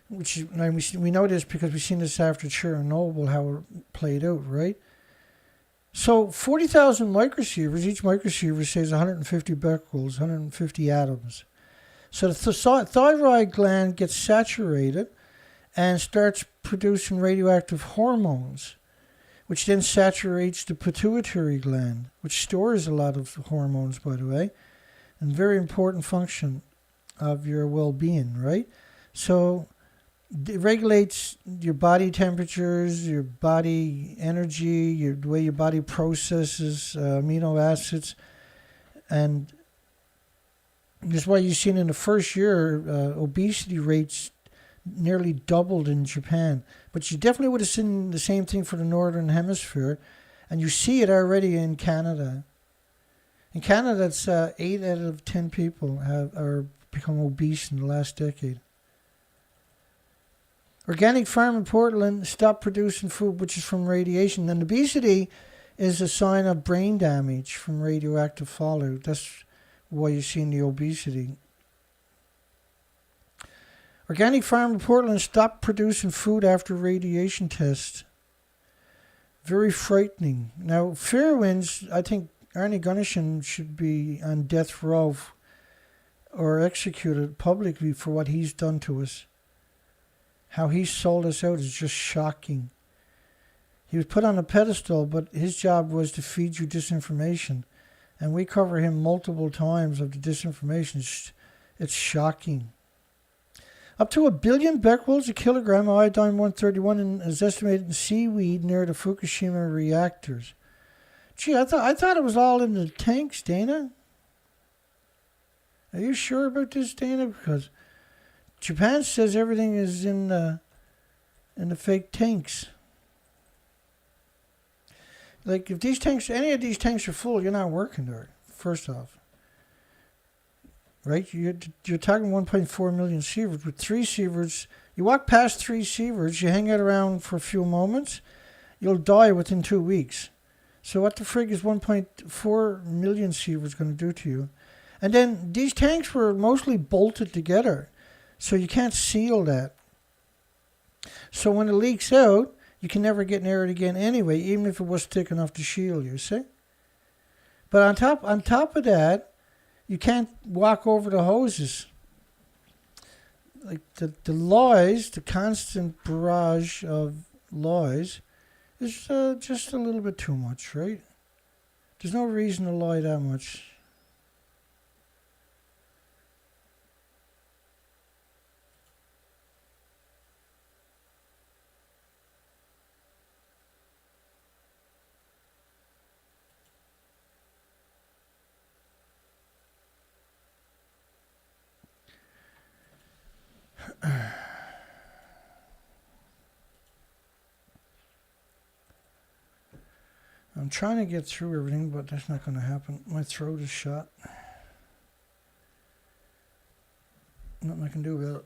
We know this because we've seen this after Chernobyl, how it played out, right? So 40,000 microsieverts, each microsiever says 150 becquerels, 150 atoms. So the thyroid gland gets saturated and starts producing radioactive hormones, which then saturates the pituitary gland, which stores a lot of hormones, by the way, and very important function of your well-being, right? So it regulates your body temperatures, your body energy, the way your body processes amino acids, and that's why you've seen in the first year obesity rates nearly doubled in Japan. But you definitely would have seen the same thing for the Northern Hemisphere, and you see it already in Canada. In Canada, it's 8 out of 10 people are become obese in the last decade. Organic farm in Portland stopped producing food which is from radiation. And obesity is a sign of brain damage from radioactive fallout. That's why you're seeing the obesity. Organic farm in Portland stopped producing food after radiation tests. Very frightening. Now, Fairwinds, I think Arnie Gunnarsson should be on death row or executed publicly for what he's done to us. How he sold us out is just shocking. He was put on a pedestal, but his job was to feed you disinformation. And we cover him multiple times of the disinformation. It's shocking. Up to 1 billion becquerels a kilogram of iodine-131 is estimated in seaweed near the Fukushima reactors. Gee, I thought it was all in the tanks, Dana. Are you sure about this, Dana? Because Japan says everything is in the fake tanks. Like, if any of these tanks are full, you're not working there, first off. Right? You're talking 1.4 million sieverts. With 3 sieverts, you walk past 3 sieverts, you hang out around for a few moments, you'll die within 2 weeks. So what the frig is 1.4 million sieverts going to do to you? And then these tanks were mostly bolted together, so you can't seal that. So when it leaks out, you can never get near it again anyway, even if it was thick enough to shield you, see? But on top of that, you can't walk over the hoses. Like the lies, the constant barrage of lies is just a little bit too much, right? There's no reason to lie that much. I'm trying to get through everything, but that's not going to happen. My throat is shot. Nothing I can do about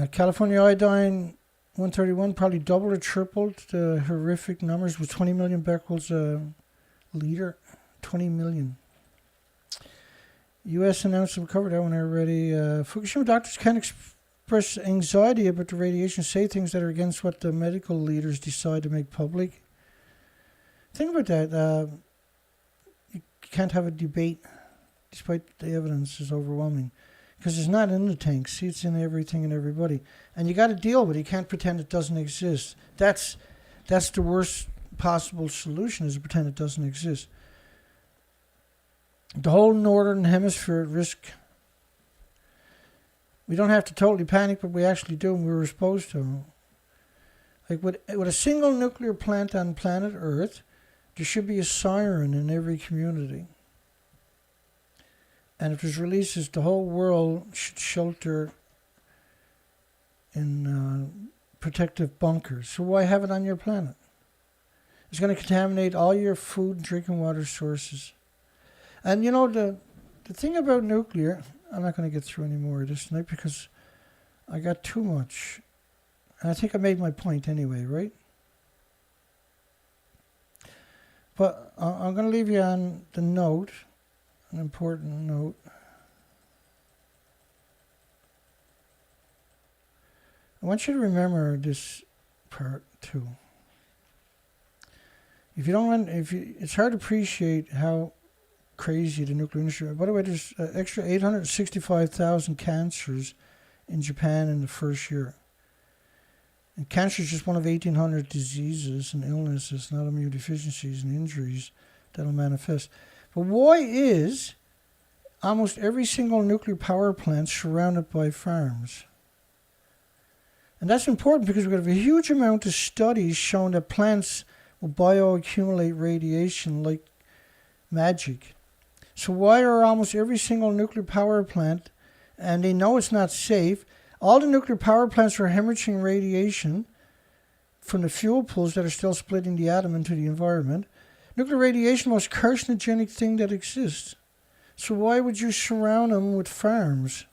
it. California iodine 131 probably doubled or tripled the horrific numbers with 20 million becquerels a liter. 20 million. U.S. announced, we covered that one already. Fukushima doctors can't express anxiety about the radiation, say things that are against what the medical leaders decide to make public. Think about that. You can't have a debate, despite the evidence is overwhelming. Because it's not in the tanks. See, it's in everything and everybody. And you got to deal with it. You can't pretend it doesn't exist. That's the worst possible solution, is to pretend it doesn't exist. The whole northern hemisphere at risk. We don't have to totally panic, but we actually do, and we were supposed to. Like with a single nuclear plant on planet Earth, there should be a siren in every community. And if there's releases, the whole world should shelter in protective bunkers. So why have it on your planet? It's going to contaminate all your food and drinking water sources. And you know, the thing about nuclear, I'm not going to get through any more of this tonight because I got too much. And I think I made my point anyway, right? But I'm going to leave you on the note, an important note. I want you to remember this part too. If you don't, it's hard to appreciate how crazy the nuclear industry. By the way, there's extra 865,000 cancers in Japan in the first year. And cancer is just one of 1,800 diseases and illnesses, not immune deficiencies and injuries that'll manifest. But why is almost every single nuclear power plant surrounded by farms? And that's important because we've got a huge amount of studies showing that plants will bioaccumulate radiation like magic. So why are almost every single nuclear power plant, and they know it's not safe, all the nuclear power plants are hemorrhaging radiation from the fuel pools that are still splitting the atom into the environment. Nuclear radiation is the most carcinogenic thing that exists. So why would you surround them with farms?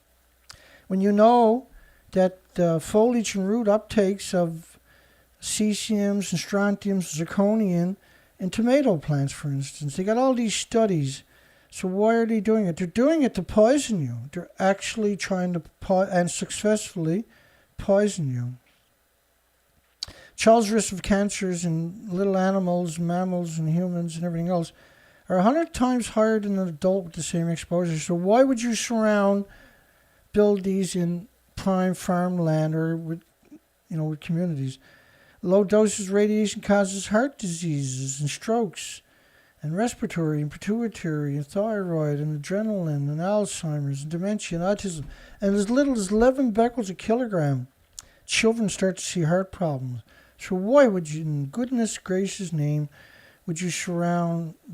When you know that the foliage and root uptakes of cesiums and strontiums, zirconium in tomato plants, for instance. They got all these studies. So why are they doing it? They're doing it to poison you. They're actually trying to and successfully poison you. Child's risk of cancers in little animals, mammals, and humans, and everything else are 100 times higher than an adult with the same exposure. So why would you build these in prime farmland or with communities? Low doses radiation causes heart diseases and strokes, and respiratory and pituitary and thyroid and adrenaline and Alzheimer's and dementia and autism. And as little as 11 becquerels a kilogram, children start to see heart problems. So why would you, in goodness gracious name, would you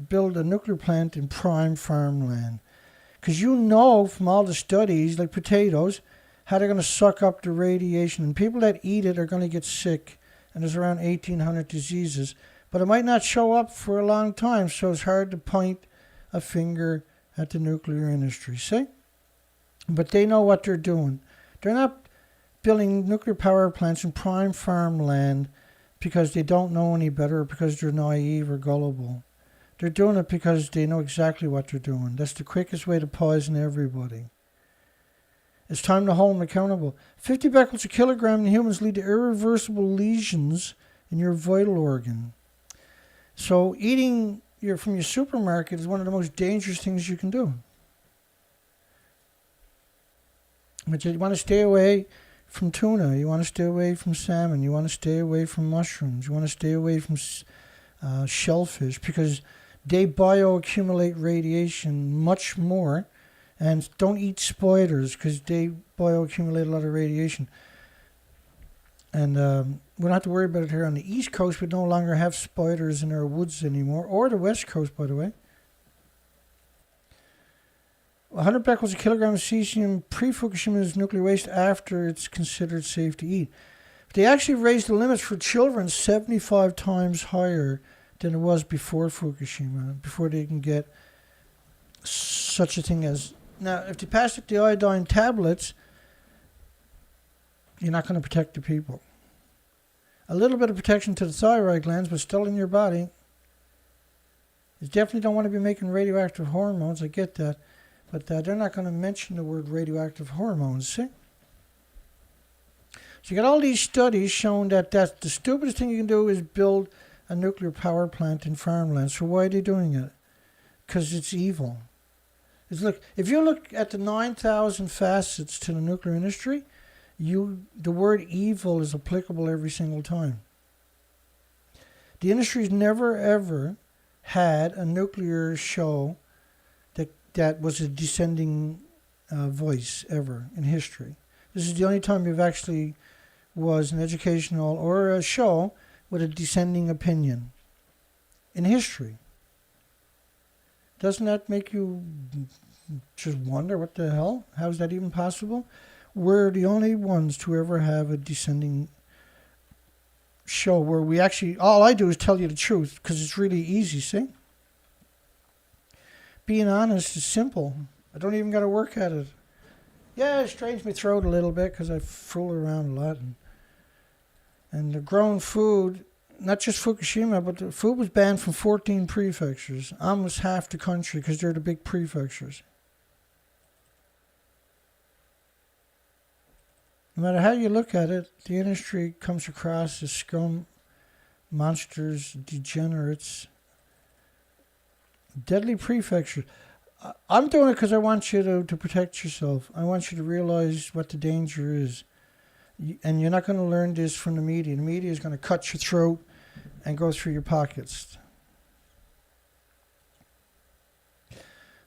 build a nuclear plant in prime farmland? Because you know from all the studies, like potatoes, how they're going to suck up the radiation. And people that eat it are going to get sick. And there's around 1,800 diseases. But it might not show up for a long time, so it's hard to point a finger at the nuclear industry, see? But they know what they're doing. They're not building nuclear power plants in prime farmland because they don't know any better or because they're naive or gullible. They're doing it because they know exactly what they're doing. That's the quickest way to poison everybody. It's time to hold them accountable. 50 becquerels a kilogram in humans lead to irreversible lesions in your vital organ. So eating from your supermarket is one of the most dangerous things you can do. But you want to stay away from tuna. You want to stay away from salmon. You want to stay away from mushrooms. You want to stay away from shellfish because they bioaccumulate radiation much more. And don't eat spiders because they bioaccumulate a lot of radiation. And we don't have to worry about it here on the East Coast. We no longer have spiders in our woods anymore, or the West Coast, by the way. 100 becquerels a kilogram of cesium pre-Fukushima is nuclear waste after it's considered safe to eat. They actually raised the limits for children 75 times higher than it was before Fukushima, before they can get such a thing as... Now, if they pass the iodine tablets, you're not going to protect the people. A little bit of protection to the thyroid glands, but still in your body. You definitely don't want to be making radioactive hormones, I get that. But they're not going to mention the word radioactive hormones, see? So you got all these studies showing that that's the stupidest thing you can do is build a nuclear power plant in farmland. So why are they doing it? Because it's evil. If you look at the 9,000 facets to the nuclear industry, the word evil is applicable every single time. The industry's never ever had a nuclear show that was a descending voice ever in history. This is the only time we've actually was an educational or a show with a descending opinion in history. Doesn't that make you just wonder what the hell? How is that even possible? We're the only ones to ever have a descending show where we actually, all I do is tell you the truth because it's really easy, see? Being honest is simple. I don't even got to work at it. Yeah, it strains my throat a little bit because I fool around a lot. And the grown food, not just Fukushima, but the food was banned from 14 prefectures, almost half the country because they're the big prefectures. No matter how you look at it, the industry comes across as scum, monsters, degenerates, deadly prefectures. I'm doing it because I want you to protect yourself. I want you to realize what the danger is. And you're not going to learn this from the media. The media is going to cut your throat and go through your pockets.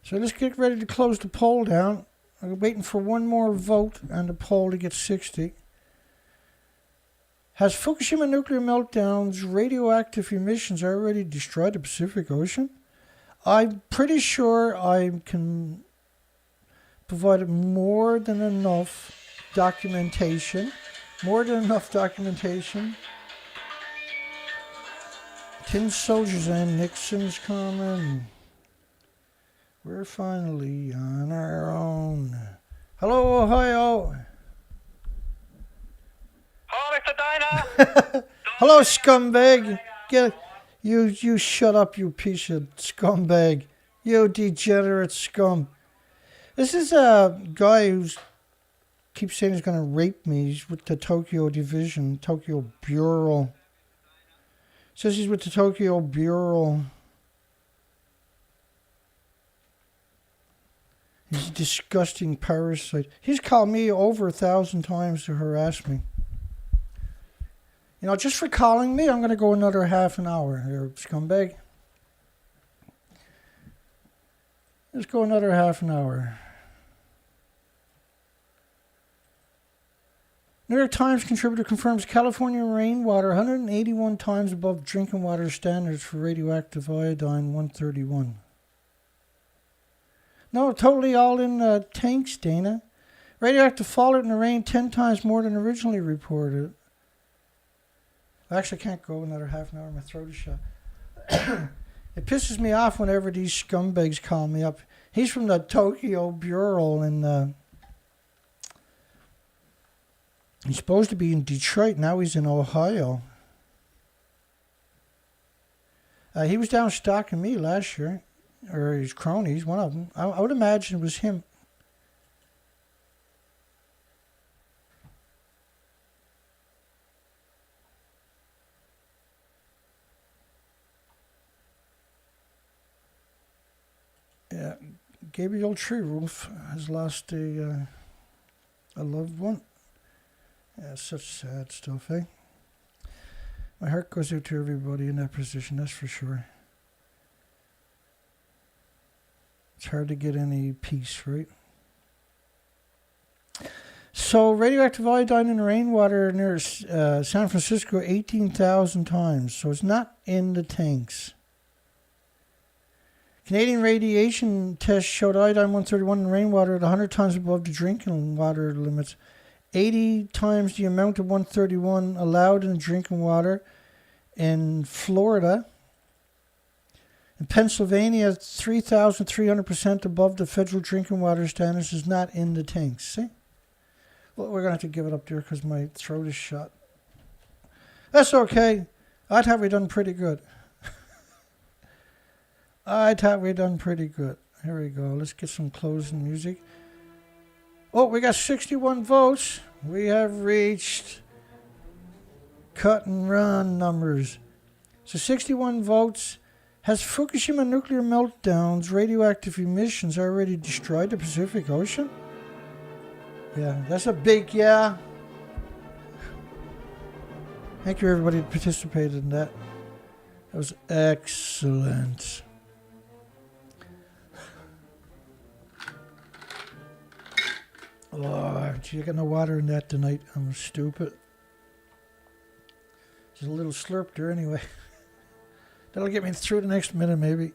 So let's get ready to close the poll down. I'm waiting for one more vote on the poll to get 60. Has Fukushima nuclear meltdowns radioactive emissions already destroyed the Pacific Ocean? I'm pretty sure I can provide more than enough documentation. Tin soldiers and Nixon's coming. We're finally on our own. Hello, Ohio. Oh, Mr. Diner! Hello, scumbag. You shut up, you piece of scumbag. You degenerate scum. This is a guy who keeps saying he's going to rape me. He's with the Tokyo Division, Tokyo Bureau. Says he's with the Tokyo Bureau. He's a disgusting parasite. He's called me over 1,000 times to harass me. You know, just for calling me, I'm going to go another half an hour here, scumbag. Let's go another half an hour. New York Times contributor confirms California rainwater 181 times above drinking water standards for radioactive iodine 131. No, totally all in tanks, Dana. Radioactive fallout in the rain 10 times more than originally reported. Actually, I can't go another half an hour. My throat is shut. It pisses me off whenever these scumbags call me up. He's from the Tokyo Bureau, and he's supposed to be in Detroit. Now he's in Ohio. He was down stalking me last year. Or his cronies, one of them. I would imagine it was him. Yeah, Gabriel Treeroof has lost a loved one. Yeah, such sad stuff, eh? My heart goes out to everybody in that position, that's for sure. It's hard to get any peace, right? So, radioactive iodine in rainwater near San Francisco 18,000 times. So, it's not in the tanks. Canadian radiation tests showed iodine 131 in rainwater at 100 times above the drinking water limits. 80 times the amount of 131 allowed in drinking water in Florida. In Pennsylvania, 3,300% above the federal drinking water standards is not in the tanks. See? Well, we're going to have to give it up there because my throat is shut. That's okay. I thought we'd done pretty good. Here we go. Let's get some closing music. Oh, we got 61 votes. We have reached cut and run numbers. So 61 votes. Has Fukushima nuclear meltdowns radioactive emissions already destroyed the Pacific Ocean? Yeah, that's a big yeah. Thank you everybody that participated in that. That was excellent. Oh, gee, I got no water in that tonight. I'm stupid. Just a little slurp there anyway. That'll get me through the next minute maybe.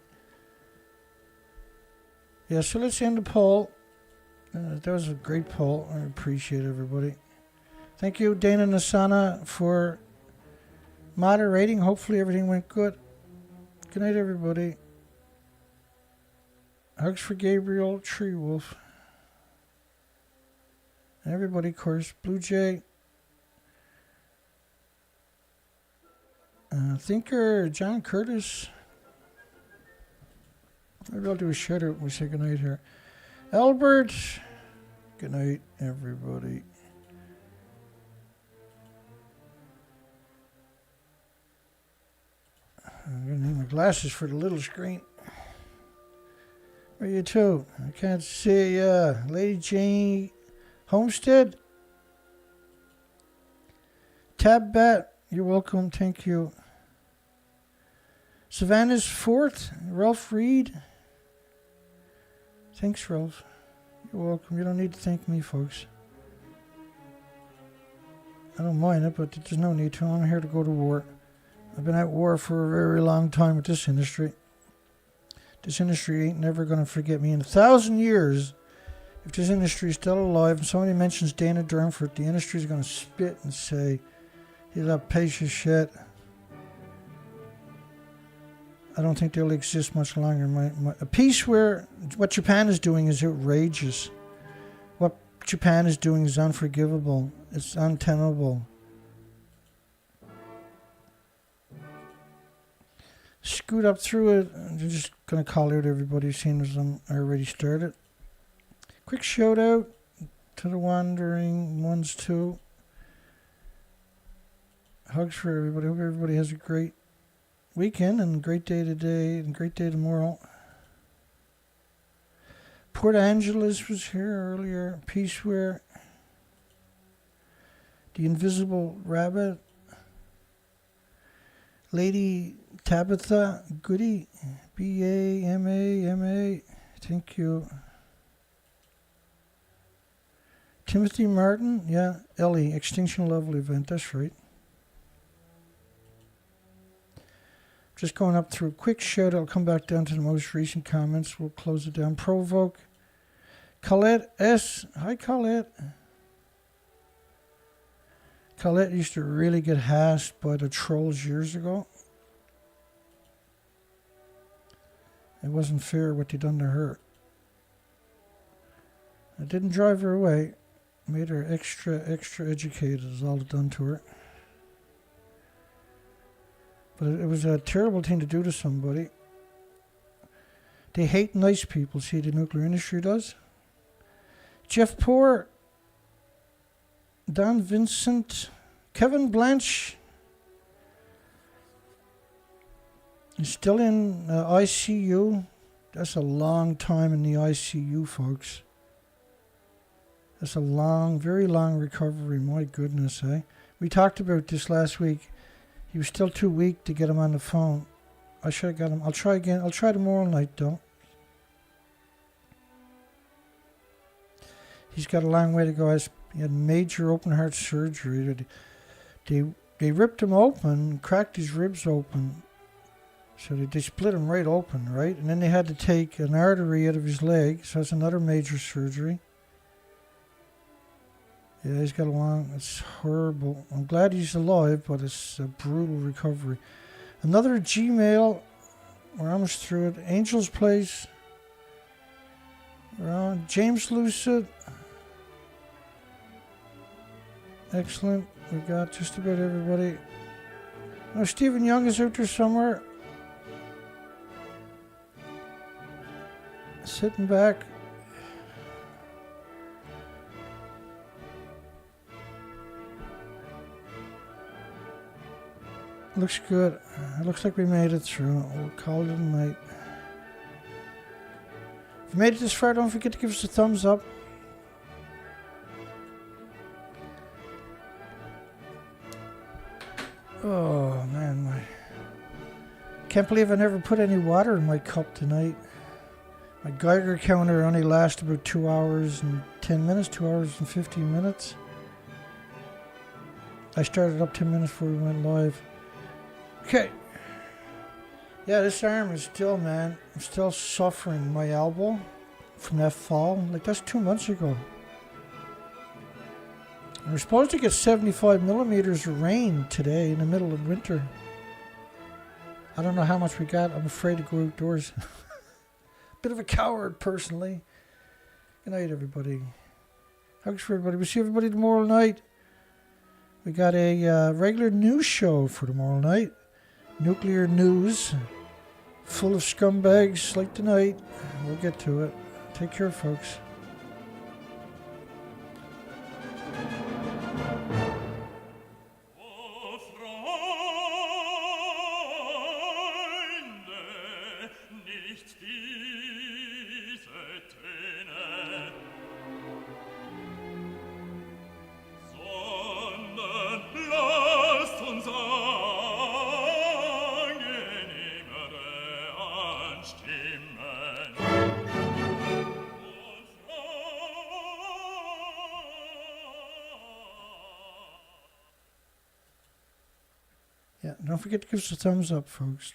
Yeah, so let's end the poll. That was a great poll. I appreciate everybody. Thank you, Dana Nasana, for moderating. Hopefully everything went good. Good night, everybody. Hugs for Gabriel, Tree Wolf. And everybody, of course. Blue Jay. Thinker, John Curtis. Maybe I'll do a shout out when we say goodnight here. Albert. Good night, everybody. I'm going to need my glasses for the little screen. Where are you two? I can't see ya. Lady Jane Homestead. Tab Bat, you're welcome. Thank you. Savannah's Fort. Ralph Reed. Thanks, Ralph. You're welcome. You don't need to thank me, folks. I don't mind it, but there's no need to. I'm here to go to war. I've been at war for a very long time with this industry. This industry ain't never going to forget me. In 1,000 years, if this industry is still alive and somebody mentions Dana Durnford, the industry is going to spit and say, "You that piece of shit." I don't think they'll exist much longer. A piece where what Japan is doing is outrageous. What Japan is doing is unforgivable. It's untenable. Scoot up through it. I'm just going to call out everybody seeing as I already started. Quick shout out to the wandering ones too. Hugs for everybody. Hope everybody has a great weekend and great day today and great day tomorrow. Port Angeles was here earlier. Peaceware. The Invisible Rabbit. Lady Tabitha Goody. B-A-M-A-M-A. Thank you. Timothy Martin. Yeah, Ellie. Extinction Level Event. That's right. Just going up through a quick shout. I'll come back down to the most recent comments. We'll close it down. Provoke. Colette S. Hi, Colette. Colette used to really get harassed by the trolls years ago. It wasn't fair what they done to her. It didn't drive her away. Made her extra educated is all it done to her. But it was a terrible thing to do to somebody. They hate nice people, see, the nuclear industry does. Jeff Poor, Don Vincent, Kevin Blanche is still in ICU. That's a long time in the ICU, folks. That's a long, very long recovery. My goodness, eh? We talked about this last week. He was still too weak to get him on the phone. I should have got him. I'll try again. I'll try tomorrow night, though. He's got a long way to go. He had major open heart surgery. They ripped him open, cracked his ribs open. So they split him right open, right? And then they had to take an artery out of his leg. So that's another major surgery. Yeah, he's got a long... It's horrible. I'm glad he's alive, but it's a brutal recovery. Another Gmail. We're almost through it. Angel's Place. We're on. James Lucid. Excellent. We got just about everybody. Oh, Stephen Young is out there somewhere. Sitting back. Looks good. It looks like we made it through. We'll call it a night. If you made it this far, don't forget to give us a thumbs up. Oh, man. Can't believe I never put any water in my cup tonight. My Geiger counter only lasts about 2 hours and 10 minutes, 2 hours and 15 minutes. I started up 10 minutes before we went live. Okay. Yeah, this arm is still, man, I'm still suffering my elbow from that fall. Like, that's 2 months ago. And we're supposed to get 75 millimeters of rain today in the middle of winter. I don't know how much we got. I'm afraid to go outdoors. Bit of a coward, personally. Good night, everybody. Hugs for everybody. We'll see everybody tomorrow night. We got a regular news show for tomorrow night. Nuclear news. Full of scumbags like tonight. We'll get to it. Take care, folks. Yeah, don't forget to give us a thumbs up, folks.